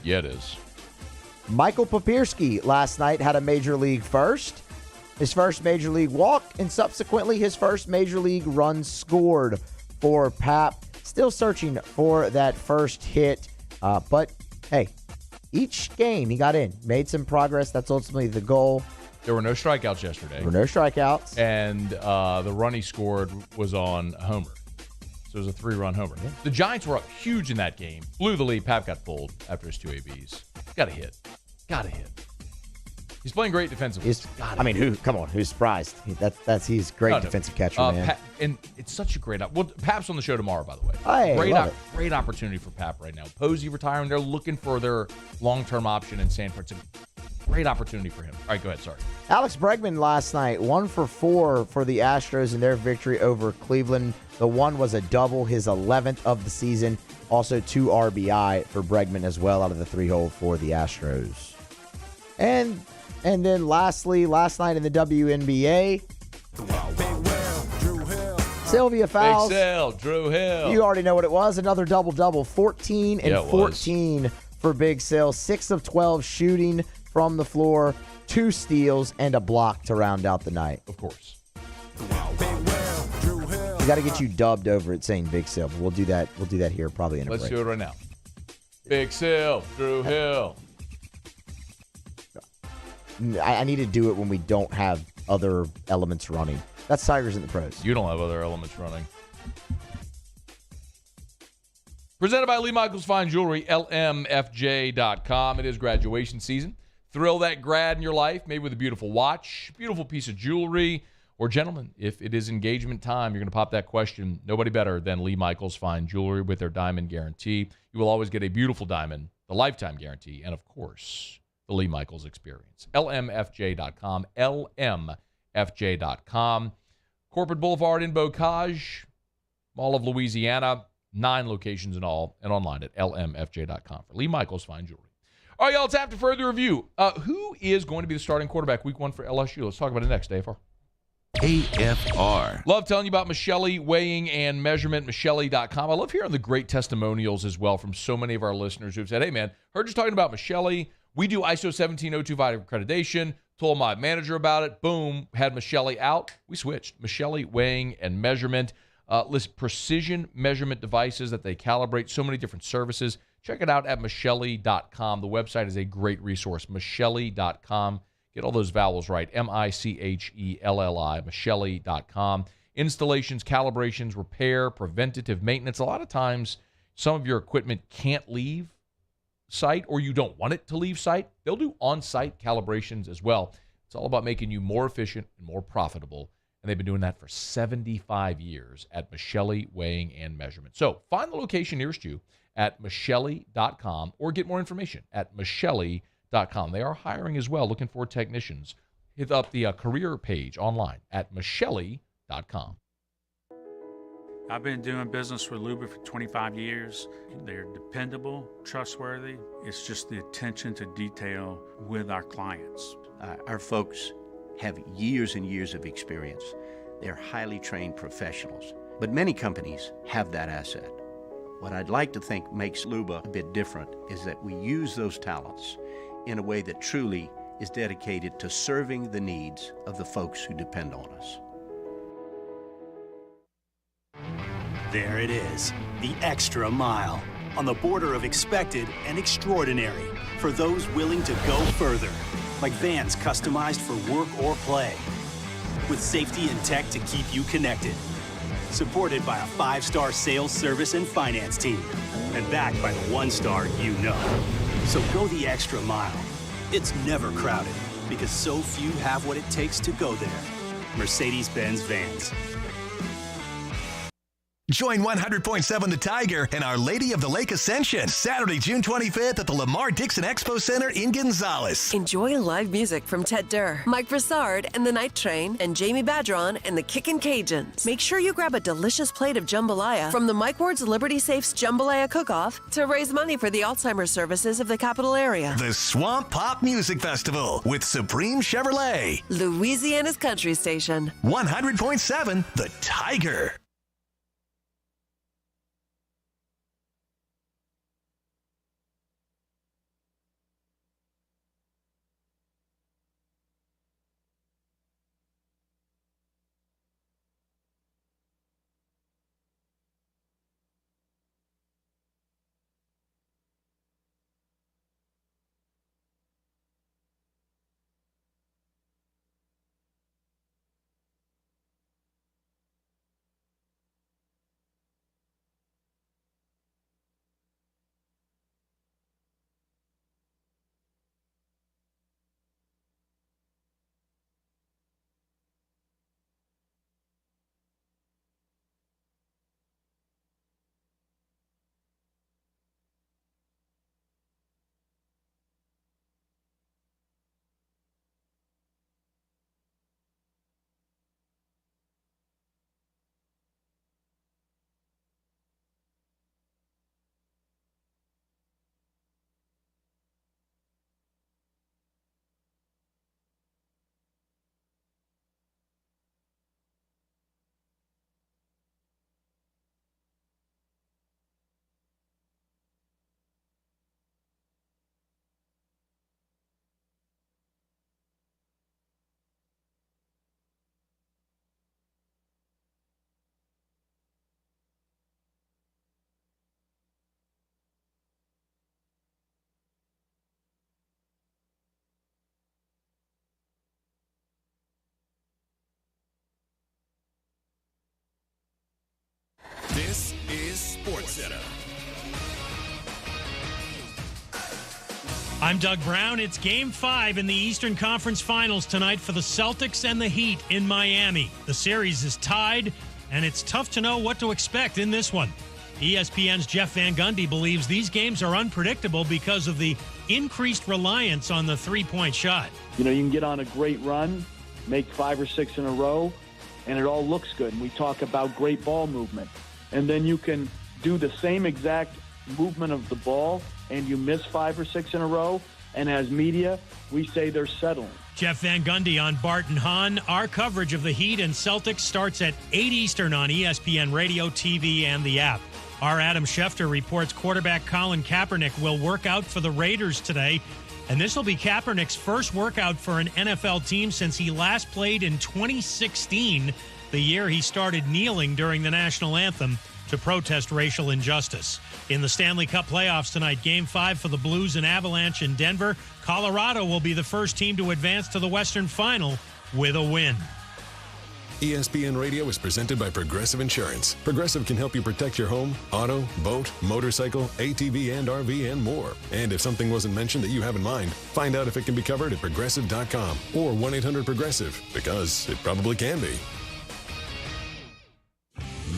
Yeah, it is. Michael Papierski last night had a major league first, his first major league walk, and subsequently his first major league run scored for Pap. Still searching for that first hit, but hey, each game he got in, made some progress. That's ultimately the goal. There were no strikeouts yesterday. There were no strikeouts. And the run he scored was on a homer. So it was a 3-run homer. Yeah. The Giants were up huge in that game. Blew the lead. Pap got pulled after his 2 ABs. Got a hit. He's playing great defensively. Who's surprised? He's great defensive catcher, man. And it's such a great Pap's on the show tomorrow, by the way. Hey, great opportunity for Pap right now. Posey retiring. They're looking for their long-term option in Sanford. It's a great opportunity for him. All right, go ahead. Sorry. Alex Bregman last night, 1 for 4 for the Astros in their victory over Cleveland. The one was a double, his 11th of the season. Also 2 RBI for Bregman as well out of the 3-hole for the Astros. And then lastly, last night in the WNBA, Sylvia Fowles. Big Sale, Drew Hill. You already know what it was. Another double-double, 14 and 14 for Big Sale. 6 of 12 shooting from the floor, 2 steals, and a block to round out the night. Of course. We got to get you dubbed over it saying Big Sale, but we'll do that here probably in a break. Let's do it right now. Big Sale, Drew Hill. I need to do it when we don't have other elements running. That's Tigers in the pros. You don't have other elements running. Presented by Lee Michaels Fine Jewelry, LMFJ.com. It is graduation season. Thrill that grad in your life, maybe with a beautiful watch, beautiful piece of jewelry, or gentlemen, if it is engagement time, you're going to pop that question. Nobody better than Lee Michaels Fine Jewelry with their diamond guarantee. You will always get a beautiful diamond, the lifetime guarantee, and of course, the Lee Michaels experience. LMFJ.com, LMFJ.com. Corporate Boulevard in Bocage, Mall of Louisiana, 9 locations in all, and online at LMFJ.com for Lee Michaels Fine Jewelry. All right, y'all, it's after further review. Who is going to be the starting quarterback week 1 for LSU? Let's talk about it next, AFR. AFR. Love telling you about Michelle Weighing and Measurement, Michelle.com. I love hearing the great testimonials as well from so many of our listeners who've said, hey, man, heard you talking about Michelle. We do ISO 17025 accreditation. Told my manager about it. Boom, had Michelle out. We switched. Michelle Weighing and Measurement. List precision measurement devices that they calibrate. So many different services. Check it out at Michelle.com. The website is a great resource. Michelle.com. Get all those vowels right. Micheli. Michelle.com. Installations, calibrations, repair, preventative maintenance. A lot of times, some of your equipment can't leave site or you don't want it to leave site. They'll do on-site calibrations as well. It's all about making you more efficient and more profitable. And they've been doing that for 75 years at Michelle Weighing and Measurement. So find the location nearest you at Michelle.com or get more information at Michelle.com. They are hiring as well, looking for technicians. Hit up the career page online at Michelle.com. I've been doing business with Luba for 25 years. They're dependable, trustworthy. It's just the attention to detail with our clients. Our folks have years and years of experience. They're highly trained professionals. But many companies have that asset. What I'd like to think makes Luba a bit different is that we use those talents in a way that truly is dedicated to serving the needs of the folks who depend on us. There it is, the extra mile, on the border of expected and extraordinary for those willing to go further, like vans customized for work or play, with safety and tech to keep you connected, supported by a 5-star sales, service, and finance team, and backed by the 1-star you know. So go the extra mile. It's never crowded, because so few have what it takes to go there. Mercedes-Benz Vans. Join 100.7 The Tiger and Our Lady of the Lake Ascension, Saturday, June 25th at the Lamar Dixon Expo Center in Gonzales. Enjoy live music from Ted Durr, Mike Broussard and the Night Train, and Jamie Badron and the Kickin' Cajuns. Make sure you grab a delicious plate of jambalaya from the Mike Ward's Liberty Safes Jambalaya Cook-Off to raise money for the Alzheimer's services of the capital area. The Swamp Pop Music Festival with Supreme Chevrolet, Louisiana's country station. 100.7 The Tiger. This is SportsCenter. I'm Doug Brown. It's Game 5 in the Eastern Conference Finals tonight for the Celtics and the Heat in Miami. The series is tied, and it's tough to know what to expect in this one. ESPN's Jeff Van Gundy believes these games are unpredictable because of the increased reliance on the three-point shot. You can get on a great run, make 5 or 6 in a row, and it all looks good. And we talk about great ball movement. And then you can do the same exact movement of the ball, and you miss 5 or 6 in a row, and as media, we say they're settling. Jeff Van Gundy on Bart and Hahn. Our coverage of the Heat and Celtics starts at 8 Eastern on ESPN Radio, TV, and the app. Our Adam Schefter reports quarterback Colin Kaepernick will work out for the Raiders today, and this will be Kaepernick's first workout for an NFL team since he last played in 2016, the year he started kneeling during the national anthem to protest racial injustice. In the Stanley Cup playoffs tonight, Game 5 for the Blues and Avalanche in Denver. Colorado will be the first team to advance to the Western Final with a win. ESPN Radio is presented by Progressive Insurance. Progressive can help you protect your home, auto, boat, motorcycle, ATV, and RV, and more. And if something wasn't mentioned that you have in mind, find out if it can be covered at Progressive.com or 1-800-PROGRESSIVE, because it probably can be.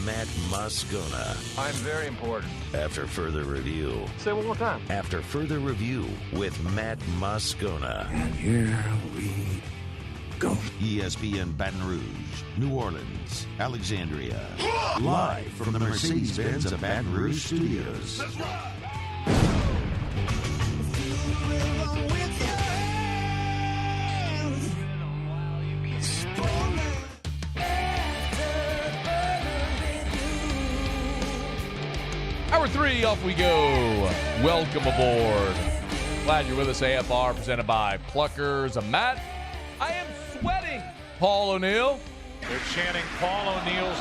Matt Moscona. I'm very important. After further review. Say it one more time. After further review with Matt Moscona. And here we go. ESPN Baton Rouge, New Orleans, Alexandria. Live from the Mercedes-Benz of Baton Rouge studios. That's right. Hour 3, off we go. Welcome aboard. Glad you're with us. AFR presented by Pluckers. Matt, I am sweating. Paul O'Neill. They're chanting Paul O'Neill's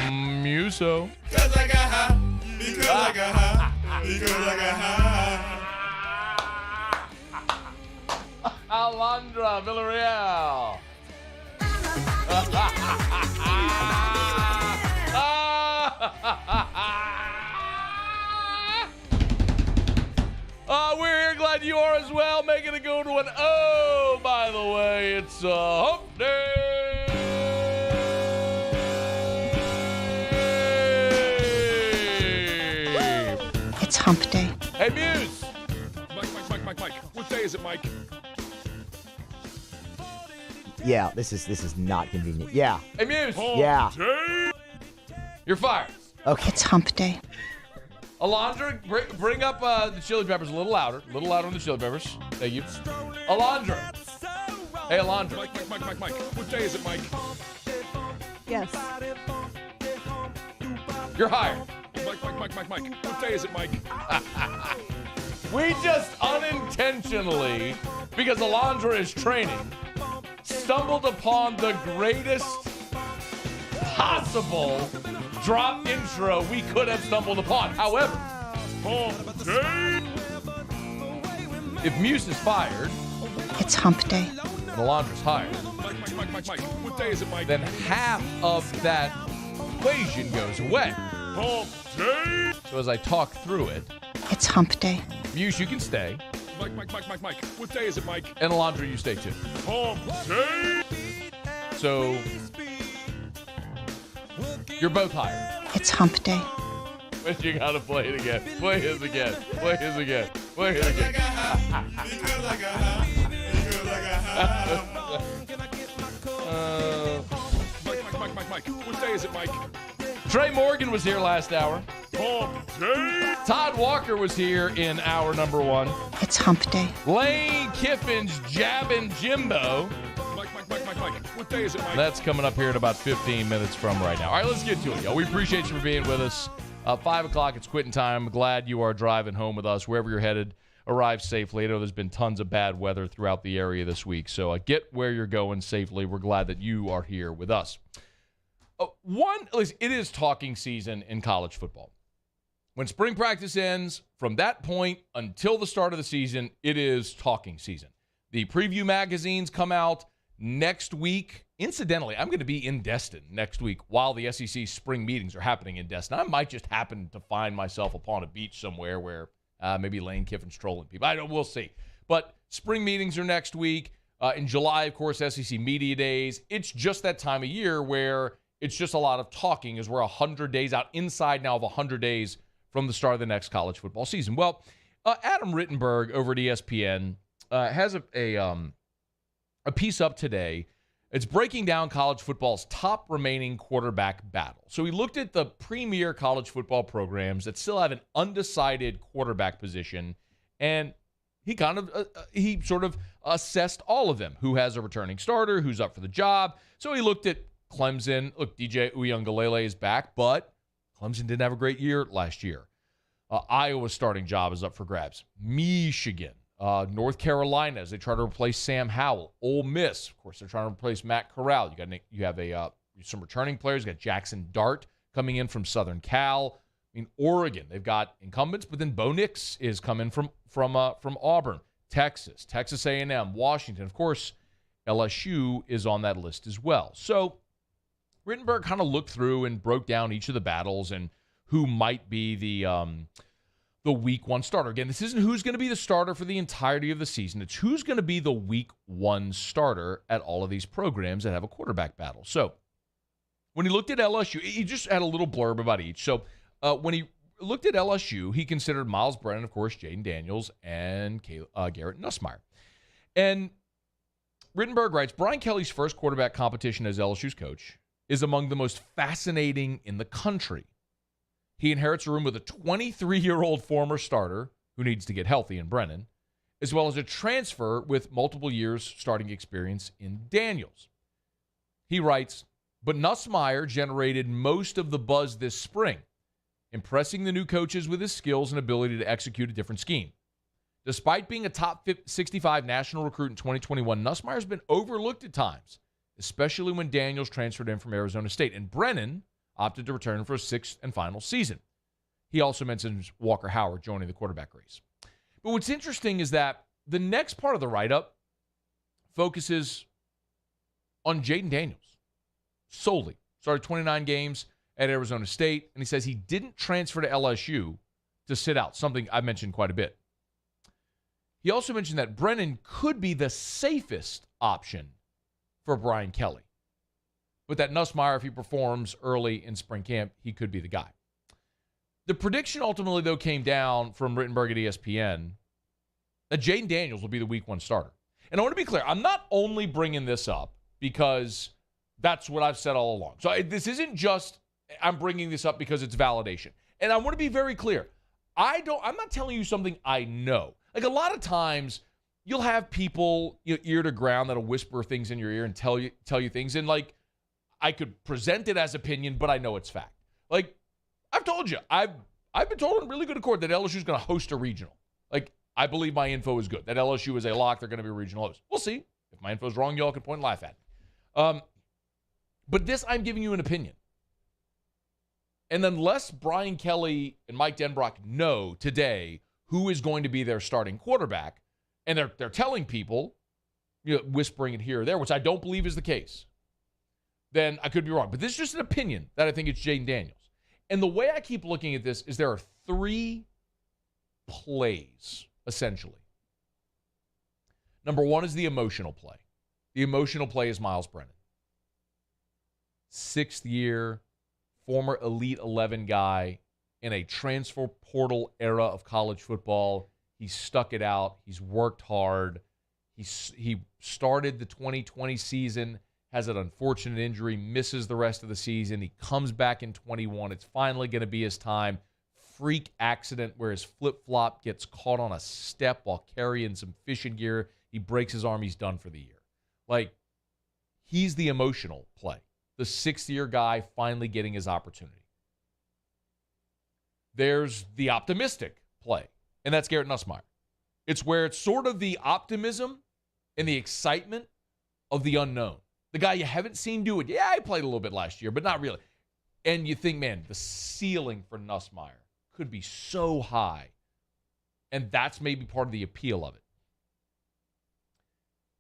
name. Muso. Because I got high. Because I got high. Because I got high. Alondra Villarreal. We're here, glad you are as well. Making it go to an O, by the way. It's hump day. It's hump day. Hey, Muse. Mike. What day is it, Mike? Yeah, this is not convenient. Yeah. Hey, Muse. Yeah. You're fired. Okay. It's hump day. Alondra, bring up the chili peppers a little louder. A little louder on the chili peppers. Thank you. Alondra. Hey, Alondra. Mike. What day is it, Mike? Yes. You're hired. Mike. What day is it, Mike? We just unintentionally, because Alondra is training, stumbled upon the greatest possible drop intro we could have stumbled upon. However, if Muse is fired, it's hump day, and Alondra's hired, Mike. What day is it, Mike? then half of that equation goes away. So as I talk through it, it's hump day. Muse, you can stay. Mike. What day is it, Mike? And Alondra, you stay too. So you're both hired. It's hump day. But you gotta play it again. Play his again. Play his again. Play it again. Mike. What day is it, Mike? Trey Morgan was here last hour. Todd Walker was here in hour number 1. It's hump day. Lane Kiffin's jabbing Jimbo. Mike. What day is it, Mike? That's coming up here in about 15 minutes from right now. All right, let's get to it, y'all. We appreciate you for being with us. 5 o'clock, it's quitting time. Glad you are driving home with us. Wherever you're headed, arrive safely. I know there's been tons of bad weather throughout the area this week, so get where you're going safely. We're glad that you are here with us. It is talking season in college football. When spring practice ends, from that point until the start of the season, it is talking season. The preview magazines come out next week. Incidentally, I'm going to be in Destin next week while the SEC spring meetings are happening in Destin. I might just happen to find myself upon a beach somewhere where Maybe Lane Kiffin's trolling people. We'll see. But spring meetings are next week. In July, of course, SEC Media Days. It's just that time of year where it's just a lot of talking as we're 100 days out, inside now of 100 days from the start of the next college football season. Well, Adam Rittenberg over at ESPN has a piece up today. It's breaking down college football's top remaining quarterback battle. So he looked at the premier college football programs that still have an undecided quarterback position, and he sort of assessed all of them. Who has a returning starter? Who's up for the job? So he looked at Clemson. Look, DJ Uiagalelei is back, but Clemson didn't have a great year last year. Iowa's starting job is up for grabs. Michigan, North Carolina, as they try to replace Sam Howell. Ole Miss, of course, they're trying to replace Matt Corral. You have some returning players. You got Jackson Dart coming in from Southern Cal. I mean, Oregon, they've got incumbents, but then Bo Nix is coming from Auburn. Texas A&M, Washington, of course, LSU is on that list as well. So Rittenberg kind of looked through and broke down each of the battles and who might be the week one starter. Again, this isn't who's going to be the starter for the entirety of the season. It's who's going to be the week one starter at all of these programs that have a quarterback battle. So when he looked at LSU, he just had a little blurb about each. So when he looked at LSU, he considered Miles Brennan, of course, Jaden Daniels, and Garrett Nussmeier. And Rittenberg writes, Brian Kelly's first quarterback competition as LSU's coach is among the most fascinating in the country. He inherits a room with a 23-year-old former starter who needs to get healthy in Brennan, as well as a transfer with multiple years starting experience in Daniels. He writes, but Nussmeier generated most of the buzz this spring, impressing the new coaches with his skills and ability to execute a different scheme. Despite being a top 65 national recruit in 2021, Nussmeier's been overlooked at times, especially when Daniels transferred in from Arizona State, and Brennan opted to return for a sixth and final season. He also mentions Walker Howard joining the quarterback race. But what's interesting is that the next part of the write-up focuses on Jaden Daniels solely. Started 29 games at Arizona State, and he says he didn't transfer to LSU to sit out, something I mentioned quite a bit. He also mentioned that Brennan could be the safest option for Brian Kelly, but that Nussmeier, if he performs early in spring camp, he could be the guy. The prediction ultimately, though, came down from Rittenberg at ESPN that Jaden Daniels will be the week one starter. And I want to be clear, I'm not only bringing this up because that's what I've said all along. So this isn't just I'm bringing this up because it's validation. And I want to be very clear. I'm not telling you something I know. Like a lot of times you'll have people ear to ground that'll whisper things in your ear and tell you things. And like, I could present it as opinion, but I know it's fact. Like I've told you, I've been told in really good accord that LSU is going to host a regional. Like I believe my info is good. That LSU is a lock. They're going to be a regional host. We'll see. If my info is wrong, y'all can point and laugh at me. But this, I'm giving you an opinion. And unless Brian Kelly and Mike Denbrock know today who is going to be their starting quarterback, and they're telling people, whispering it here or there, which I don't believe is the case, then I could be wrong. But this is just an opinion that I think it's Jaden Daniels. And the way I keep looking at this is there are three plays, essentially. Number one is the emotional play. The emotional play is Miles Brennan. 6th year, former Elite 11 guy in a transfer portal era of college football. He's stuck it out. He's worked hard. He started the 2020 season, has an unfortunate injury, misses the rest of the season. He comes back in 21. It's finally going to be his time. Freak accident where his flip-flop gets caught on a step while carrying some fishing gear. He breaks his arm. He's done for the year. Like, he's the emotional play. The 6th-year guy finally getting his opportunity. There's the optimistic play, and that's Garrett Nussmeier. It's where it's sort of the optimism and the excitement of the unknown. The guy you haven't seen do it. Yeah, he played a little bit last year, but not really. And you think, man, the ceiling for Nussmeier could be so high. And that's maybe part of the appeal of it.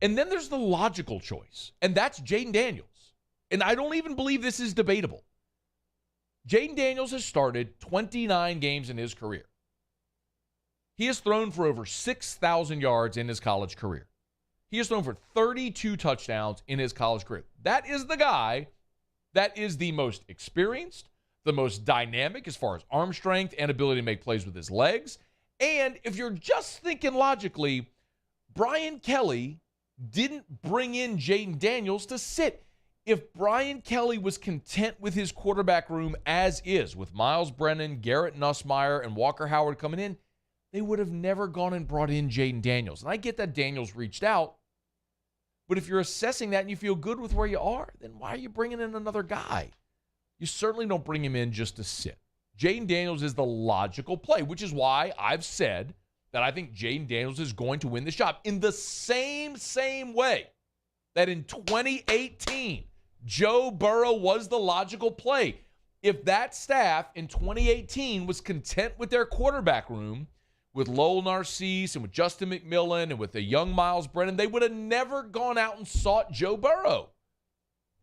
And then there's the logical choice, and that's Jaden Daniels. And I don't even believe this is debatable. Jaden Daniels has started 29 games in his career. He has thrown for over 6,000 yards in his college career. He has thrown for 32 touchdowns in his college career. That is the guy that is the most experienced, the most dynamic as far as arm strength and ability to make plays with his legs. And if you're just thinking logically, Brian Kelly didn't bring in Jaden Daniels to sit. If Brian Kelly was content with his quarterback room as is, with Miles Brennan, Garrett Nussmeier, and Walker Howard coming in, they would have never gone and brought in Jaden Daniels. And I get that Daniels reached out, but if you're assessing that and you feel good with where you are, then why are you bringing in another guy? You certainly don't bring him in just to sit. Jaden Daniels is the logical play, which is why I've said that I think Jaden Daniels is going to win the job in the same way that in 2018, Joe Burrow was the logical play. If that staff in 2018 was content with their quarterback room, with Lowell Narcisse and with Justin McMillan and with the young Miles Brennan, they would have never gone out and sought Joe Burrow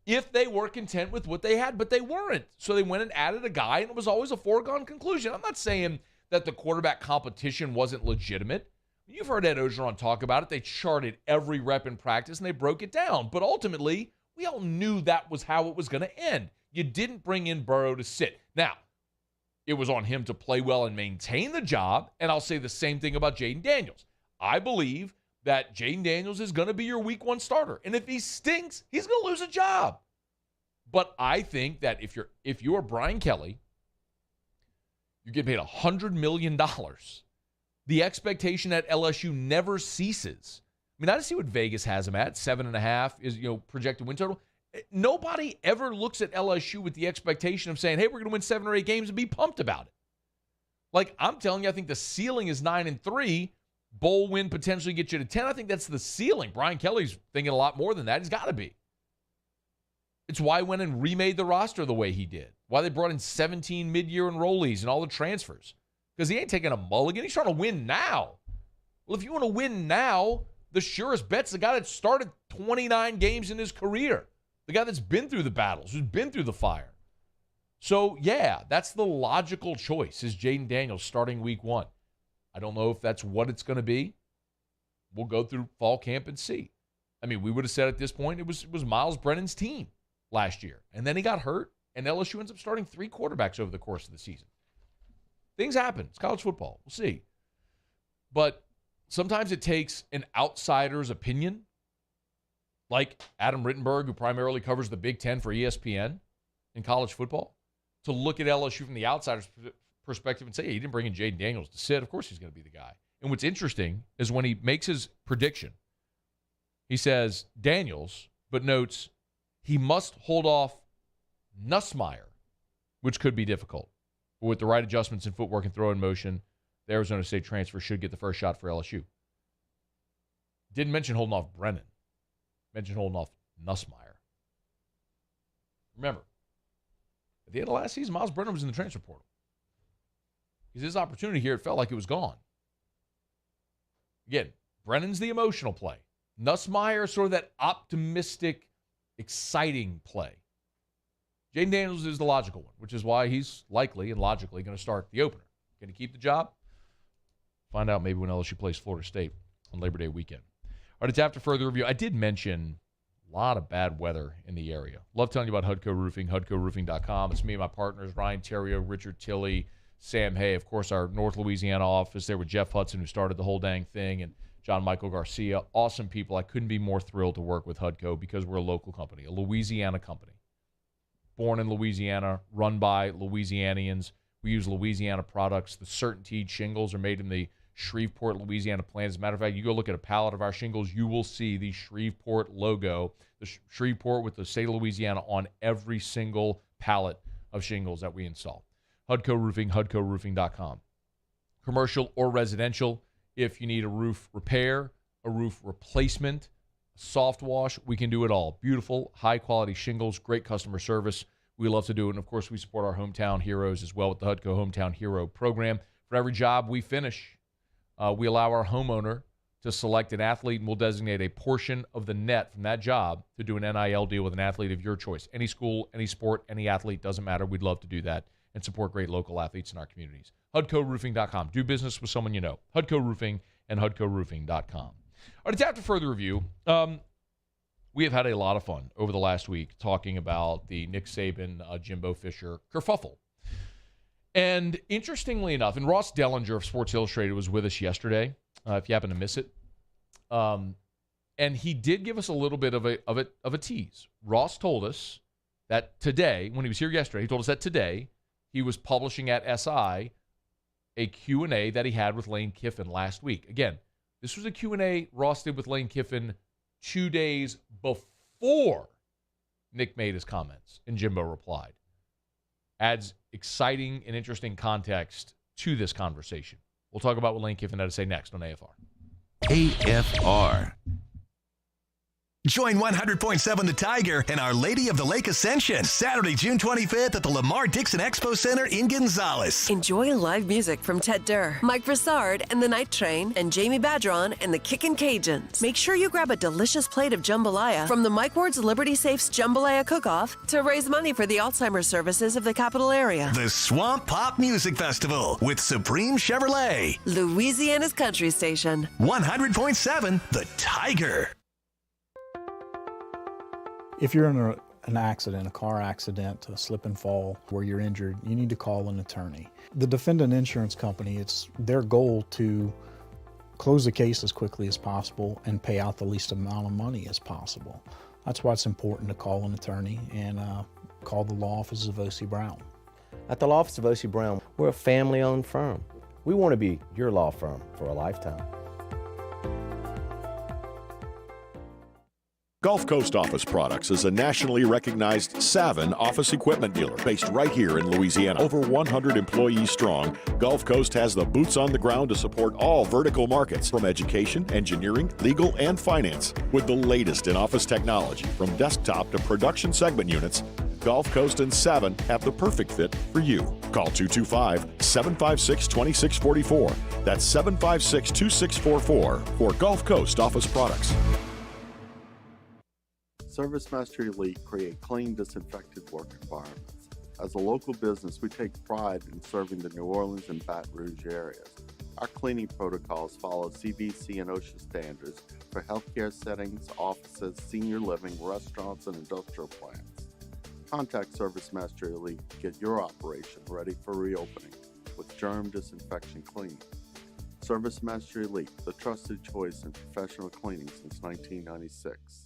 if they were content with what they had, but they weren't. So they went and added a guy, and it was always a foregone conclusion. I'm not saying that the quarterback competition wasn't legitimate. You've heard Ed Ogeron talk about it. They charted every rep in practice, and they broke it down. But ultimately, we all knew that was how it was going to end. You didn't bring in Burrow to sit. Now, it was on him to play well and maintain the job, and I'll say the same thing about Jaden Daniels. I believe that Jaden Daniels is going to be your week one starter, and if he stinks, he's going to lose a job. But I think that if you're Brian Kelly, you get paid $100 million. The expectation at LSU never ceases. I mean, I see what Vegas has him at. 7.5 is, projected win total. Nobody ever looks at LSU with the expectation of saying, hey, we're going to win 7 or 8 games and be pumped about it. Like, I'm telling you, I think the ceiling is 9-3. Bowl win potentially gets you to 10. I think that's the ceiling. Brian Kelly's thinking a lot more than that. He's got to be. It's why he went and remade the roster the way he did. Why they brought in 17 mid-year enrollees and all the transfers. Because he ain't taking a mulligan. He's trying to win now. Well, if you want to win now, the surest bet's the guy that started 29 games in his career. The guy that's been through the battles, who's been through the fire. So, yeah, that's the logical choice, is Jaden Daniels starting week one. I don't know if that's what it's going to be. We'll go through fall camp and see. I mean, we would have said at this point it was Miles Brennan's team last year. And then he got hurt, and LSU ends up starting 3 quarterbacks over the course of the season. Things happen. It's college football. We'll see. But sometimes it takes an outsider's opinion, like Adam Rittenberg, who primarily covers the Big Ten for ESPN in college football, to look at LSU from the outsider's perspective and say, hey, he didn't bring in Jaden Daniels to sit. Of course he's going to be the guy. And what's interesting is when he makes his prediction, he says Daniels, but notes he must hold off Nussmeier, which could be difficult. But with the right adjustments in footwork and throw in motion, the Arizona State transfer should get the first shot for LSU. Didn't mention holding off Brennan. Mentioned holding off Nussmeier. Remember, at the end of last season, Miles Brennan was in the transfer portal. Because his opportunity here, it felt like it was gone. Again, Brennan's the emotional play. Nussmeier, sort of that optimistic, exciting play. Jaden Daniels is the logical one, which is why he's likely and logically going to start the opener. Going to keep the job? Find out maybe when LSU plays Florida State on Labor Day weekend. All right, it's after further review. I did mention a lot of bad weather in the area. Love telling you about Hudco Roofing, HudcoRoofing.com. It's me and my partners, Ryan Terrio, Richard Tilley, Sam Hay, of course, our North Louisiana office there with Jeff Hudson, who started the whole dang thing, and John Michael Garcia. Awesome people. I couldn't be more thrilled to work with Hudco because we're a local company, a Louisiana company. Born in Louisiana, run by Louisianians. We use Louisiana products. The CertainTeed shingles are made in the Shreveport, Louisiana plant. As a matter of fact, you go look at a pallet of our shingles, you will see the Shreveport logo, the Shreveport with the state of Louisiana on every single pallet of shingles that we install. Hudco Roofing, HudcoRoofing.com. Commercial or residential, if you need a roof repair, a roof replacement, soft wash, we can do it all. Beautiful, high-quality shingles, great customer service. We love to do it. And, of course, we support our hometown heroes as well with the Hudco Hometown Hero Program. For every job we finish, we allow our homeowner to select an athlete, and we'll designate a portion of the net from that job to do an NIL deal with an athlete of your choice. Any school, any sport, any athlete, doesn't matter. We'd love to do that and support great local athletes in our communities. HUDCOroofing.com. Do business with someone you know. HUDCO Roofing and HUDCOroofing.com. All right, it's after further review. We have had a lot of fun over the last week talking about the Nick Saban, Jimbo Fisher kerfuffle. And interestingly enough, and Ross Dellinger of Sports Illustrated was with us yesterday, if you happen to miss it. And he did give us a little bit of a tease. Ross told us that today, when he was here yesterday, he told us that today he was publishing at SI a Q&A that he had with Lane Kiffin last week. Again, this was a Q&A Ross did with Lane Kiffin 2 days before Nick made his comments and Jimbo replied. Adds exciting and interesting context to this conversation. We'll talk about what Lane Kiffin had to say next on AFR. AFR. Join 100.7 The Tiger and Our Lady of the Lake Ascension Saturday, June 25th at the Lamar Dixon Expo Center in Gonzales. Enjoy live music from Ted Durr, Mike Broussard and the Night Train, and Jamie Badron and the Kickin' Cajuns. Make sure you grab a delicious plate of jambalaya from the Mike Ward's Liberty Safe's Jambalaya Cook-Off to raise money for the Alzheimer's services of the capital area. The Swamp Pop Music Festival with Supreme Chevrolet. Louisiana's country station. 100.7 The Tiger. If you're in an accident, a car accident, a slip and fall where you're injured, you need to call an attorney. The defendant insurance company, it's their goal to close the case as quickly as possible and pay out the least amount of money as possible. That's why it's important to call an attorney and call the law office of O.C. Brown. At the law office of O.C. Brown, we're a family-owned firm. We want to be your law firm for a lifetime. Gulf Coast Office Products is a nationally recognized Savin office equipment dealer based right here in Louisiana. Over 100 employees strong, Gulf Coast has the boots on the ground to support all vertical markets, from education, engineering, legal, and finance. With the latest in office technology, from desktop to production segment units, Gulf Coast and Savin have the perfect fit for you. Call 225-756-2644. That's 756-2644 for Gulf Coast Office Products. ServiceMaster Elite create clean, disinfected work environments. As a local business, we take pride in serving the New Orleans and Baton Rouge areas. Our cleaning protocols follow CDC and OSHA standards for healthcare settings, offices, senior living, restaurants, and industrial plants. Contact ServiceMaster Elite to get your operation ready for reopening with germ disinfection cleaning. ServiceMaster Elite, the trusted choice in professional cleaning since 1996.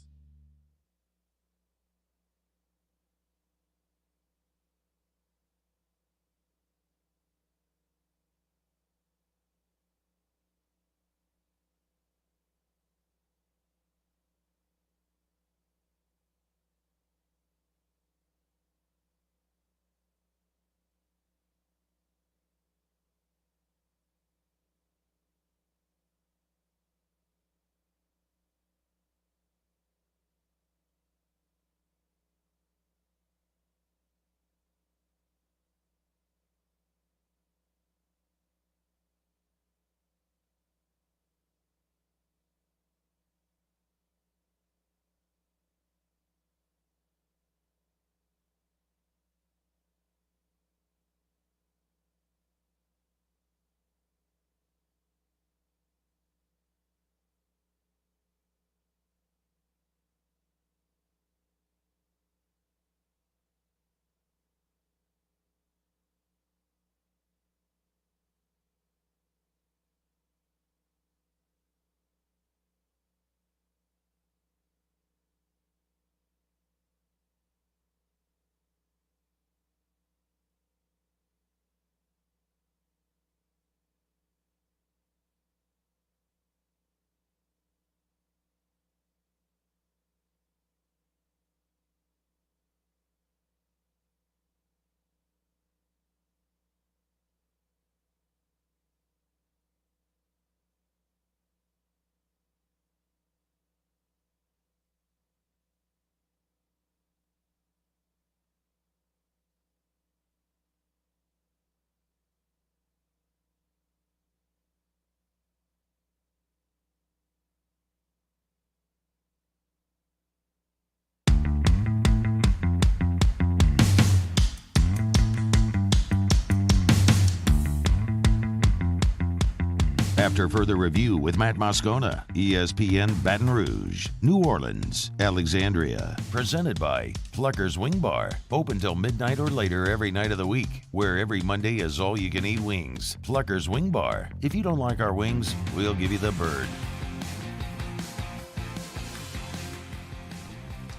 After further review with Matt Moscona, ESPN Baton Rouge, New Orleans, Alexandria. Presented by Plucker's Wing Bar. Open till midnight or later every night of the week, where every Monday is all-you-can-eat wings. Plucker's Wing Bar. If you don't like our wings, we'll give you the bird.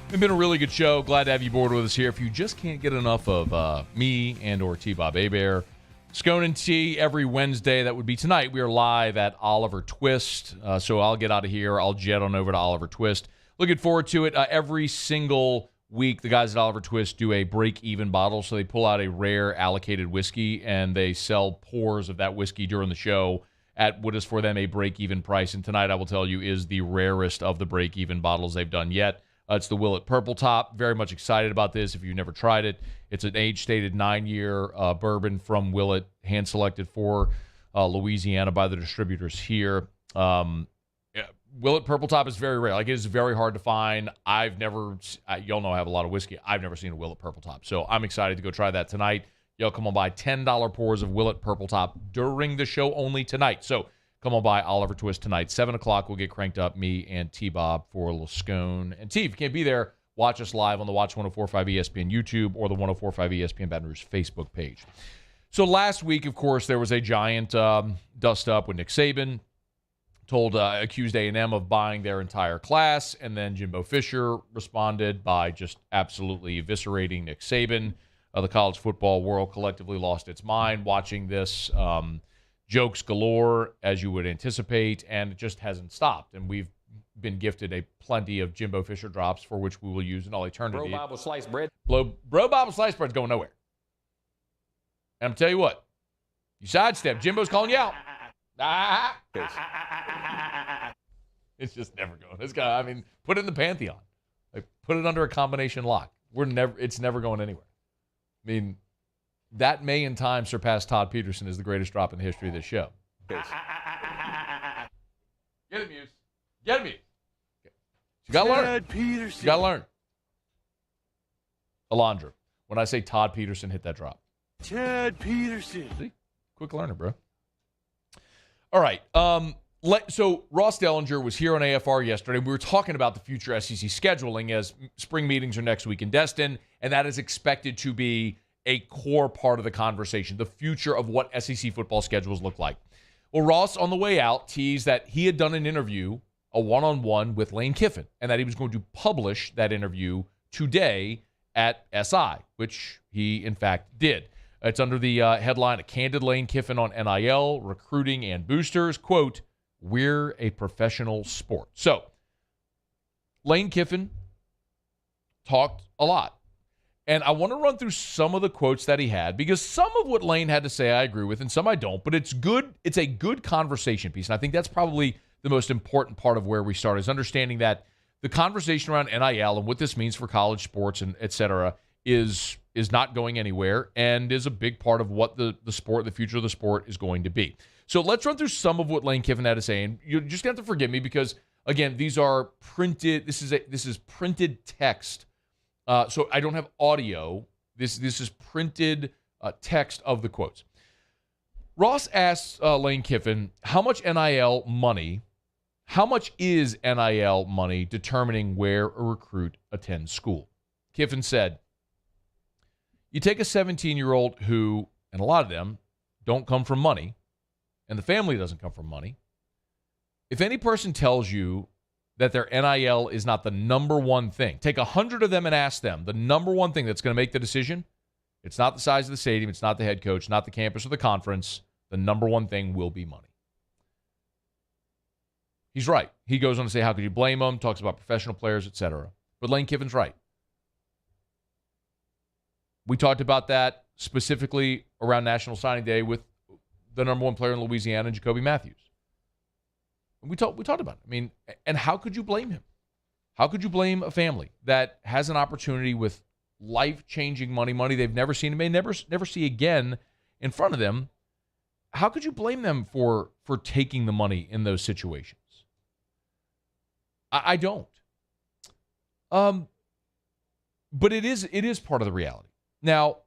It's been a really good show. Glad to have you aboard with us here. If you just can't get enough of me and or T-Bob Hebert, Scone and T every Wednesday. That would be tonight. We are live at Oliver Twist. So I'll get out of here. I'll jet on over to Oliver Twist. Looking forward to it. Every single week, the guys at Oliver Twist do a break-even bottle. So they pull out a rare allocated whiskey, and they sell pours of that whiskey during the show at what is for them a break-even price. And tonight, I will tell you, is the rarest of the break-even bottles they've done yet. It's the Willet Purple Top. Very much excited about this. If you've never tried it, it's an age-stated 9-year bourbon from Willet, hand-selected for Louisiana by the distributors here. Willet Purple Top is very rare. Like, it is very hard to find. I've never, y'all know I have a lot of whiskey. I've never seen a Willet Purple Top. So I'm excited to go try that tonight. Y'all come on by. $10 pours of Willet Purple Top during the show only tonight. So come on by Oliver Twist tonight. 7 o'clock, we'll get cranked up, me and T-Bob, for a little scone. And T, if you can't be there, watch us live on the Watch 104.5 ESPN YouTube or the 104.5 ESPN Baton Rouge Facebook page. So last week, of course, there was a giant dust-up with Nick Saban. Accused A&M of buying their entire class, and then Jimbo Fisher responded by just absolutely eviscerating Nick Saban. The college football world collectively lost its mind watching this. Jokes galore, as you would anticipate, and it just hasn't stopped. And we've been gifted plenty of Jimbo Fisher drops for which we will use in all eternity. Bro Bible sliced bread. Bro Bible sliced bread's going nowhere. And I'm tell you what, you sidestep, Jimbo's calling you out. It's just never going. This guy, I mean, put it in the Pantheon. Like, put it under a combination lock. It's never going anywhere. I mean, that may in time surpass Todd Peterson as the greatest drop in the history of this show. Get it, Muse. Get it, Muse. Okay. You got to learn. Todd Peterson. You got to learn. Alondra, when I say Todd Peterson, hit that drop. Todd Peterson. See? Quick learner, bro. All right. So Ross Dellinger was here on AFR yesterday. We were talking about the future SEC scheduling as spring meetings are next week in Destin, and that is expected to be a core part of the conversation, the future of what SEC football schedules look like. Well, Ross, on the way out, teased that he had done an interview, a one-on-one with Lane Kiffin, and that he was going to publish that interview today at SI, which he, in fact, did. It's under the headline, A Candid Lane Kiffin on NIL, Recruiting and Boosters. Quote, "We're a professional sport." So, Lane Kiffin talked a lot. And I want to run through some of the quotes that he had, because some of what Lane had to say I agree with and some I don't, but it's good. It's a good conversation piece. And I think that's probably the most important part of where we start, is understanding that the conversation around NIL and what this means for college sports and et cetera is not going anywhere and is a big part of what the sport, the future of the sport is going to be. So let's run through some of what Lane Kiffin had to say. And you're just going to have to forgive me because, again, these are printed. This is printed text. So I don't have audio. This is printed text of the quotes. Ross asks Lane Kiffin, how much is NIL money determining where a recruit attends school? Kiffin said, you take a 17-year-old who, and a lot of them, don't come from money, and the family doesn't come from money. If any person tells you that their NIL is not the number one thing, take 100 of them and ask them, the number one thing that's going to make the decision, it's not the size of the stadium, it's not the head coach, not the campus or the conference. The number one thing will be money. He's right. He goes on to say, how could you blame them? Talks about professional players, etc. But Lane Kiffin's right. We talked about that specifically around National Signing Day with the number one player in Louisiana, Jacoby Matthews. We talked about it. I mean, and how could you blame him? How could you blame a family that has an opportunity with life-changing money they've never seen and may never see again in front of them? How could you blame them for taking the money in those situations? I don't. But it is part of the reality. Now,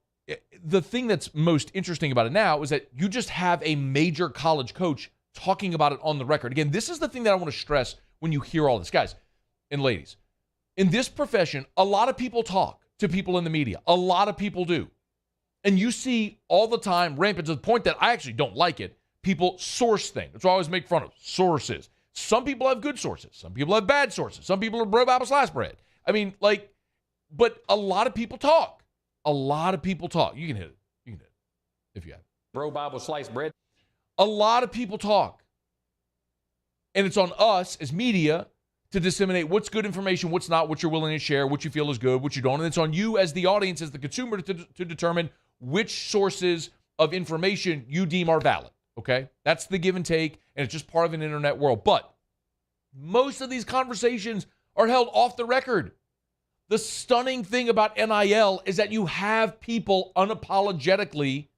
the thing that's most interesting about it now is that you just have a major college coach talking about it on the record. Again, this is the thing that I want to stress when you hear all this. Guys and ladies, in this profession, a lot of people talk to people in the media. A lot of people do. And you see all the time, rampant to the point that I actually don't like it, people source things. That's what I always make fun of, sources. Some people have good sources. Some people have bad sources. Some people are bro Bible slice bread. I mean, like, but a lot of people talk. A lot of people talk. You can hit it. You can hit it if you have it. Bro Bible slice bread. A lot of people talk. And it's on us as media to disseminate what's good information, what's not, what you're willing to share, what you feel is good, what you don't. And it's on you as the audience, as the consumer, to determine which sources of information you deem are valid. Okay? That's the give and take, and it's just part of an internet world. But most of these conversations are held off the record. The stunning thing about NIL is that you have people unapologetically,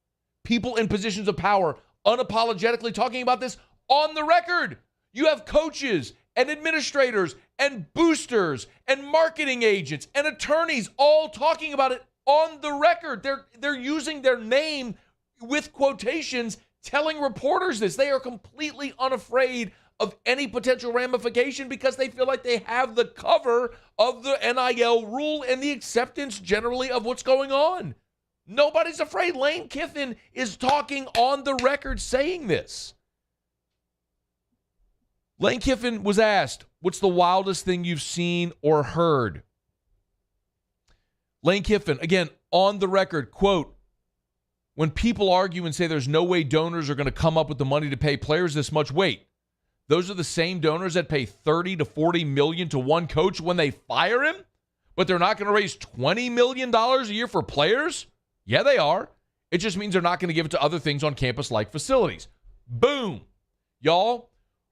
people in positions of power, unapologetically talking about this on the record. You have coaches and administrators and boosters and marketing agents and attorneys all talking about it on the record. They're using their name with quotations, telling reporters this. They are completely unafraid of any potential ramification because they feel like they have the cover of the NIL rule and the acceptance generally of what's going on. Nobody's afraid. Lane Kiffin is talking on the record saying this. Lane Kiffin was asked, what's the wildest thing you've seen or heard? Lane Kiffin, again, on the record, quote, when people argue and say there's no way donors are going to come up with the money to pay players this much, wait, those are the same donors that pay $30 to $40 million to one coach when they fire him, but they're not going to raise $20 million a year for players? Yeah, they are. It just means they're not going to give it to other things on campus like facilities. Boom. Y'all,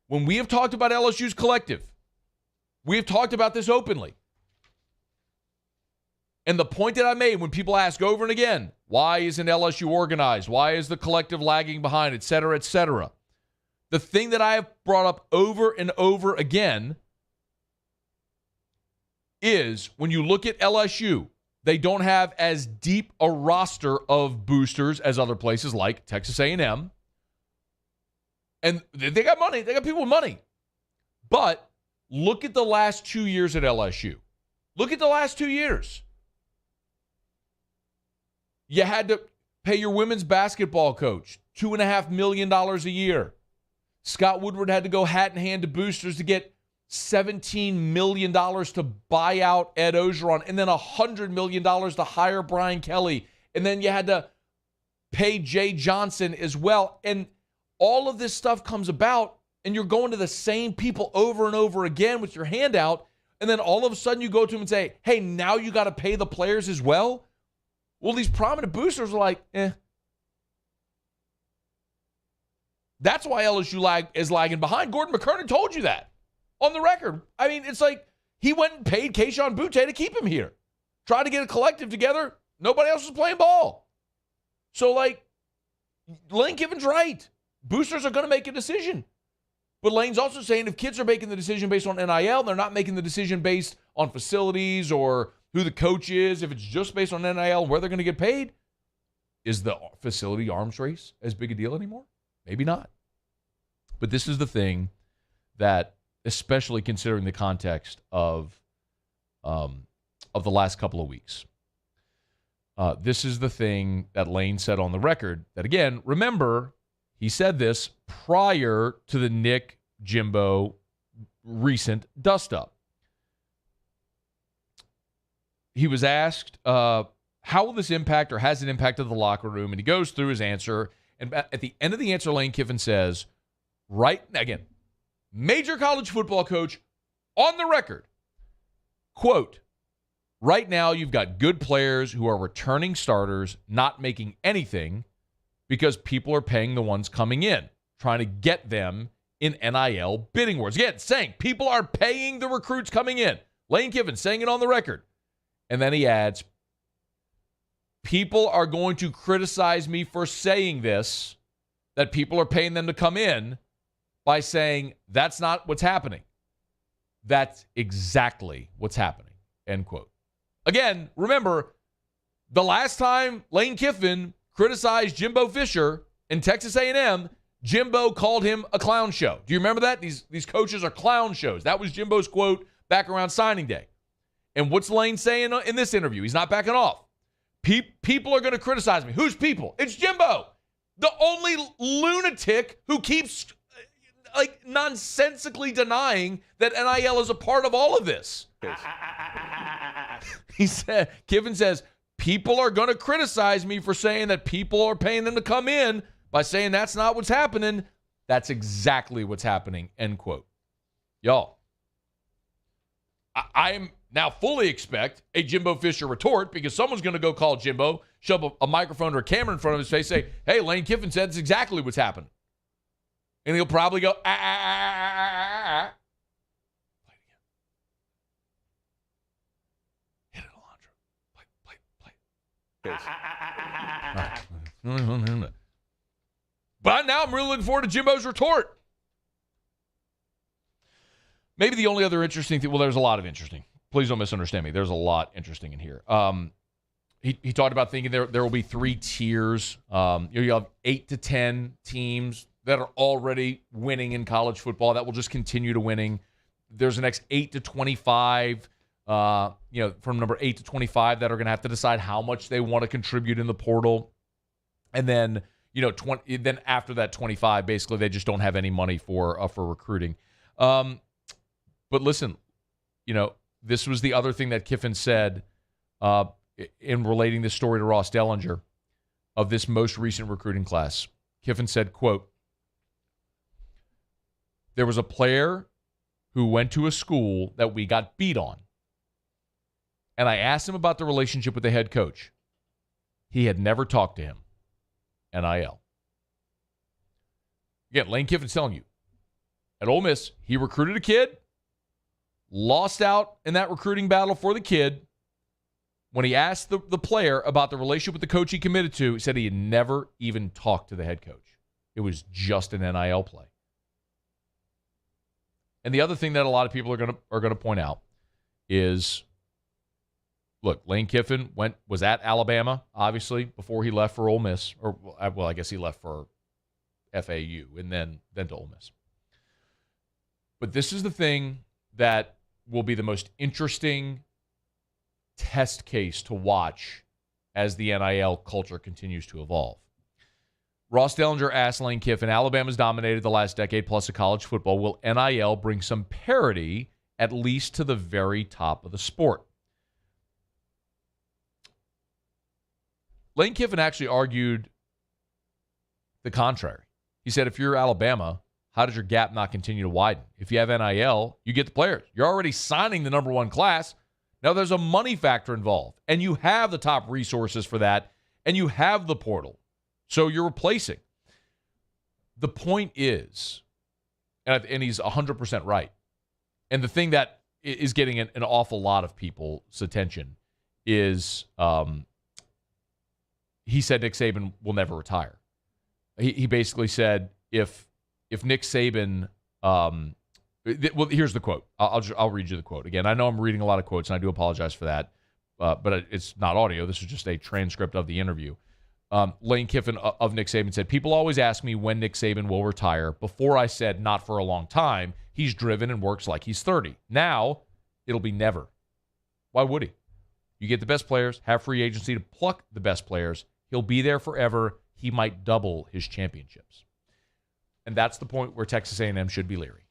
when we have talked about LSU's collective, we have talked about this openly. And the point that I made when people ask over and again, why isn't LSU organized? Why is the collective lagging behind, et cetera, et cetera? The thing that I have brought up over and over again is when you look at LSU, they don't have as deep a roster of boosters as other places like Texas A&M. And they got money. They got people with money. But look at the last 2 years at LSU. Look at the last 2 years. You had to pay your women's basketball coach $2.5 million a year. Scott Woodward had to go hat in hand to boosters to get $17 million to buy out Ed Ogeron, and then $100 million to hire Brian Kelly. And then you had to pay Jay Johnson as well. And all of this stuff comes about, and you're going to the same people over and over again with your hand out, and then all of a sudden you go to them and say, hey, now you got to pay the players as well? Well, these prominent boosters are like, That's why LSU is lagging behind. Gordon McKernan told you that on the record. I mean, it's like he went and paid Keyshawn Butte to keep him here. Tried to get a collective together. Nobody else was playing ball. So, like, Lane Kiffin's right. Boosters are going to make a decision. But Lane's also saying if kids are making the decision based on NIL, they're not making the decision based on facilities or who the coach is. If it's just based on NIL and where they're going to get paid, is the facility arms race as big a deal anymore? Maybe not. But this is the thing that, especially considering the context of the last couple of weeks, this is the thing that Lane said on the record that, again, remember, he said this prior to the Nick Jimbo recent dust-up. He was asked, how will this impact or has it impacted the locker room? And he goes through his answer. And at the end of the answer, Lane Kiffin says, again, major college football coach on the record, quote, right now you've got good players who are returning starters, not making anything because people are paying the ones coming in, trying to get them in NIL bidding wars. Again, saying people are paying the recruits coming in. Lane Kiffin saying it on the record. And then he adds, people are going to criticize me for saying this, that people are paying them to come in, by saying that's not what's happening. That's exactly what's happening, end quote. Again, remember, the last time Lane Kiffin criticized Jimbo Fisher in Texas A&M, Jimbo called him a clown show. Do you remember that? These coaches are clown shows. That was Jimbo's quote back around signing day. And what's Lane saying in this interview? He's not backing off. People are going to criticize me. Who's people? It's Jimbo, the only lunatic who keeps nonsensically denying that NIL is a part of all of this. Kiffin says, people are going to criticize me for saying that people are paying them to come in by saying that's not what's happening. That's exactly what's happening, end quote. Y'all, I now fully expect a Jimbo Fisher retort because someone's going to go call Jimbo, shove a microphone or a camera in front of his face, say, hey, Lane Kiffin said it's exactly what's happened. And he'll probably go, Play it again. Hit it, Alondra. Play. But now I'm really looking forward to Jimbo's retort. Maybe the only other interesting thing, well, there's a lot of interesting. Please don't misunderstand me. There's a lot interesting in here. He talked about thinking there will be 3 tiers. You have 8 to 10 teams that are already winning in college football that will just continue to winning. There's the next 8 to 25, from number 8 to 25 that are going to have to decide how much they want to contribute in the portal. And then, then after that 25, basically they just don't have any money for recruiting. But listen, this was the other thing that Kiffin said in relating this story to Ross Dellinger of this most recent recruiting class. Kiffin said, quote, there was a player who went to a school that we got beat on. And I asked him about the relationship with the head coach. He had never talked to him. NIL. Again, Lane Kiffin's telling you, at Ole Miss, he recruited a kid, lost out in that recruiting battle for the kid. When he asked the player about the relationship with the coach he committed to, he said he had never even talked to the head coach. It was just an NIL play. And the other thing that a lot of people are going to point out is, look, Lane Kiffin was at Alabama, obviously, before he left for Ole Miss. I guess he left for FAU and then to Ole Miss. But this is the thing that will be the most interesting test case to watch as the NIL culture continues to evolve. Ross Dellinger asked Lane Kiffin, Alabama's dominated the last decade plus of college football. Will NIL bring some parity, at least to the very top of the sport? Lane Kiffin actually argued the contrary. He said, if you're Alabama, how does your gap not continue to widen? If you have NIL, you get the players. You're already signing the number 1 class. Now there's a money factor involved, and you have the top resources for that, and you have the portal. So you're replacing. The point is, and he's 100% right, and the thing that is getting an awful lot of people's attention is he said Nick Saban will never retire. He basically said if Nick Saban, well, here's the quote. I'll read you the quote again. I know I'm reading a lot of quotes, and I do apologize for that, but it's not audio. This is just a transcript of the interview. Lane Kiffin of Nick Saban said, people always ask me when Nick Saban will retire. Before I said not for a long time. He's driven and works like he's 30. Now, it'll be never. Why would he? You get the best players, have free agency to pluck the best players. He'll be there forever. He might double his championships. And that's the point where Texas A&M should be leery.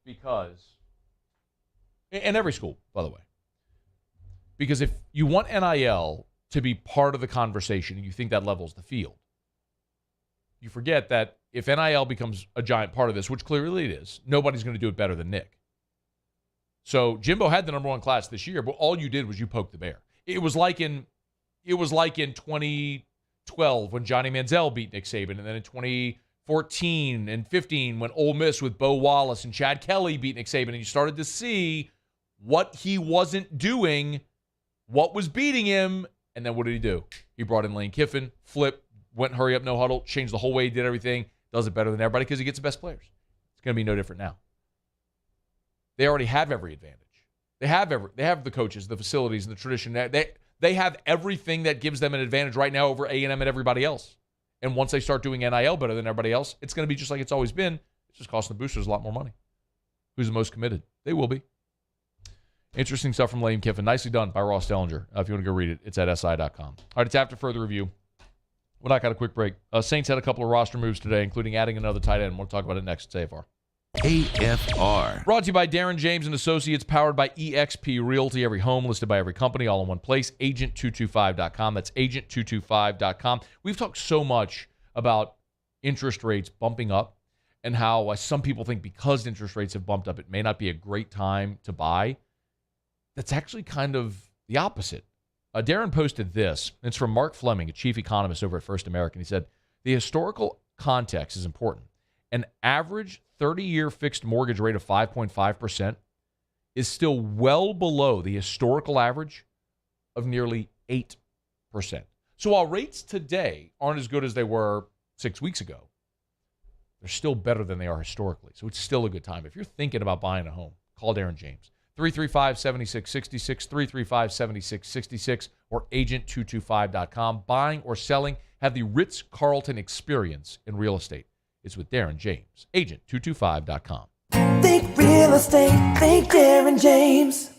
Because, and every school, by the way, because if you want NIL to be part of the conversation and you think that levels the field, you forget that if NIL becomes a giant part of this, which clearly it is, nobody's going to do it better than Nick. So Jimbo had the number 1 class this year, but all you did was you poked the bear. It was like in 2012 when Johnny Manziel beat Nick Saban, and then in 2014 and 15 when Ole Miss with Bo Wallace and Chad Kelly beat Nick Saban, and you started to see what he wasn't doing, what was beating him, and then what did he do? He brought in Lane Kiffin, flipped, went hurry up, no huddle, changed the whole way he did everything, does it better than everybody because he gets the best players. It's going to be no different now. They already have every advantage. They have the coaches, the facilities, and the tradition. They have everything that gives them an advantage right now over A&M and everybody else. And once they start doing NIL better than everybody else, it's going to be just like it's always been. It's just costing the boosters a lot more money. Who's the most committed? They will be. Interesting stuff from Lane Kiffin. Nicely done by Ross Dellinger. If you want to go read it, it's at SI.com. All right, it's after further review. We're not got a quick break. Saints had a couple of roster moves today, including adding another tight end. We'll talk about it next. It's AFR. AFR. Brought to you by Darren James and Associates, powered by eXp Realty. Every home listed by every company, all in one place. Agent225.com. That's agent225.com. We've talked so much about interest rates bumping up and how some people think because interest rates have bumped up, it may not be a great time to buy. That's actually kind of the opposite. Darren posted this. It's from Mark Fleming, a chief economist over at First American. He said, the historical context is important. An average 30-year fixed mortgage rate of 5.5% is still well below the historical average of nearly 8%. So while rates today aren't as good as they were 6 weeks ago, they're still better than they are historically. So it's still a good time. If you're thinking about buying a home, call Darren James. 335-7666, 335-7666, or agent225.com. Buying or selling, have the Ritz-Carlton experience in real estate. It's with Darren James, agent225.com. Think real estate, think Darren James.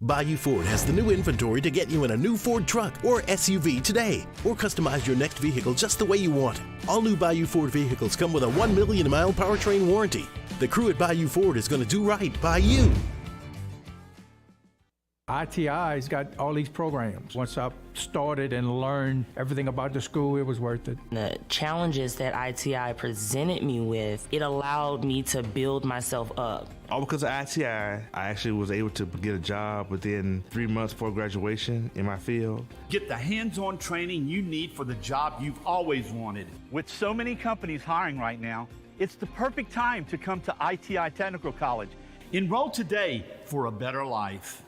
Bayou Ford has the new inventory to get you in a new Ford truck or SUV today, or customize your next vehicle just the way you want it. All new Bayou Ford vehicles come with a 1 million mile powertrain warranty. The crew at Bayou Ford is going to do right by you. ITI's got all these programs. Once I started and learned everything about the school, it was worth it. The challenges that ITI presented me with, it allowed me to build myself up. All because of ITI, I actually was able to get a job within 3 months before graduation in my field. Get the hands-on training you need for the job you've always wanted. With so many companies hiring right now, it's the perfect time to come to ITI Technical College. Enroll today for a better life.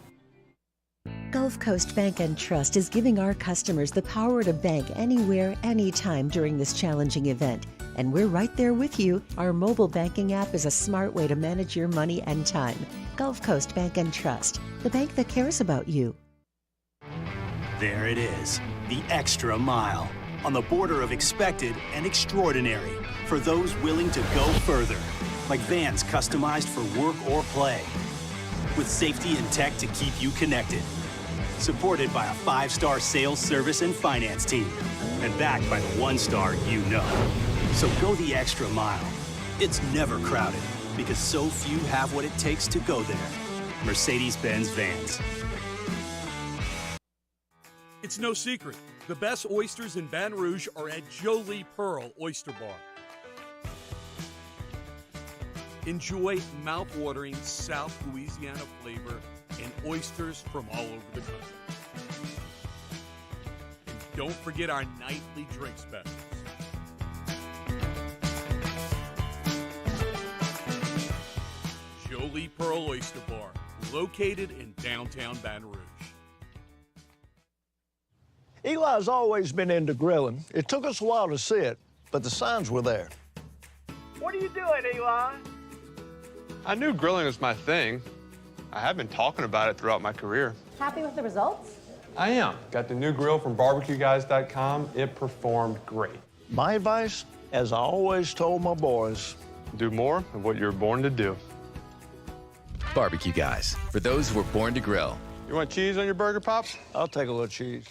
Gulf Coast Bank and Trust is giving our customers the power to bank anywhere, anytime during this challenging event. And we're right there with you. Our mobile banking app is a smart way to manage your money and time. Gulf Coast Bank and Trust, the bank that cares about you. There it is, the extra mile, on the border of expected and extraordinary, for those willing to go further, like vans customized for work or play, with safety and tech to keep you connected. Supported by a 5-star sales, service, and finance team. And backed by the 1-star you know. So go the extra mile. It's never crowded, because so few have what it takes to go there. Mercedes-Benz Vans. It's no secret. The best oysters in Baton Rouge are at Jolie Pearl Oyster Bar. Enjoy mouth-watering South Louisiana flavor and oysters from all over the country. And don't forget our nightly drink specials. Jolie Pearl Oyster Bar, located in downtown Baton Rouge. Eli's always been into grilling. It took us a while to see it, but the signs were there. What are you doing, Eli? I knew grilling was my thing. I have been talking about it throughout my career. Happy with the results? I am. Got the new grill from barbecueguys.com. It performed great. My advice, as I always told my boys, do more of what you're born to do. Barbecue Guys, for those who were born to grill. You want cheese on your burger, Pops? I'll take a little cheese.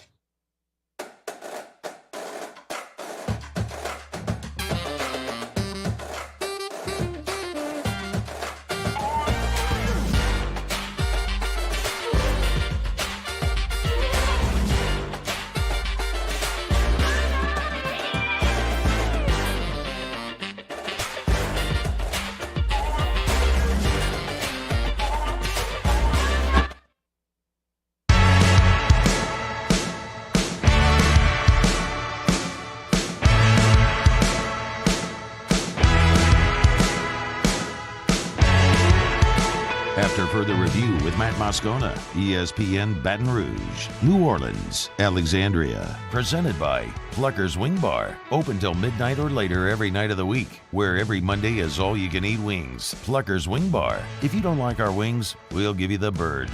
After further review with Matt Moscona, ESPN Baton Rouge, New Orleans, Alexandria. Presented by Plucker's Wing Bar. Open till midnight or later every night of the week, where every Monday is all-you-can-eat wings. Plucker's Wing Bar. If you don't like our wings, we'll give you the bird.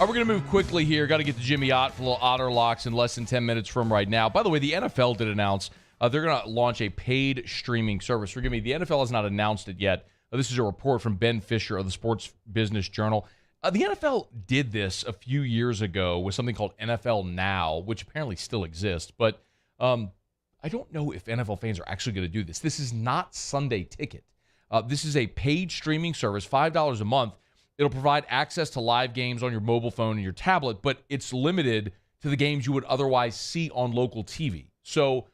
We're going to move quickly here. Got to get to Jimmy Ott for a little Otter Locks in less than 10 minutes from right now. By the way, the NFL did announce they're going to launch a paid streaming service. Forgive me, the NFL has not announced it yet. This is a report from Ben Fisher of the Sports Business Journal. The NFL did this a few years ago with something called NFL Now, which apparently still exists. But I don't know if NFL fans are actually going to do this. This is not Sunday Ticket. This is a paid streaming service, $5 a month. It'll provide access to live games on your mobile phone and your tablet, but it's limited to the games you would otherwise see on local TV. So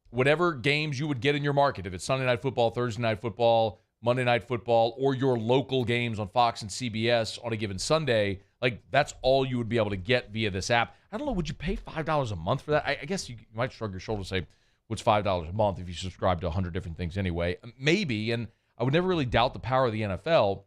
whatever games you would get in your market, if it's Sunday Night Football, Thursday Night Football, Monday Night Football, or your local games on Fox and CBS on a given Sunday, like that's all you would be able to get via this app. I don't know, would you pay $5 a month for that? I guess you might shrug your shoulders and say, what's $5 a month if you subscribe to 100 different things anyway? Maybe, and I would never really doubt the power of the NFL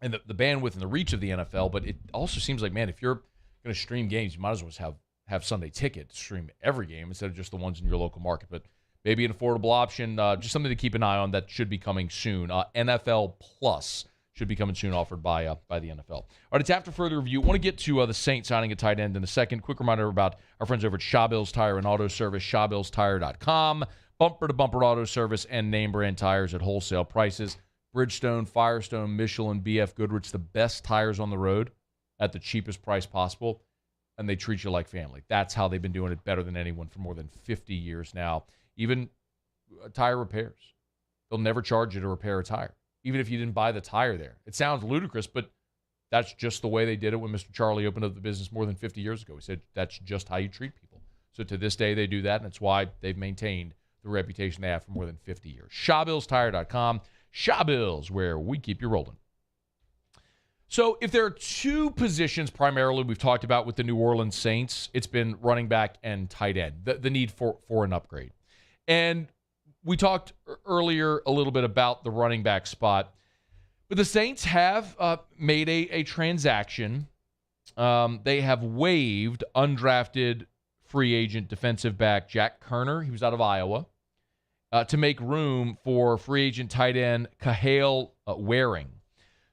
and the bandwidth and the reach of the NFL, but it also seems like, man, if you're going to stream games, you might as well have Sunday Ticket to stream every game instead of just the ones in your local market. But maybe an affordable option, just something to keep an eye on that should be coming soon. NFL Plus should be coming soon, offered by the NFL. All right, it's after further review. I want to get to the Saints signing a tight end in a second. Quick reminder about our friends over at Shawbills Tire and Auto Service, ShawBillsTire.com. Bumper-to-bumper auto service and name-brand tires at wholesale prices. Bridgestone, Firestone, Michelin, BF Goodrich, the best tires on the road at the cheapest price possible, and they treat you like family. That's how they've been doing it better than anyone for more than 50 years now. Even tire repairs. They'll never charge you to repair a tire, even if you didn't buy the tire there. It sounds ludicrous, but that's just the way they did it when Mr. Charlie opened up the business more than 50 years ago. He said that's just how you treat people. So to this day, they do that, and it's why they've maintained the reputation they have for more than 50 years. ShawBillsTire.com. Shawbills, where we keep you rolling. So if there are two positions primarily we've talked about with the New Orleans Saints, it's been running back and tight end, the need for an upgrade. And we talked earlier a little bit about the running back spot, but the Saints have made a transaction. They have waived undrafted free agent defensive back Jack Kerner. He was out of Iowa. To make room for free agent tight end Kahale Waring.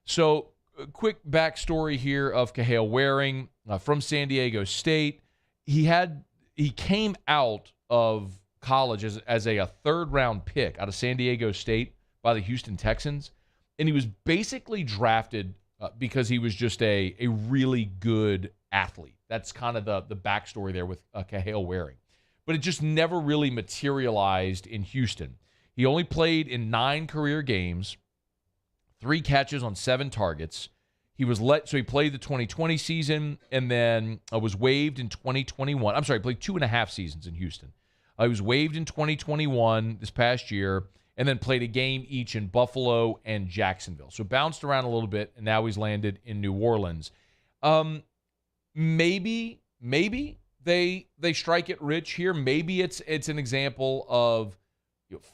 So, quick backstory here of Kahale Waring from San Diego State. He came out of college as a third-round pick out of San Diego State by the Houston Texans, and he was basically drafted because he was just a really good athlete. That's kind of the backstory there with Kahale Waring. But it just never really materialized in Houston. He only played in 9 career games, 3 catches on 7 targets. He played the 2020 season and then was waived in 2021. I'm sorry, he played 2.5 seasons in Houston. He was waived in 2021 this past year and then played a game each in Buffalo and Jacksonville. So bounced around a little bit, and now he's landed in New Orleans. Maybe they strike it rich here. Maybe it's an example of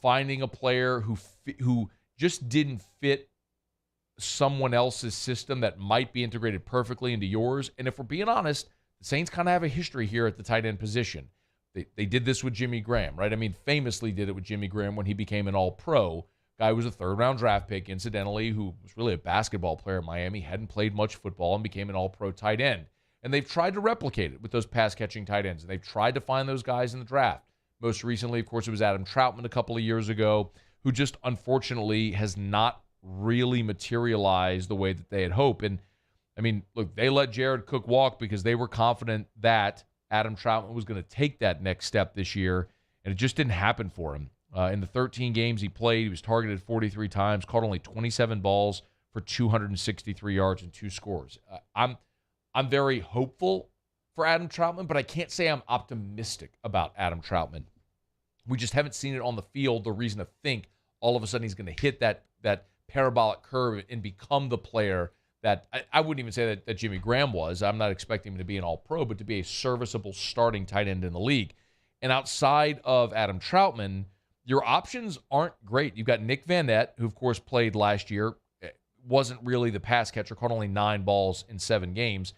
finding a player who just didn't fit someone else's system that might be integrated perfectly into yours. And if we're being honest, the Saints kind of have a history here at the tight end position. They did this with Jimmy Graham, right? I mean, famously did it with Jimmy Graham when he became an all-pro. Guy who was a third-round draft pick, incidentally, who was really a basketball player in Miami, hadn't played much football, and became an all-pro tight end. And they've tried to replicate it with those pass-catching tight ends. And they've tried to find those guys in the draft. Most recently, of course, it was Adam Troutman a couple of years ago, who just unfortunately has not really materialized the way that they had hoped. And, I mean, look, they let Jared Cook walk because they were confident that Adam Troutman was going to take that next step this year, and it just didn't happen for him. In the 13 games he played, he was targeted 43 times, caught only 27 balls for 263 yards and 2 scores. I'm very hopeful for Adam Troutman, but I can't say I'm optimistic about Adam Troutman. We just haven't seen it on the field, the reason to think all of a sudden he's going to hit that parabolic curve and become the player that I wouldn't even say that Jimmy Graham was. I'm not expecting him to be an all-pro, but to be a serviceable starting tight end in the league. And outside of Adam Troutman, your options aren't great. You've got Nick Van Nett, who, of course, played last year, wasn't really the pass catcher, caught only 9 balls in 7 games.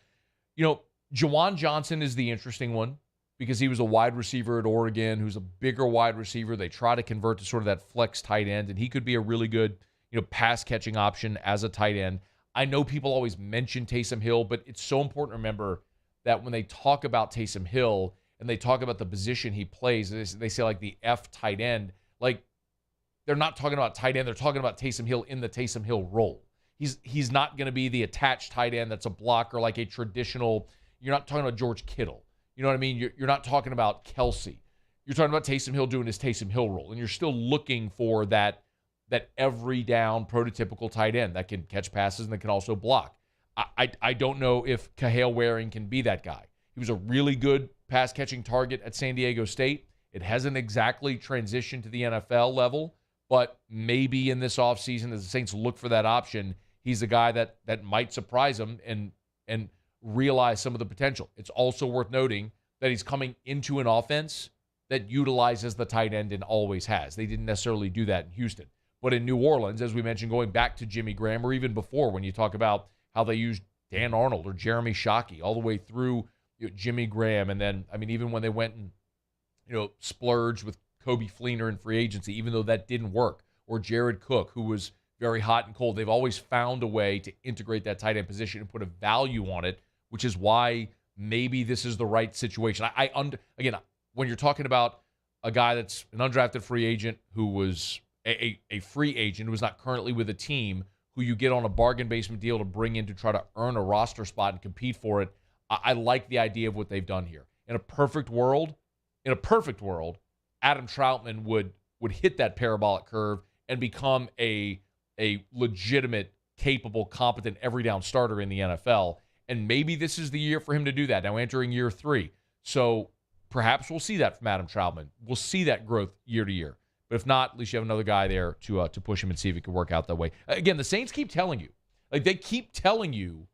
You know, Juwan Johnson is the interesting one because he was a wide receiver at Oregon who's a bigger wide receiver. They try to convert to sort of that flex tight end, and he could be a really good, pass-catching option as a tight end. I know people always mention Taysom Hill, but it's so important to remember that when they talk about Taysom Hill and they talk about the position he plays, they say like the F tight end, like they're not talking about tight end. They're talking about Taysom Hill in the Taysom Hill role. He's not going to be the attached tight end that's a blocker like a traditional. You're not talking about George Kittle. You know what I mean? You're not talking about Kelsey. You're talking about Taysom Hill doing his Taysom Hill role, and you're still looking for that every down prototypical tight end that can catch passes and that can also block. I don't know if Kahale Waring can be that guy. He was a really good pass-catching target at San Diego State. It hasn't exactly transitioned to the NFL level, but maybe in this offseason, as the Saints look for that option, he's a guy that might surprise them and realize some of the potential. It's also worth noting that he's coming into an offense that utilizes the tight end and always has. They didn't necessarily do that in Houston. But in New Orleans, as we mentioned, going back to Jimmy Graham, or even before when you talk about how they used Dan Arnold or Jeremy Shockey all the way through Jimmy Graham. And then, I mean, even when they went and, splurged with Kobe Fleener in free agency, even though that didn't work, or Jared Cook, who was very hot and cold, they've always found a way to integrate that tight end position and put a value on it, which is why maybe this is the right situation. Again, when you're talking about a guy that's an undrafted free agent who was a free agent who is not currently with a team, who you get on a bargain basement deal to bring in to try to earn a roster spot and compete for it, I like the idea of what they've done here. In a perfect world, Adam Troutman would hit that parabolic curve and become a legitimate, capable, competent, every down starter in the NFL. And maybe this is the year for him to do that, now entering year 3. So perhaps we'll see that from Adam Troutman. We'll see that growth year to year. But if not, at least you have another guy there to push him and see if it can work out that way. Again, the Saints keep telling you. Like, they keep telling you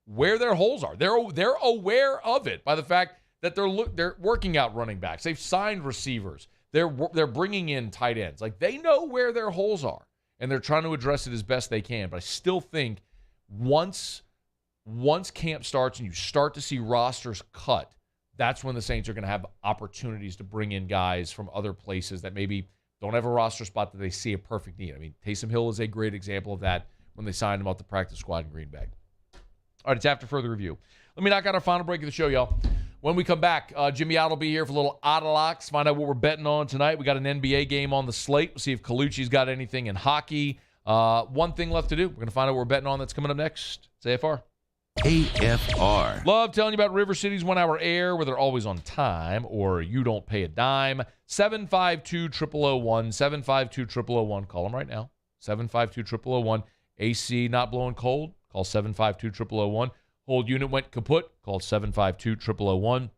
where their holes are. They're aware of it by the fact that they're working out running backs. They've signed receivers. They're bringing in tight ends. Like, they know where their holes are, and they're trying to address it as best they can. But I still think once camp starts and you start to see rosters cut, that's when the Saints are going to have opportunities to bring in guys from other places that maybe don't have a roster spot that they see a perfect need. I mean, Taysom Hill is a great example of that when they signed him off the practice squad in Green Bay. All right, it's after further review. Let me knock out our final break of the show, y'all. When we come back, Jimmy Ott will be here for a little Odd-a-Locks, find out what we're betting on tonight. We got an NBA game on the slate. We'll see if Colucci's got anything in hockey. One thing left to do. We're going to find out what we're betting on that's coming up next. It's AFR. AFR. Love telling you about River City's 1 hour air, where they're always on time or you don't pay a dime. 752-0001, 752-0001. Call them right now. 752-0001. AC not blowing cold? Call 752-0001. Whole unit went kaput? Call 752-0001.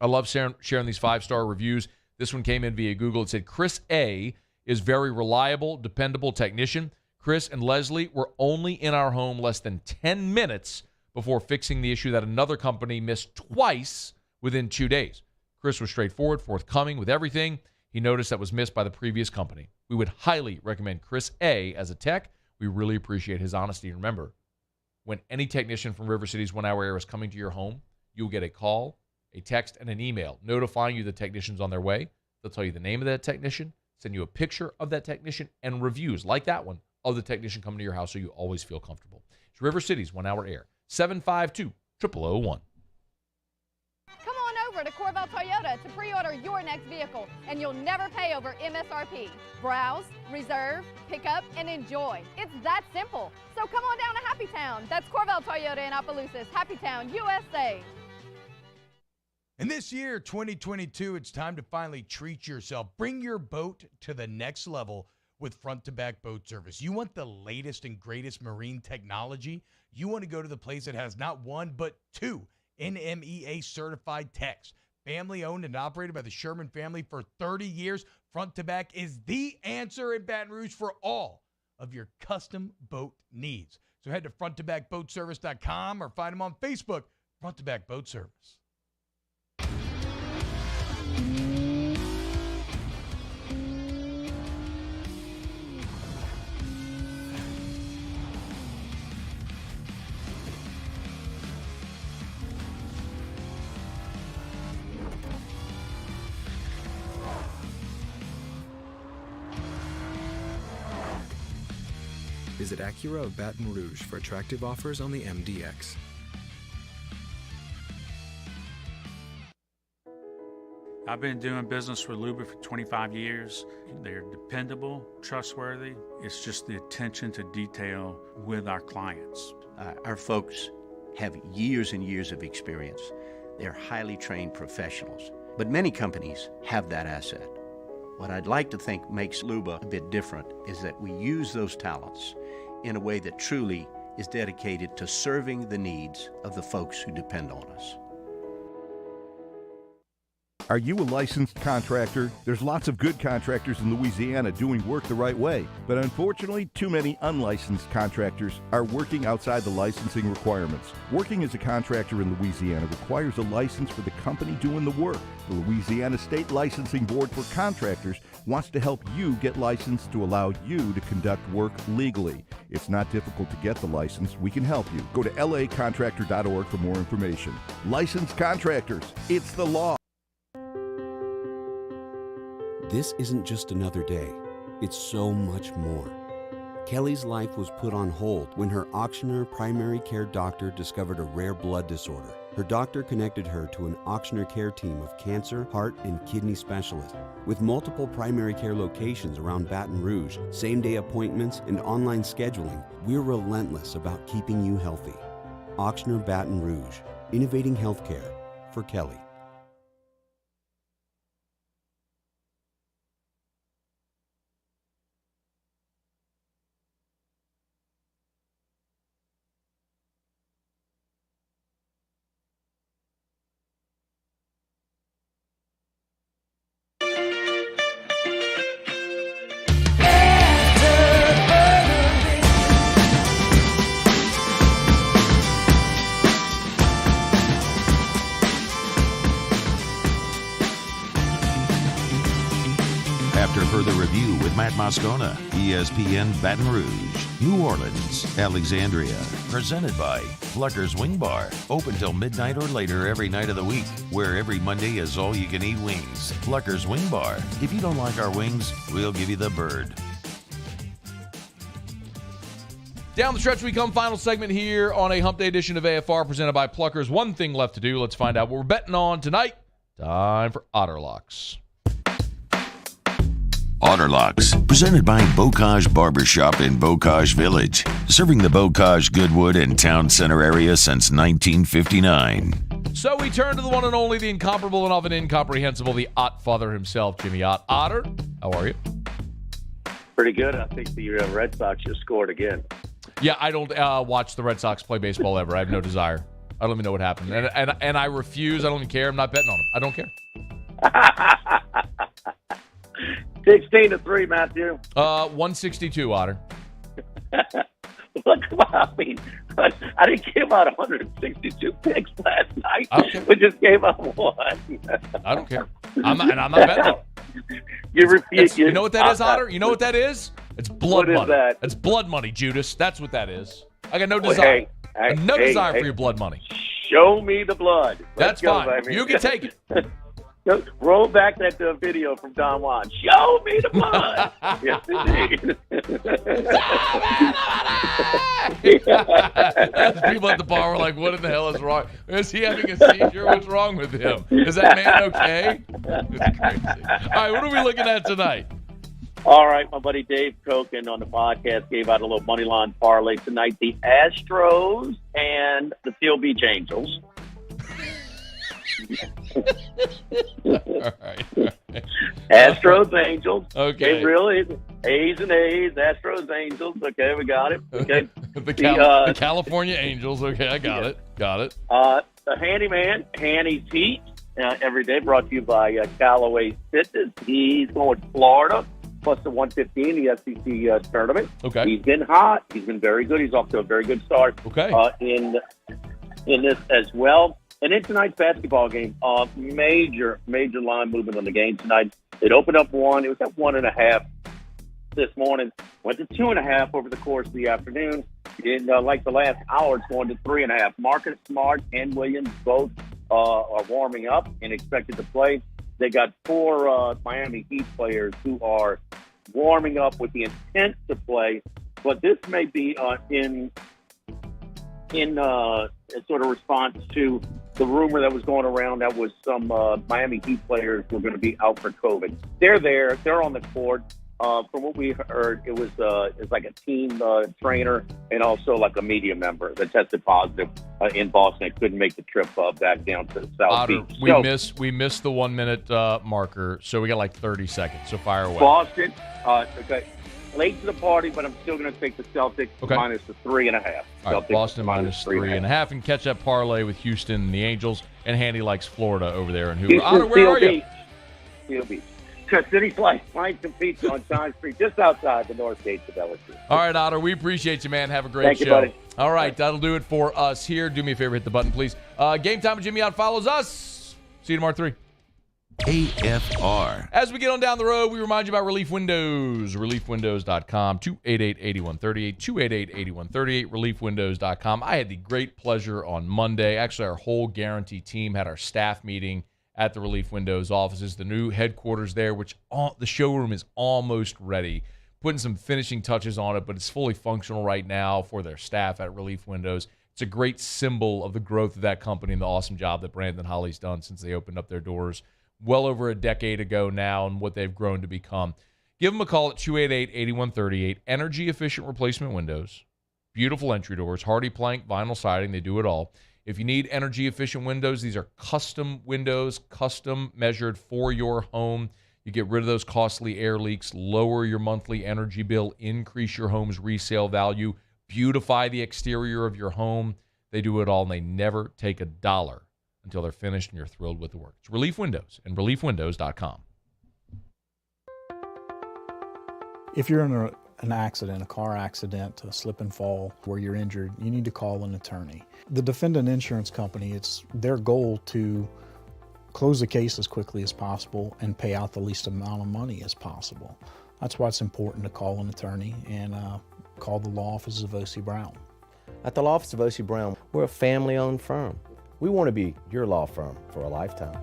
I love sharing these 5-star reviews. This one came in via Google. It said, Chris A. is very reliable, dependable technician. Chris and Leslie were only in our home less than 10 minutes before fixing the issue that another company missed twice within 2 days. Chris was straightforward, forthcoming with everything he noticed that was missed by the previous company. We would highly recommend Chris A. as a tech. We really appreciate his honesty. Remember, when any technician from River City's 1 hour air is coming to your home, you'll get a call, a text, and an email notifying you the technician's on their way. They'll tell you the name of that technician, send you a picture of that technician, and reviews like that one of the technician coming to your house so you always feel comfortable. It's River City's 1 hour air. 752-0001. Come on over to Corval Toyota to pre-order your next vehicle, and you'll never pay over MSRP. Browse, reserve, pick up, and enjoy. It's that simple. So come on down to Happy Town. That's Corval Toyota in Opelousas, Happy Town, USA. And this year, 2022, it's time to finally treat yourself. Bring your boat to the next level with front-to-back boat service. You want the latest and greatest marine technology? You want to go to the place that has not one, but 2 NMEA-certified techs. Family-owned and operated by the Sherman family for 30 years, front-to-back is the answer in Baton Rouge for all of your custom boat needs. So head to fronttobackboatservice.com or find them on Facebook, Front to Back Boat Service. Is Visit Acura of Baton Rouge for attractive offers on the MDX. I've been doing business with Luba for 25 years. They're dependable, trustworthy. It's just the attention to detail with our clients. Our folks have years and years of experience. They're highly trained professionals. But many companies have that asset. What I'd like to think makes Luba a bit different is that we use those talents in a way that truly is dedicated to serving the needs of the folks who depend on us. Are you a licensed contractor? There's lots of good contractors in Louisiana doing work the right way, but unfortunately, too many unlicensed contractors are working outside the licensing requirements. Working as a contractor in Louisiana requires a license for the company doing the work. The Louisiana State Licensing Board for Contractors wants to help you get licensed to allow you to conduct work legally. It's not difficult to get the license. We can help you. Go to lacontractor.org for more information. Licensed contractors, it's the law. This isn't just another day. It's so much more. Kelly's life was put on hold when her auctioneer primary care doctor discovered a rare blood disorder. Her doctor connected her to an auctioneer care team of cancer, heart, and kidney specialists. With multiple primary care locations around Baton Rouge, same-day appointments, and online scheduling, we're relentless about keeping you healthy. Auctioneer Baton Rouge, innovating healthcare for Kelly. Further review with Matt Moscona, ESPN Baton Rouge, New Orleans, Alexandria. Presented by Plucker's Wing Bar. Open till midnight or later every night of the week, where every Monday is all-you-can-eat wings. Plucker's Wing Bar. If you don't like our wings, we'll give you the bird. Down the stretch we come. Final segment here on a Hump Day edition of AFR presented by Pluckers. One thing left to do. Let's find out what we're betting on tonight. Time for Otter Locks. Otter Locks, presented by Bocage Barbershop in Bocage Village, serving the Bocage, Goodwood, and Town Center area since 1959. So we turn to the one and only, the incomparable and often incomprehensible, the Ott father himself, Jimmy Ott. Otter, how are you? Pretty good. I think the Red Sox just scored again. Yeah, I don't watch the Red Sox play baseball ever. I have no desire. I don't even know what happened. And I refuse. I don't even care. I'm not betting on them. I don't care. 16-3, Matthew. 162, Otter. Look, I mean, I didn't give out 162 picks last night. Okay. We just gave up one. I don't care. I'm not betting. You know what that is, Otter? You know what that is? It's blood money. That? It's blood money, Judas. That's what that is. I got no desire. Desire for your blood money. Show me the blood. That's fine. I mean. You can take it. Roll back that video from Don Juan. Show me the blood. Yes, indeed. People at the bar were like, what in the hell is wrong? Is he having a seizure? What's wrong with him? Is that man okay? It's crazy. All right, what are we looking at tonight? All right, my buddy Dave Koken on the podcast gave out a little money line parlay tonight. The Astros and the Seal Beach Angels. All right. Astros, Angels. Okay. Really? A's and A's, Astros, Angels. Okay, we got it. Okay. the California Angels. Okay, I got it. The handyman, Hanny's Heat, every day brought to you by Callaway Fitness. He's going to Florida, plus the 115, the SEC tournament. Okay. He's been hot. He's been very good. He's off to a very good start. Okay. In this as well. And in tonight's basketball game, major line movement on the game tonight. It opened up 1. It was at 1.5 this morning. Went to 2.5 over the course of the afternoon. In like the last hour, it's going to 3.5. Marcus Smart and Williams both are warming up and expected to play. They got 4 Miami Heat players who are warming up with the intent to play but this may be in sort of response to the rumor that was going around that was some Miami Heat players were going to be out for COVID. They're there. They're on the court. From what we heard, it was like a team trainer and also like a media member that tested positive in Boston and couldn't make the trip back down to the South Beach. We missed the 1 minute marker, so we got like 30 seconds. So fire away. Boston, okay. Late to the party, but I'm still going to take the Celtics minus the 3.5. All right, Boston minus 3.5, and catch that parlay with Houston and the Angels. And Handy likes Florida over there. And Otter, where are you? Steel Beach. City Slice, find some pizza on John Street, just outside the north gates of LSU. All right, Otter, we appreciate you, man. Have a great Thank show. You, buddy. All right, that'll do it for us here. Do me a favor, hit the button, please. Game Time with Jimmy Ott follows us. See you tomorrow, 3. AFR. As we get on down the road, we remind you about Relief Windows. ReliefWindows.com, 288-8138, 288-8138, ReliefWindows.com. I had the great pleasure on Monday. Actually, our whole Guarantee team had our staff meeting at the Relief Windows offices, the new headquarters there, which the showroom is almost ready. Putting some finishing touches on it, but it's fully functional right now for their staff at Relief Windows. It's a great symbol of the growth of that company and the awesome job that Brandon Holly's done since they opened up their doors well over a decade ago now and what they've grown to become. Give them a call at 288-8138. Energy-efficient replacement windows, beautiful entry doors, hardy plank, vinyl siding, they do it all. If you need energy-efficient windows, these are custom windows, custom measured for your home. You get rid of those costly air leaks, lower your monthly energy bill, increase your home's resale value, beautify the exterior of your home. They do it all, and they never take $1 until they're finished and you're thrilled with the work. It's Relief Windows and ReliefWindows.com. If you're in an accident, a car accident, a slip and fall where you're injured, you need to call an attorney. The defendant insurance company, it's their goal to close the case as quickly as possible and pay out the least amount of money as possible. That's why it's important to call an attorney and call the law office of O.C. Brown. At the law office of O.C. Brown, we're a family-owned firm. We want to be your law firm for a lifetime.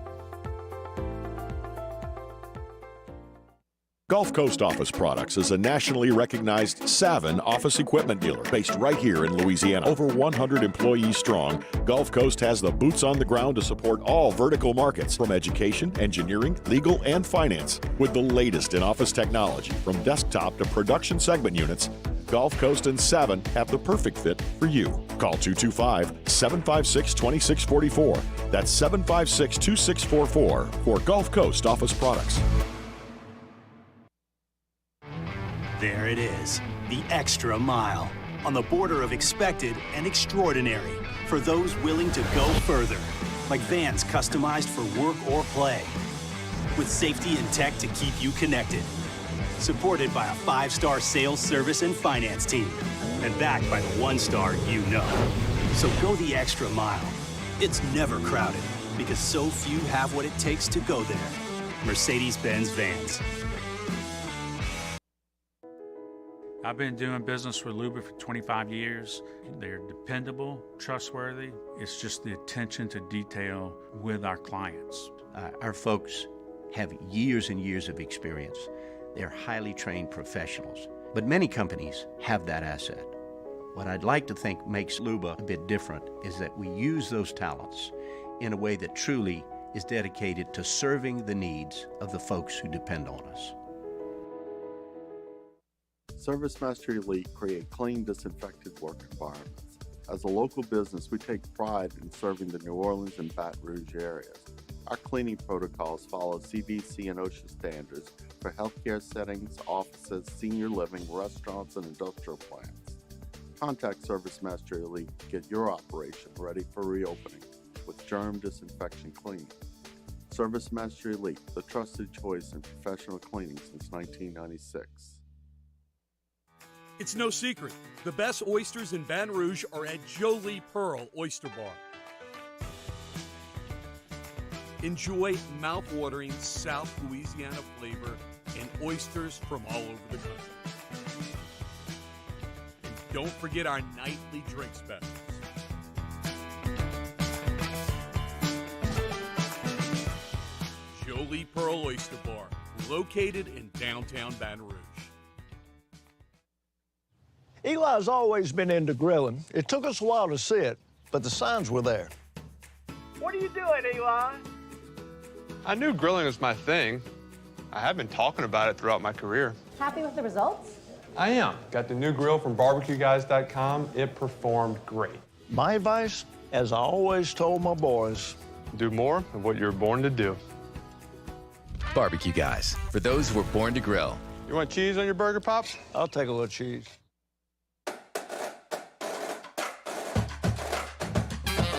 Gulf Coast Office Products is a nationally recognized Saban office equipment dealer based right here in Louisiana. Over 100 employees strong, Gulf Coast has the boots on the ground to support all vertical markets, from education, engineering, legal, and finance. With the latest in office technology, from desktop to production segment units, Gulf Coast and Saban have the perfect fit for you. Call 225-756-2644. That's 756-2644 for Gulf Coast Office Products. There it is, the extra mile, on the border of expected and extraordinary, for those willing to go further, like vans customized for work or play, with safety and tech to keep you connected, supported by a 5-star sales, service, and finance team, and backed by the 1-star you know. So go the extra mile. It's never crowded, because so few have what it takes to go there. Mercedes-Benz Vans. I've been doing business with Luba for 25 years. They're dependable, trustworthy. It's just the attention to detail with our clients. Our folks have years and years of experience. They're highly trained professionals. But many companies have that asset. What I'd like to think makes Luba a bit different is that we use those talents in a way that truly is dedicated to serving the needs of the folks who depend on us. ServiceMaster Elite create clean, disinfected work environments. As a local business, we take pride in serving the New Orleans and Baton Rouge areas. Our cleaning protocols follow CDC and OSHA standards for healthcare settings, offices, senior living, restaurants, and industrial plants. Contact ServiceMaster Elite to get your operation ready for reopening with germ disinfection cleaning. ServiceMaster Elite, the trusted choice in professional cleaning since 1996. It's no secret. The best oysters in Baton Rouge are at Jolie Pearl Oyster Bar. Enjoy mouth-watering South Louisiana flavor and oysters from all over the country. And don't forget our nightly drink specials. Jolie Pearl Oyster Bar, located in downtown Baton Rouge. Eli's always been into grilling. It took us a while to see it, but the signs were there. What are you doing, Eli? I knew grilling was my thing. I have been talking about it throughout my career. Happy with the results? I am. Got the new grill from barbecueguys.com. It performed great. My advice, as I always told my boys, do more of what you're born to do. Barbecue Guys, for those who were born to grill. You want cheese on your burger, Pops? I'll take a little cheese.